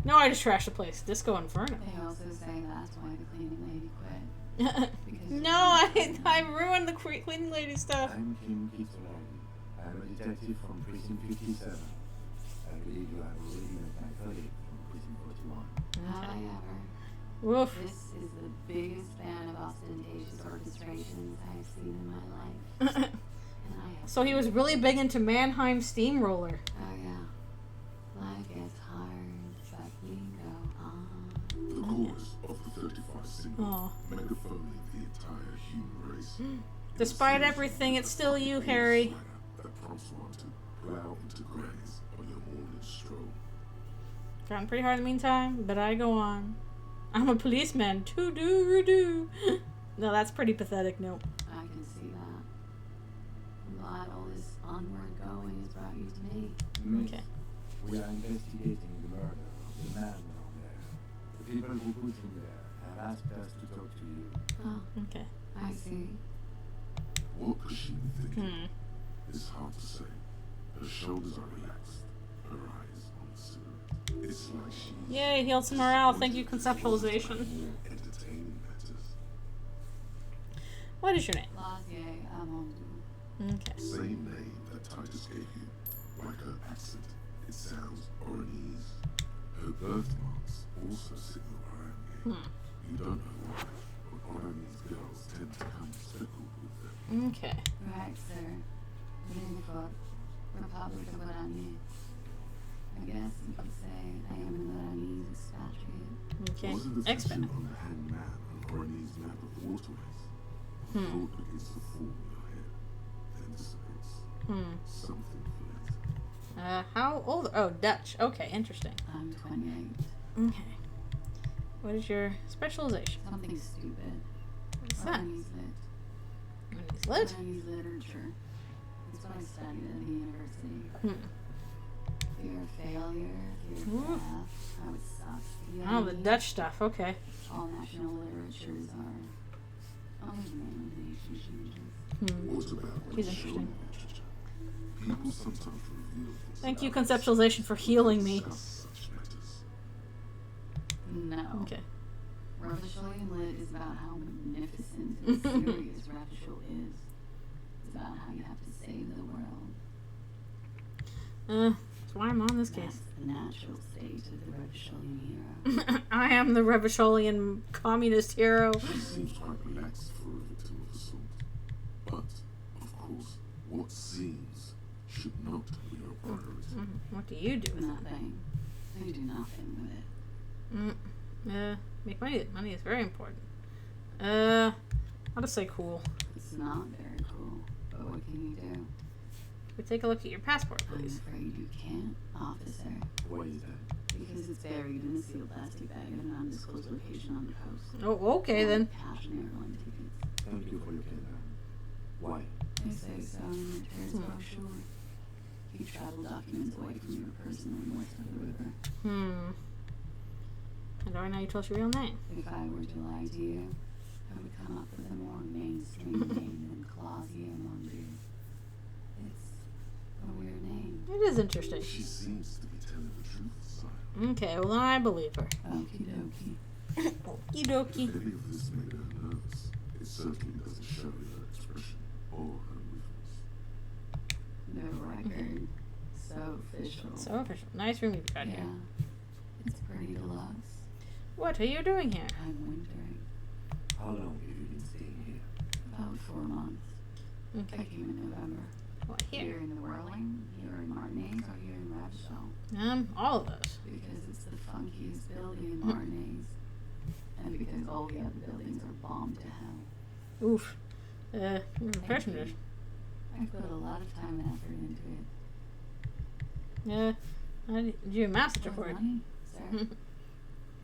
No, I just trashed the place. Disco Inferno. They also say that's why the cleaning lady quit. No, I ruined the cleaning lady stuff. I'm Kim Kitolagi. I'm a detective from Precinct 57. I believe you have already met my colleague from Precinct 41. However, Woof. this is the biggest band of ostentatious orchestrations I've seen in my life. And I have So he was really big into Mannheim Steamroller. Oh yeah. Life gets hard, but we go on. The chorus of the 35 single, Aw. megaphoning the entire human race. Despite everything, it's still you, Harry. That prompts one to plow into Granny's on your morning stroll. Trying pretty hard in the meantime, but I go on. I'm a policeman. To-do-do. No, that's pretty pathetic. Nope. I can see that. I'm glad all this onward going has brought you to me. Okay. We are investigating the murder of the man down there. The people who put him there have asked us to talk to you. Oh, Okay. I see. What could she be thinking? It's hard to say. Her shoulders are relaxed, her eyes on the cigarette. It's like she's... Yay, healed some morale. Thank you, conceptualization. Entertaining matters. What is your name? Lazier Amandou. Okay. Same name that Titus gave you. Like her accent, it sounds Oranese. Her birthmarks also signal Orange. You don't know why, but Oranese girls tend to come speckled with them. Okay. Right, sir. Linford, Republic of Oranje. I guess you could say I am an Oranese expatriate. Okay. Was it the Expat. tattoo on the hanged man on Oranese map of the waterways? Thought begins to form in your head, then dissipates. Something for later. How old? Oh, Dutch. Okay, interesting. I'm 28. Okay. What is your specialization? Something stupid. What's that? Oranese lit. Oranese lit? Oranese literature. That's what I studied at the university. Fear of failure, fear of death, how it sucks to be Oh, the Oranese. Dutch stuff. Okay. All national literatures are only the name of the nation changes. What about She's show interesting. literature? People sometimes reveal things Thank you, about conceptualization, for healing me. discuss such matters. No. Okay. Ravisholian lit is about how magnificent and serious Ravishol is. It's about how you have to save the world. That's why I'm on this That's case. the natural state of the Ravisholian hero. I am the Revisholian communist hero. She seems quite relaxed for a victim of assault. But, of course, what seems should not be your priority. What do you do with that? Nothing. I do nothing with it. Make money. Money is very important. I'll just say cool. It's not very cool, but what can you do? We take a look at your passport, I'm please. afraid you can't, officer. Why is that? Because it's buried in a sealed plastic bag at an undisclosed location on the coast. Oh, okay then. Cash and airline tickets. Thank you for your candor. Why? They say so in the returns brochure. Keep travel documents away from your person north of the river. And I know you told us your real name. If I were to lie to you, I would come up with a more mainstream name than Claudia Mondu. It's a weird name. It is interesting. She seems to be telling the truth, sire. Okay, well then I believe her. Okie dokie. Okie dokie. If any of this made her nervous, it certainly doesn't show in her expression or her movements. The record. So official. So official. Nice room you've got Yeah. here. It's pretty deluxe. What are you doing here? I'm wintering. How long have you been staying here? About 4 months. I Okay. came in November. What, Here here? in the Whirling, here in Martinez, or here in Ravishol. All of those. Because it's the funkiest building in Martinez. And because all the other buildings are bombed to hell. Oof. You're impressionist. I put a lot of time and effort into it. How did you do a master's For report? money, sir.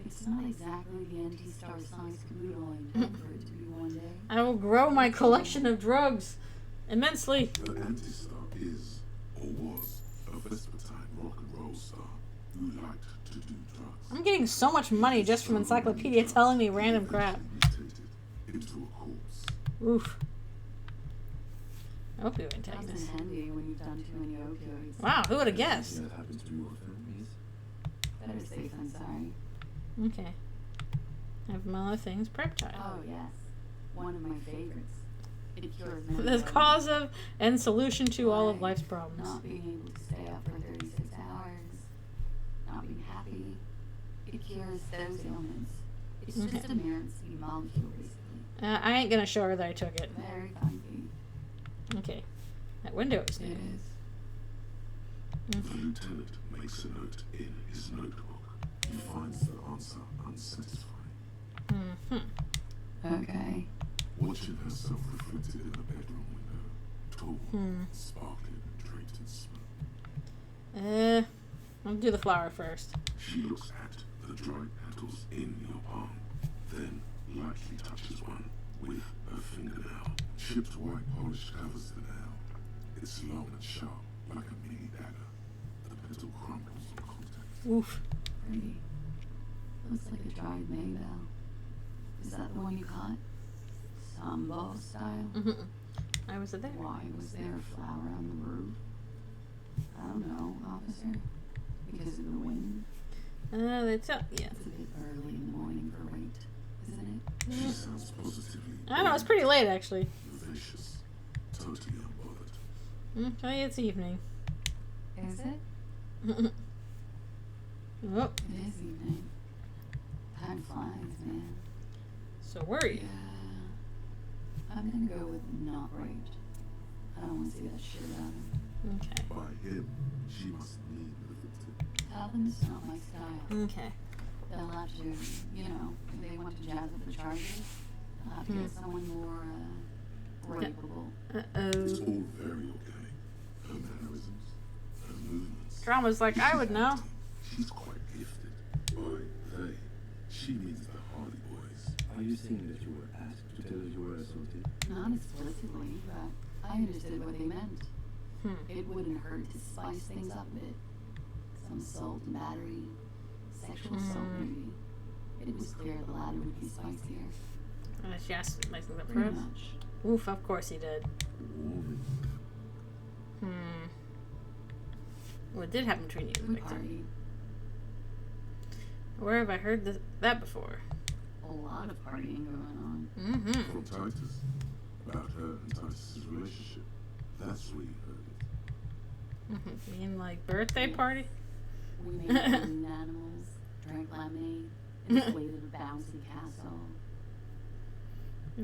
It's not exactly the anti-star science caboodle I intend for it to be one day. I will grow my collection of drugs immensely. The anti-star is, or was, a Vespertine rock and roll star who liked to do drugs. I'm getting so much money just from Encyclopedia telling me random crap. Mutated into a corpse. Oof. Opioid Comes in antagonist. handy when you've done too many opioids. Wow, who would have guessed? That happens to you often, miss? Better safe than sorry. Okay. I have my other things, peptide. Oh, yes. One of my favorites. It cures The many cause of and solution to all of life's problems. Not being able to stay up for 36 hours. Not being happy. It cures those ailments. It's just a Merenstein molecule, basically. I ain't gonna show her that I took it. Very funky. Okay. That window is It new. is. The lieutenant makes a note in his notebook. He finds the answer unsatisfying. Okay. watching herself reflected in a bedroom window, tall, sparkling, and draped in smoke. I'll do the flower first. She looks at the dried petals in your palm, then lightly touches one with her fingernail. Chipped white polish covers the nail. It's long and sharp, like a mini dagger. The petal crumbles on contact. Oof. Pretty. Looks like a dried maybell. Is that the one you caught? Sambal style? I was there. Why was there a flower on the roof? I don't know, officer. Because of the wind? They tell. Yeah. It's a bit early in the morning for rape, isn't it? She sounds positively. I know, it's pretty late actually. Vivacious. Totally unbothered. Okay, it's evening. Is it? Oh. It is evening. Time flies, man. So were you? Yeah. I'm gonna go with not raped. I don't want to see that shit about him. Okay. By him, she must mean the victim. Tell them it's not my style. Okay. They'll have to, you know, if they want to jazz up the charges, they'll have to get someone more, rapeable. It's all very okay. Her mannerisms, her movements. Drama's like, I would know. She's quite gifted. By they, she means the Hardy Boys. Are you saying that you were asked to tell us you were assaulted? Not explicitly, but I understood what they meant. It wouldn't hurt to spice things up a bit. Some assault and battery, sexual assault maybe. It was clear the latter would be spicier. She asked me something up Pretty first. much. Oof, of course he did. What did happen between you and Good Victor? party. Where have I heard that before? A lot of partying going on. From Titus. About her and Titus's relationship. That's where you heard it. You mean like birthday party? We made balloon animals, drank lemonade, inflated a bouncy castle. I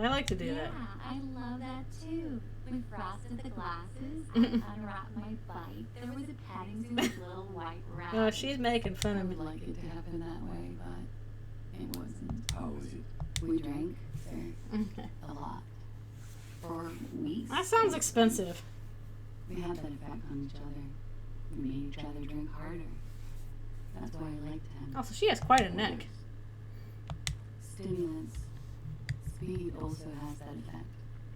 like to do that. I love that too. We frosted the glasses, I unwrapped my bite. There was a petting zoo with little white rabbits. Oh, she's making fun I of me. would like it to happen that way, but it wasn't. How was it? We drank, sir, Okay. a lot. For weeks. That sounds expensive. We had that effect on each other. We made each other drink harder. That's why I liked him. Also, she has quite a neck. Stimulants. Speed also has that effect.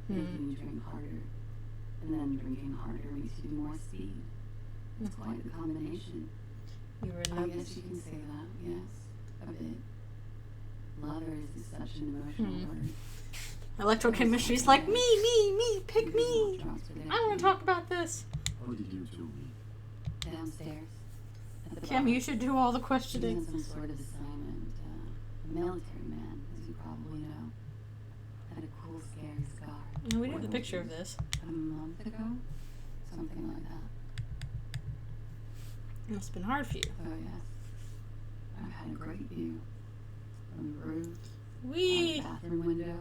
Making you drink harder. And then drinking harder makes you do more speed. It's quite the combination. You were I lovers. guess you can say that, yes. A bit. Lovers is such an emotional word. Electrochemistry's like, me, pick me. I want to talk about this. How did you two meet? Downstairs. At the Kim, bar. you should do all the He questioning. had some sort of assignment. A military man, as you probably know. Had a cool, scary scar. We have the picture of this. A month ago? Something like that. It must have been hard for you. Oh, yes. I've had a great view. From the roof, out the bathroom window,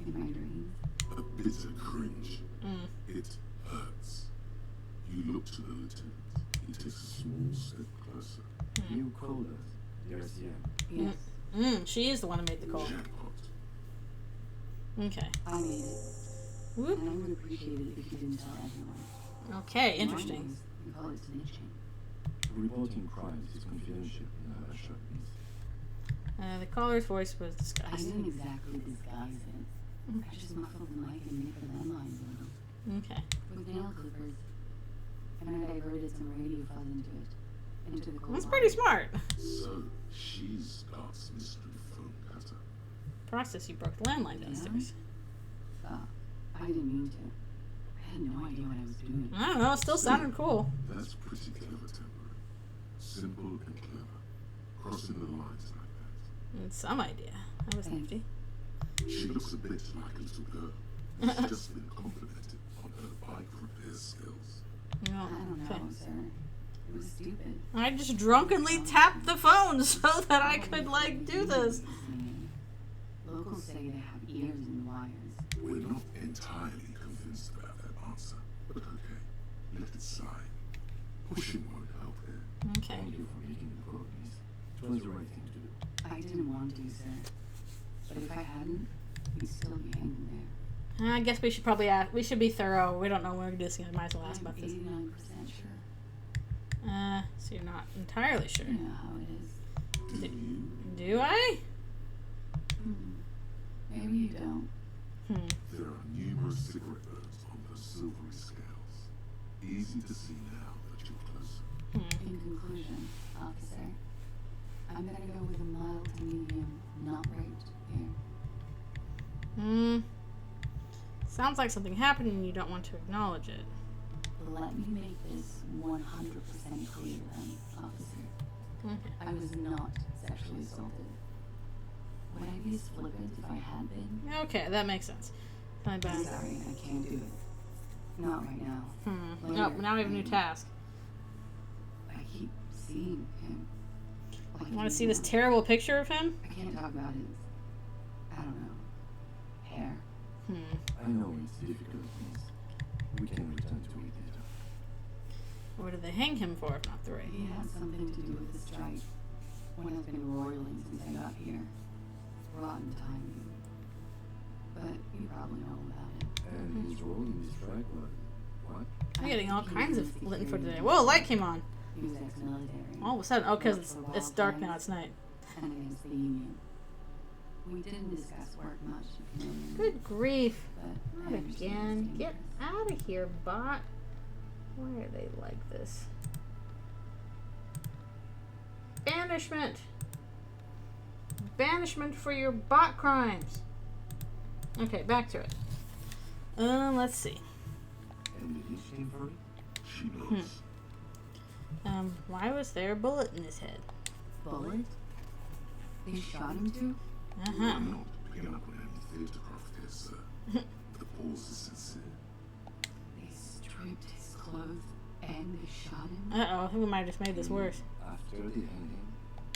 in my dreams. A bitter cringe. It hurts. You look to the lieutenant. He takes a small step closer. You called us, the RCM. Yes, She is the one who made the call. Jackpot. Okay. I made it. Whoop. And I would appreciate it if you didn't tell everyone. Okay, interesting. We call it snitching. Reporting crimes is confidential in our shop business. The caller's voice was I disguised. didn't exactly disguise it. I just muffled the mic and made the landlines a little. Okay. With nail clippers. And I diverted some radio fuzz into it. Into the cold That's pretty water. smart. So, she's God's mystery phone cutter. Process, you broke the landline downstairs. I didn't mean to. I had no idea what I was doing. I don't know, it still sounded cool. That's pretty clever, Temporary. Simple and clever. Crossing the lines like that. Some idea. That was nifty. She looks a bit like a little girl. She's just been complimented on her bike repair skills. I don't know, sir. It was stupid. I just drunkenly tapped the phone so that I could, like, do this. Locals say they have ears in the wires. We're not entirely convinced about that answer, but okay, let it slide. Pushing won't help here. Okay. Thank you for making the call, miss. It was the right thing to do. I didn't want to, sir. But if I hadn't, He'd still be hanging there. I guess we should probably ask. We should be thorough. We don't know when we're going to do this again. Might as well ask I'm about this. 89% sure. So you're not entirely sure. You know how it is. Do I? Maybe you don't. There are numerous cigarette burns on those silvery scales. Easy to see now that you're closer. In conclusion, officer, I'm gonna go with a mild to medium, not raped here. Sounds like something happened and you don't want to acknowledge it. Let me make this 100% clear then, officer. I was not sexually assaulted. Would I be as flippant if I had been? Okay, that makes sense. I'm sorry, I can't do it. Not right now. Oh, now we have a new task. I keep seeing him. You want to see this terrible picture of him? I can't talk about his, I don't know, hair. I know it's difficult, miss. We can return to it later. What did they hang him for if not the rape? He had something to do with the strike. One has been roiling since I got here. Rotten timing. But you probably know about it. And his role in this strike was what? I'm getting all kinds of lit for today. Whoa, light came on. He was ex-military. All of a sudden, oh, because it's dark now, it's night. And against the Union. We didn't discuss work much, if you know what I mean. Good grief. But Not again. Get out of here, bot. Why are they like this? Banishment. Banishment for your bot crimes. Okay, back to it. Let's see. And did he shame for it? She knows. Why was there a bullet in his head? Bullet? They shot him too? I'm not picking up on any theatre craft here, sir. The pause is sincere. They stripped his clothes and they shot him? Uh-oh, I think we might have just made this worse. After they hanged him?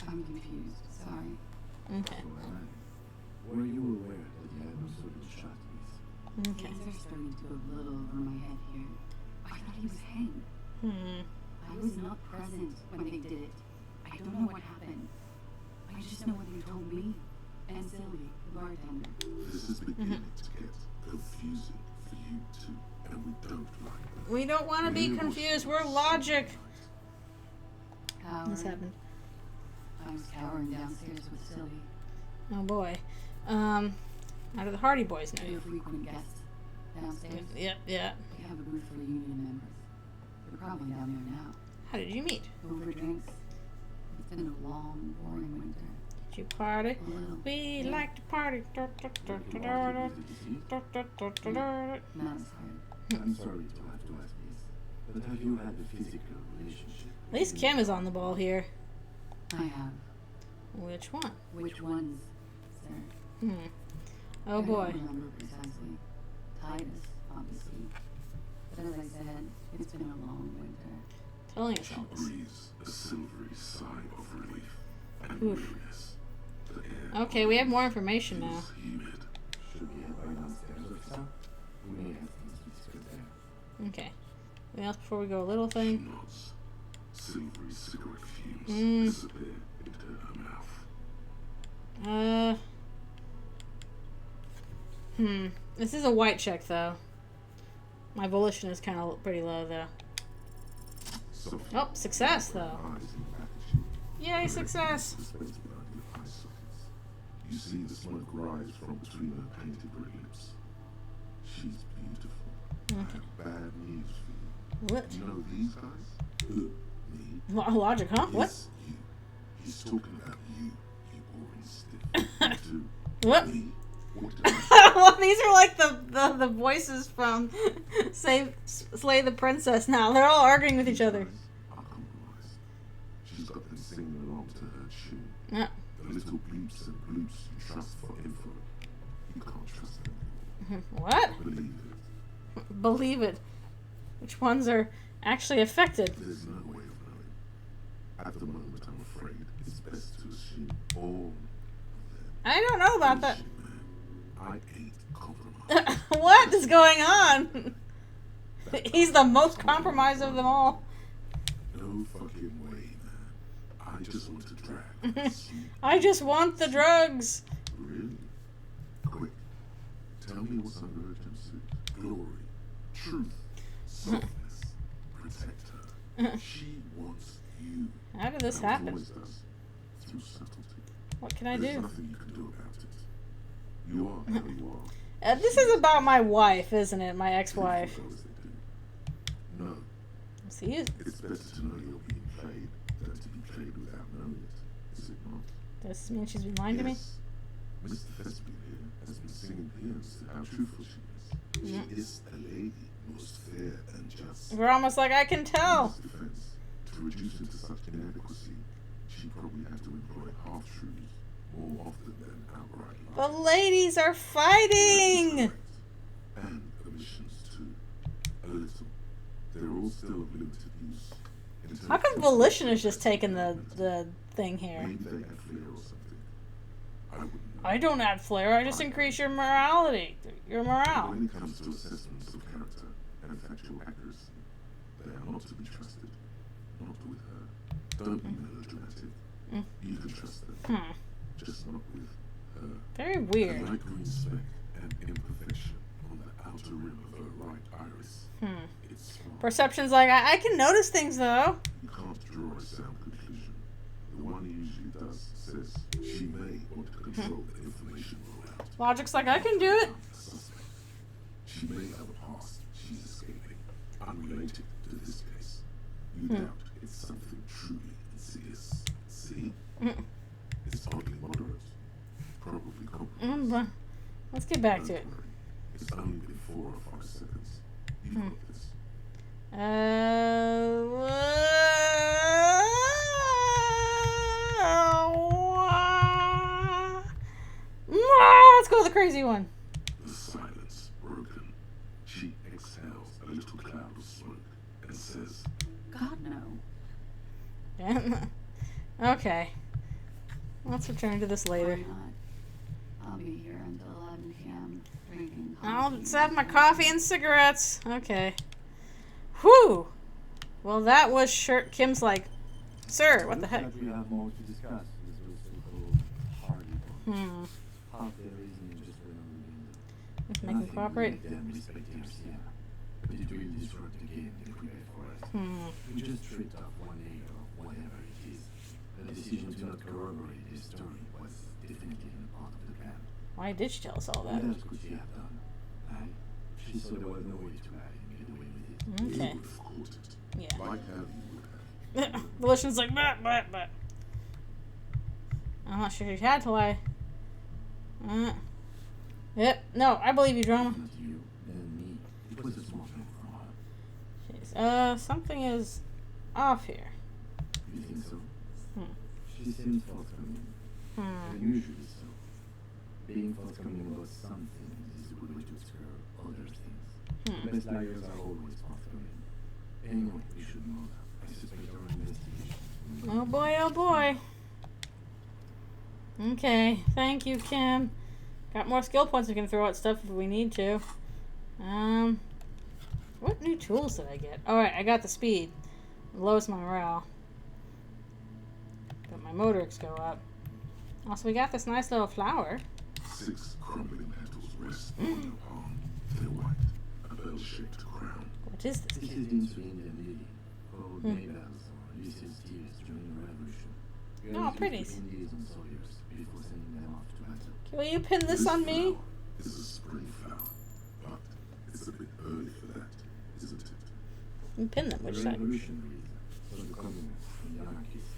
I'm confused. Sorry. Okay. So am I. Were you aware that he had also been shot, miss? Okay. Things are starting to go a little over my head here. I thought he was hanged. I was not present when they did it. I don't know what happened. I just know what you told me. And Sylvie, the bartender. This is beginning to get confusing for you too, and we don't like that. We don't want to be confused. We're logic. Howard, What's happened? I was cowering downstairs with Sylvie. Oh boy. How do the Hardy Boys know You're a you? frequent guest downstairs. Yeah. They have a booth for union members. They're probably down there now. How did you meet? Over drinks. It's been a long, boring winter. Did you party? A little. We like to party. Not as hard. I'm sorry to have to ask this, but have you had a physical relationship? At least Kim is on the ball here. I have. Which one? Which ones, sir? Oh I boy. don't remember precisely. Titus, obviously. But as I said, it's been a long winter. Telling us She all this. breathes a silvery sigh of relief and Oof. weariness. The air Okay, we have more information now. is humid. Should we head by downstairs, officer? We may have things to discuss there. Okay. Anything else before we go? A little She thing? nods. Silvery cigarette fumes disappear into her mouth. This is a white check, though. My volition is kind of pretty low, though. Sophie, Oh, success, though. eyes in back at you. Yay, success! The space behind your eye sockets. You see the smoke rise from between her painted red lips. She's beautiful. I have bad news for you. What? You know these guys? Who? Me? Logic, huh? What? Yes, you. He's talking about you, you boring stiff. You too. What? Me? What did I Well, these are like the voices from Slay the Princess now. They're all arguing with each other. are compromised. She's got them singing along to her tune. Yeah. The little bleeps and bloops you trust for info. You can't trust them anymore. What? Believe it. Believe it. Which ones are actually affected? There's no way of knowing. At the moment, I'm afraid it's best to assume all of them. I don't know about that. Bullshit, man. I ain't compromised. What is going on? He's the most compromised of them all. No fucking way, man. I just want to drag. I just want the drugs. Really? Quick. Tell me what's under her jumpsuit. Glory, truth, softness. Protect her. She wants you. How did this And happen? always does. Through subtlety. What can I There's do? nothing you can do about it. You are how you are. This is about my wife, isn't it? My ex-wife. People go as they do. No. See, It's better to know you're being played than to be played without knowing it. Is it not? does this mean she's been lying to me? Yes. Mr. Thespian here has been singing hymns to how truthful she is. She is a lady, most fair and just. We're almost like I can In tell. his defense, to reduce her to such inadequacy, she probably had to employ half-truths more often than outright lies. The ladies are fighting! And omissions too. A little. They're all still of limited use. How come Volition is just taking the thing here? Maybe they had flair or something. I wouldn't know. I don't add flair, I just increase your morality. Your morale. When it comes to assessments of character and factual accuracy, they are not to be trusted. Not with her. Don't be melodramatic. You can trust them. Just not with her. Very weird. A light green speck and imperfection on the outer rim of her right iris. It's small. Perception's like, I can notice things though. You can't draw a sound conclusion. The one who usually does says she may want to control the information rolled out. Logic's like, I can do it. A suspect. She may have a past she's escaping, unrelated to this case. You doubt it's something truly insidious. See? It's oddly moderate. Probably compromised. Let's get back to it. Don't worry. It's only been 4 or 5 seconds. You've got this. Let's go with the crazy one. The silence broken. She exhales a little cloud of smoke and says, God, no. Okay. Let's return to this later. Why not? I'll be here until 11 p.m. drinking I'll coffee. just have my coffee and cigarettes. Okay. Whew. Well, that was Kim's like, sir, what the heck? Looks like we have more to discuss with those so-called hardy ones. Half the reason is just when I'm in Let's make him cooperate. Make them respect Garcia, but it will disrupt the game they prepare for us. We just tripped off one egg or whatever it is. The decision to not corroborate his story was definitely a part of the plan. Why did she tell us all that? What else could she have done? She saw there was no way to hide and get away with it. Okay. you would have caught it. Yeah. Like how you would have. Volition's like, but. I'm not sure she had to lie. Yep. No, I believe you, drama. Not you, then me. It was a small thing from her. Jeez. Something is off here. You think so? She seems forthcoming. Unusually so. Being forthcoming about something is a good way to explore other things. The best liars are always forthcoming. Anyway, we should know that. I suspect our investigation. Oh boy, oh boy. Okay, thank you, Kim. Got more skill points we can throw at stuff if we need to. What new tools did I get? Alright, I got the speed. Lowest my morale. But my motorics go up. Also, we got this nice little flower. 6 crumbling petals rest on her palm. They're white, a bell-shaped crown. What is this? This is the Indian lady, called Maybells or Ulysses Tears during the Revolution. Oh, pretties. Indians and soldiers before sending them off to battle. Will you pin this on me? flower is a spring flower, but it's a bit early for that, isn't it? You pin them, The which side? revolutionaries, so the communists and the anarchists,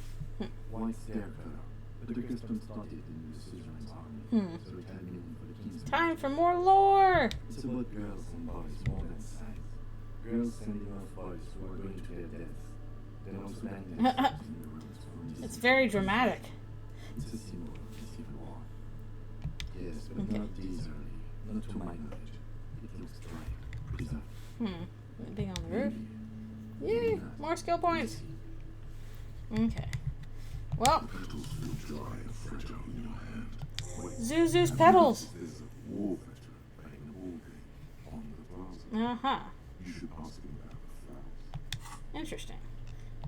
white's their color, but the custom started in the Suzerain's army, so it had meaning for the king's Time for more lore! It's about girls and boys more than size. Girls sending off boys who are going to their deaths, then also lying themselves in the rooms for It's very dramatic. It's a symbol of the civil war. Yes, but not this early, not to my knowledge. It looks dry, preserved. Being on the roof. Yay! More skill points! Okay. Well, The petals feel dry and fragile in your hand. Wait, Zuzu's petals! there's a war veteran playing a war game on the plaza. Uh-huh. You should ask him about the flowers. Interesting.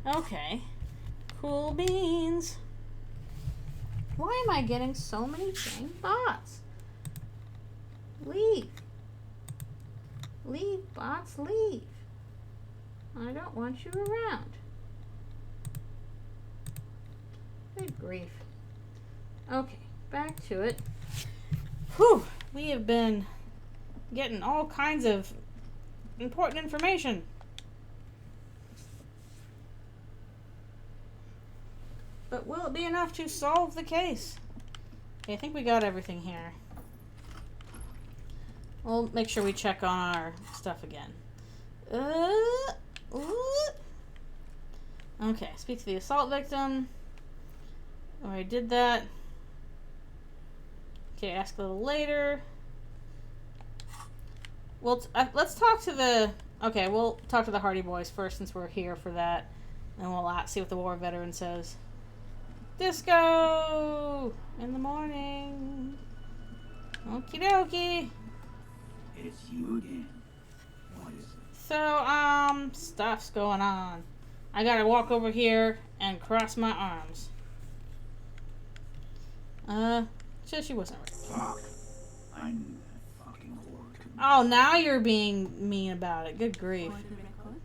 Okay. Cool beans. Why am I getting so many dang thoughts? Leave. Leave, bots, leave. I don't want you around. Good grief. Okay, back to it. Whew, we have been getting all kinds of important information. But will it be enough to solve the case? Okay, I think we got everything here. We'll make sure we check on our stuff again. Okay, speak to the assault victim. I did that. Okay, ask a little later. Well, let's talk to the... Okay, we'll talk to the Hardy Boys first since we're here for that. And we'll see what the war veteran says. Disco! In the morning. Okie dokie. It's you again. What is it? So, stuff's going on. I gotta walk over here and cross my arms. She wasn't right. Fuck. I knew that fucking whore could... Oh, now you're being mean about it. Good grief. For the record,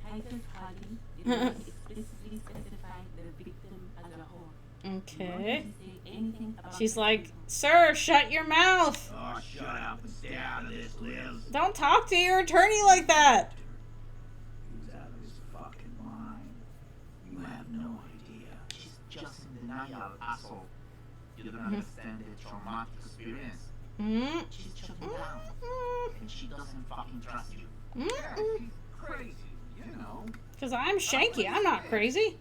Titus Hardy did not explicitly specify the victim as a whore. Okay. Nor did he say anything about She's the like, victim. sir, shut your mouth. Oh, shut up and stay out of this, Liz. Don't talk to your attorney like that. He was out of his fucking mind. You have no idea. She's just in denial, asshole. You don't understand the traumatic experience. She's shutting down. And she doesn't fucking trust you. Yeah, she's crazy, you know. Because I'm Shanky. I'm not crazy.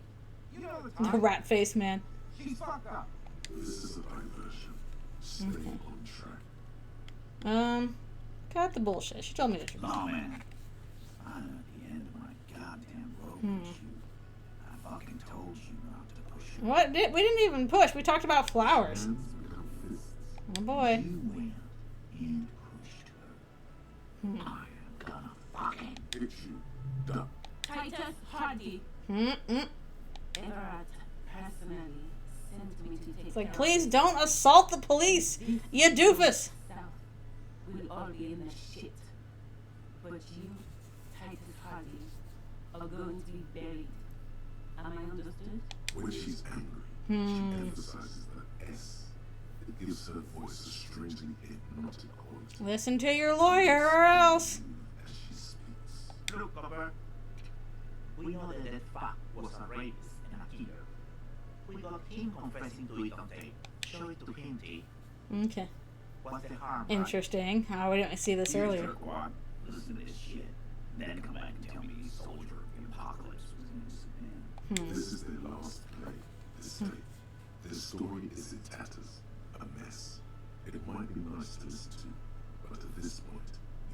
You know the The time. rat-faced man. She's fucked up. This is a diversion. Stay on track. Cut the bullshit. She told me the truth. Oh, man. I'm at the end of my goddamn rope with you. I fucking told you not to push her. What? We didn't even push. We talked about flowers. Hands become fists. Oh boy. You went and pushed her. I am gonna fucking... Hit you. Duck. Titus Hardy, Mm-mm. Everett personally sent me to take It's like, care please of don't assault the police, you doofus. South. We'll all be in the shit. But you, Titus Hardy, are going to be buried. Am I understood? When she's angry, she emphasizes the S. It gives her voice a strangely hypnotic quality. Listen to your lawyer or else. As she speaks. Look, Copper. We know that that fuck was a rapist and a killer. We got him confessing to it on tape. Show it to him, T. Okay. What's the harm? Interesting. How we didn't see this You earlier. jerkwad. Listen to this shit. Then come back and tell me the soldier of the apocalypse was an innocent man. This is their last play. This tape. Their story is in tatters. A mess. It might be nice to listen to, but at this point,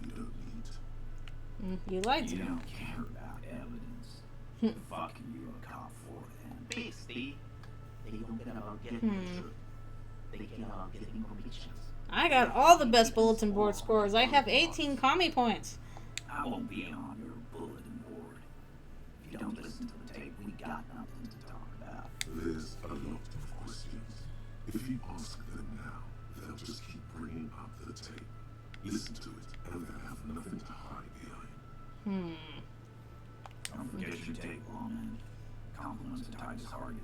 you don't need to. You lied to You me. don't care about evidence. Fucking you a cop for then. Peace, T. They don't care about getting the truth. They care about getting convictions. I got all the best bulletin board scores. I have 18 commie points. I won't be on your bulletin board. If you don't listen to the tape, we got nothing to talk about. There's a lot of questions. If you ask them now, they'll just keep bringing up the tape. Listen to it, and they'll have nothing to hide behind. Don't forget your tape, lawman. Compliments to Titus Hardy.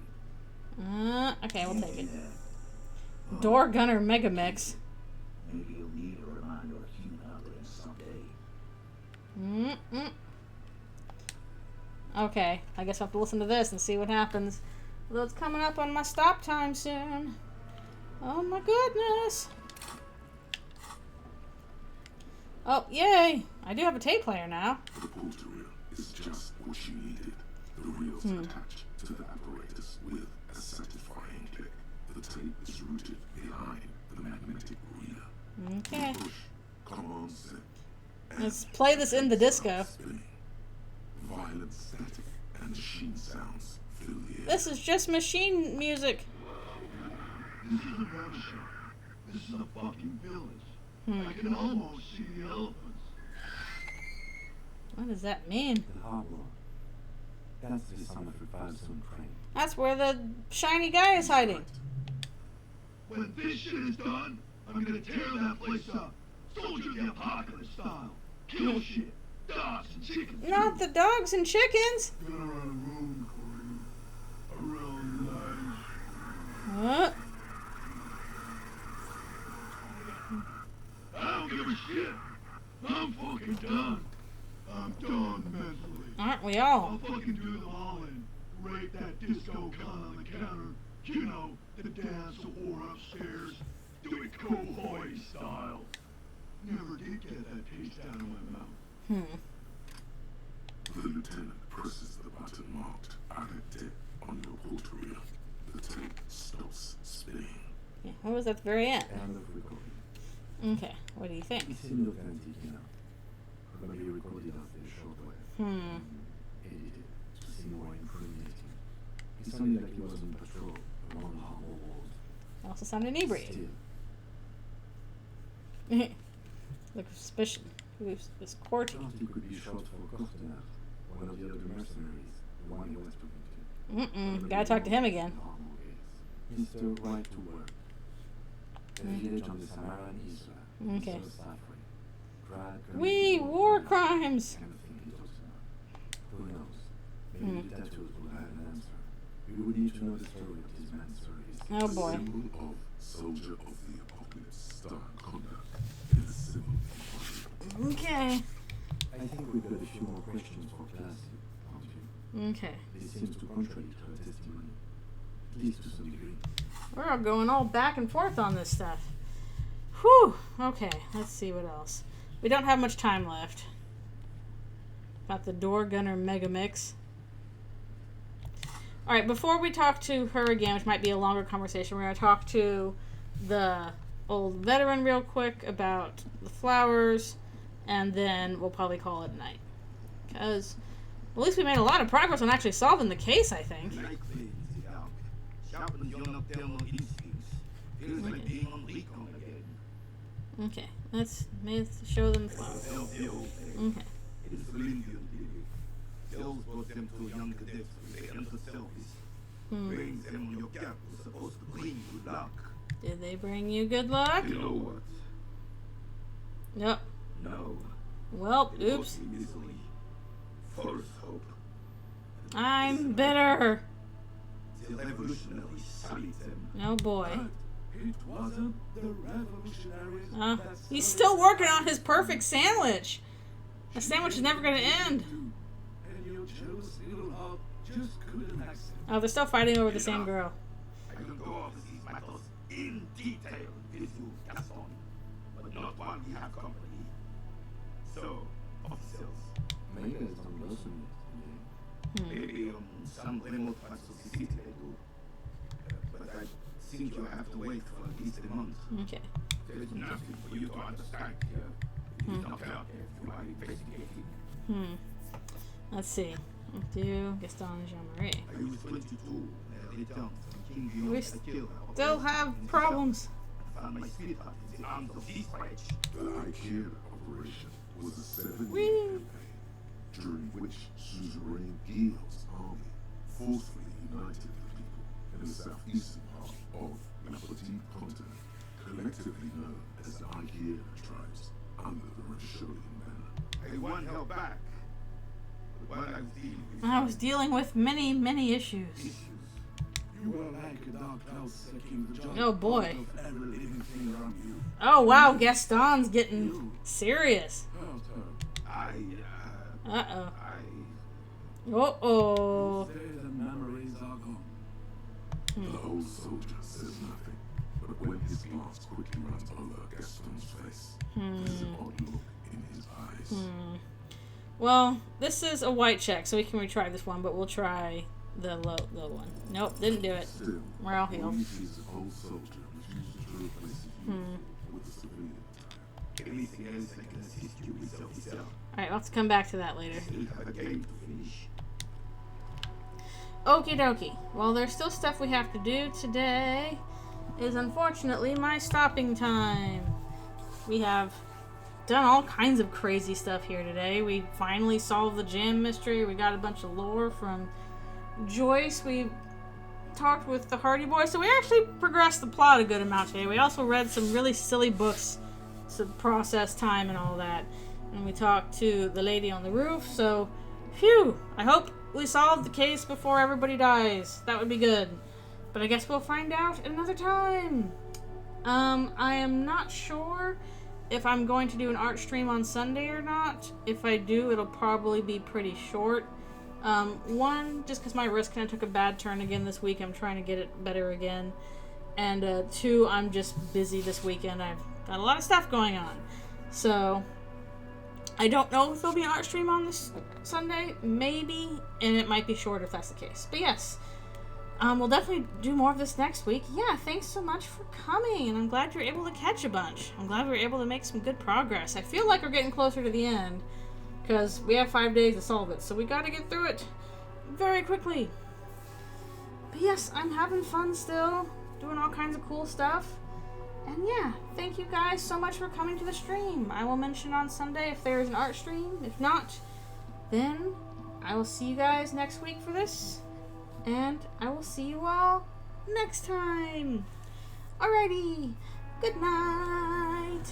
Okay, we'll take it. Yeah. Door Gunner Mega Mix. Maybe you'll need a reminder of human evidence someday. Okay, I guess I'll have to listen to this and see what happens. Although it's coming up on my stop time soon. Oh my goodness. Oh, yay! I do have a tape player now. The pull-to reel is just what you needed. The reels attached to the apparatus with a satisfying click. The tape is rooted behind the magnetic reader. Okay. Push, command set. Let's play this in the disco. Spinning. Violent static and machine sounds fill the air. This is just machine music. This is a rabbit shop. This is a fucking village. I can almost see the elephants. What does that mean? The harbor. That's the Summerford Firestone crane. That's where the shiny guy is hiding. When this shit is done, I'm gonna tear that place up. Soldier the apocalypse style. Kill shit. Dogs and chickens. Not the dogs and chickens. Gonna run a room for you. Around life. What? I don't give a shit. I'm fucking done. I'm done mentally. Aren't we all? I'll fucking do them all and rape that disco gun on the counter. You know, the dance war upstairs. Do it cowboy style. Never did get that taste out of my mouth. The lieutenant presses the button marked "Added" on your port reel. The tank stops spinning. Yeah, what was at the very end? End of recording. Okay, what do you think? It seemed authentic enough. Probably recorded after a short while. Edited to seem more incriminating. It sounded like he was on patrol around the whole world. Also sounded inebriated. Still, Look suspicion. Who's this courting? thought he could be shot for Cortana, one of the other mercenaries, the one he was talking to. Gotta talk to him again. Mr. Right to Work. A village on the Samaran Isla. Okay. So suffering. Drag, War crimes! kind of thing he talks about. Who knows? Maybe the tattoos will have an answer. We would need to know the story of this man's service. Oh boy. Symbol of Soldier of the Apocalypse style conduct in the civil environment. Okay. I think we've got a few more questions for Classy, don't you? Okay. This seems to contradict her testimony, at least to some degree. We're all going all back and forth on this stuff. Whew. Okay, let's see what else. We don't have much time left. About the Door Gunner Mega Mix. Alright, before we talk to her again, which might be a longer conversation, we're going to talk to the old veteran real quick about the flowers, and then we'll probably call it a night. Because at least we made a lot of progress on actually solving the case, I think. Night cleans it out. Sharpens your nocturnal instincts. Feels like being on recon again. Okay, let's show them the flowers. Okay. It is Olympian theory. Cells brought them to young cadets when they entered service. Brings them on your cap was supposed to bring you luck. Did they bring you good luck? You know what? Yep. No. Well, It oops. brought me misery. False hope. I'm bitter. The revolutionaries sullied them. Oh boy. It wasn't the revolutionaries. He's still working on his perfect sandwich. The sandwich is never going to end. And your jealous little heart just couldn't accept. Oh, they're still fighting over the same girl. I will go over these matters in detail with you, Gaston, but not while we have company. So, officers, Maybe there's some blossom yet today. maybe on some remote parts of the city they do. But I think you'll have to wait for at least a month. Okay. There's nothing for you to understand here. It is not out there if you are investigating. Let's see. Do Gaston and Jean-Marie. I was 22 when I returned from King Guillaume. We I killed her. still have problems. I found my sweetheart in the arms of this wretch. The IKEA operation was a 7-year Whee! campaign during which Suzerain Guillaume's army forcefully united the people in the southeastern part of the Petit Continent, collectively known as the IKEA tribes, under the Rochelian banner. I won her back. But while I was dealing with I was dealing with many, many issues. you were like a dark cloud sucking the joy Oh boy. out of every living thing around you. Oh wow, Gaston's getting serious. I Uh-oh. Uh-oh. say the memories are gone. The old soldier says nothing, but when his glance quickly runs over Gaston's face, there's an odd look in his eyes. Well, this is a white check, so we can retry this one, but we'll try the low one. Nope, didn't do it. Still, We're all healed. Luigi's old soldier refuses to replace his uniform with a civilian attire. Anything else I can assist you with, officer? Alright, let's come back to that later. We have a game to finish. Okie dokie. Well, there's still stuff we have to do today. Is unfortunately my stopping time. We have done all kinds of crazy stuff here today. We finally solved the jam mystery. We got a bunch of lore from Joyce. We talked with the Hardy Boys. So we actually progressed the plot a good amount today. We also read some really silly books some process time and all that. And we talked to the lady on the roof, so phew, I hope we solve the case before everybody dies. That would be good. But I guess we'll find out another time. I am not sure if I'm going to do an art stream on Sunday or not. If I do, it'll probably be pretty short. One, just because my wrist kind of took a bad turn again this week. I'm trying to get it better again. And two, I'm just busy this weekend. I've got a lot of stuff going on. So, I don't know if there'll be an art stream on this Sunday. Maybe. And it might be short if that's the case. But yes. We'll definitely do more of this next week. Yeah, thanks so much for coming, and I'm glad you're able to catch a bunch. I'm glad we were able to make some good progress. I feel like we're getting closer to the end, because we have 5 days to solve it, so we gotta get through it very quickly. But yes, I'm having fun still, doing all kinds of cool stuff. And yeah, thank you guys so much for coming to the stream. I will mention on Sunday if there is an art stream. If not, then I will see you guys next week for this. And I will see you all next time. Alrighty. Good night.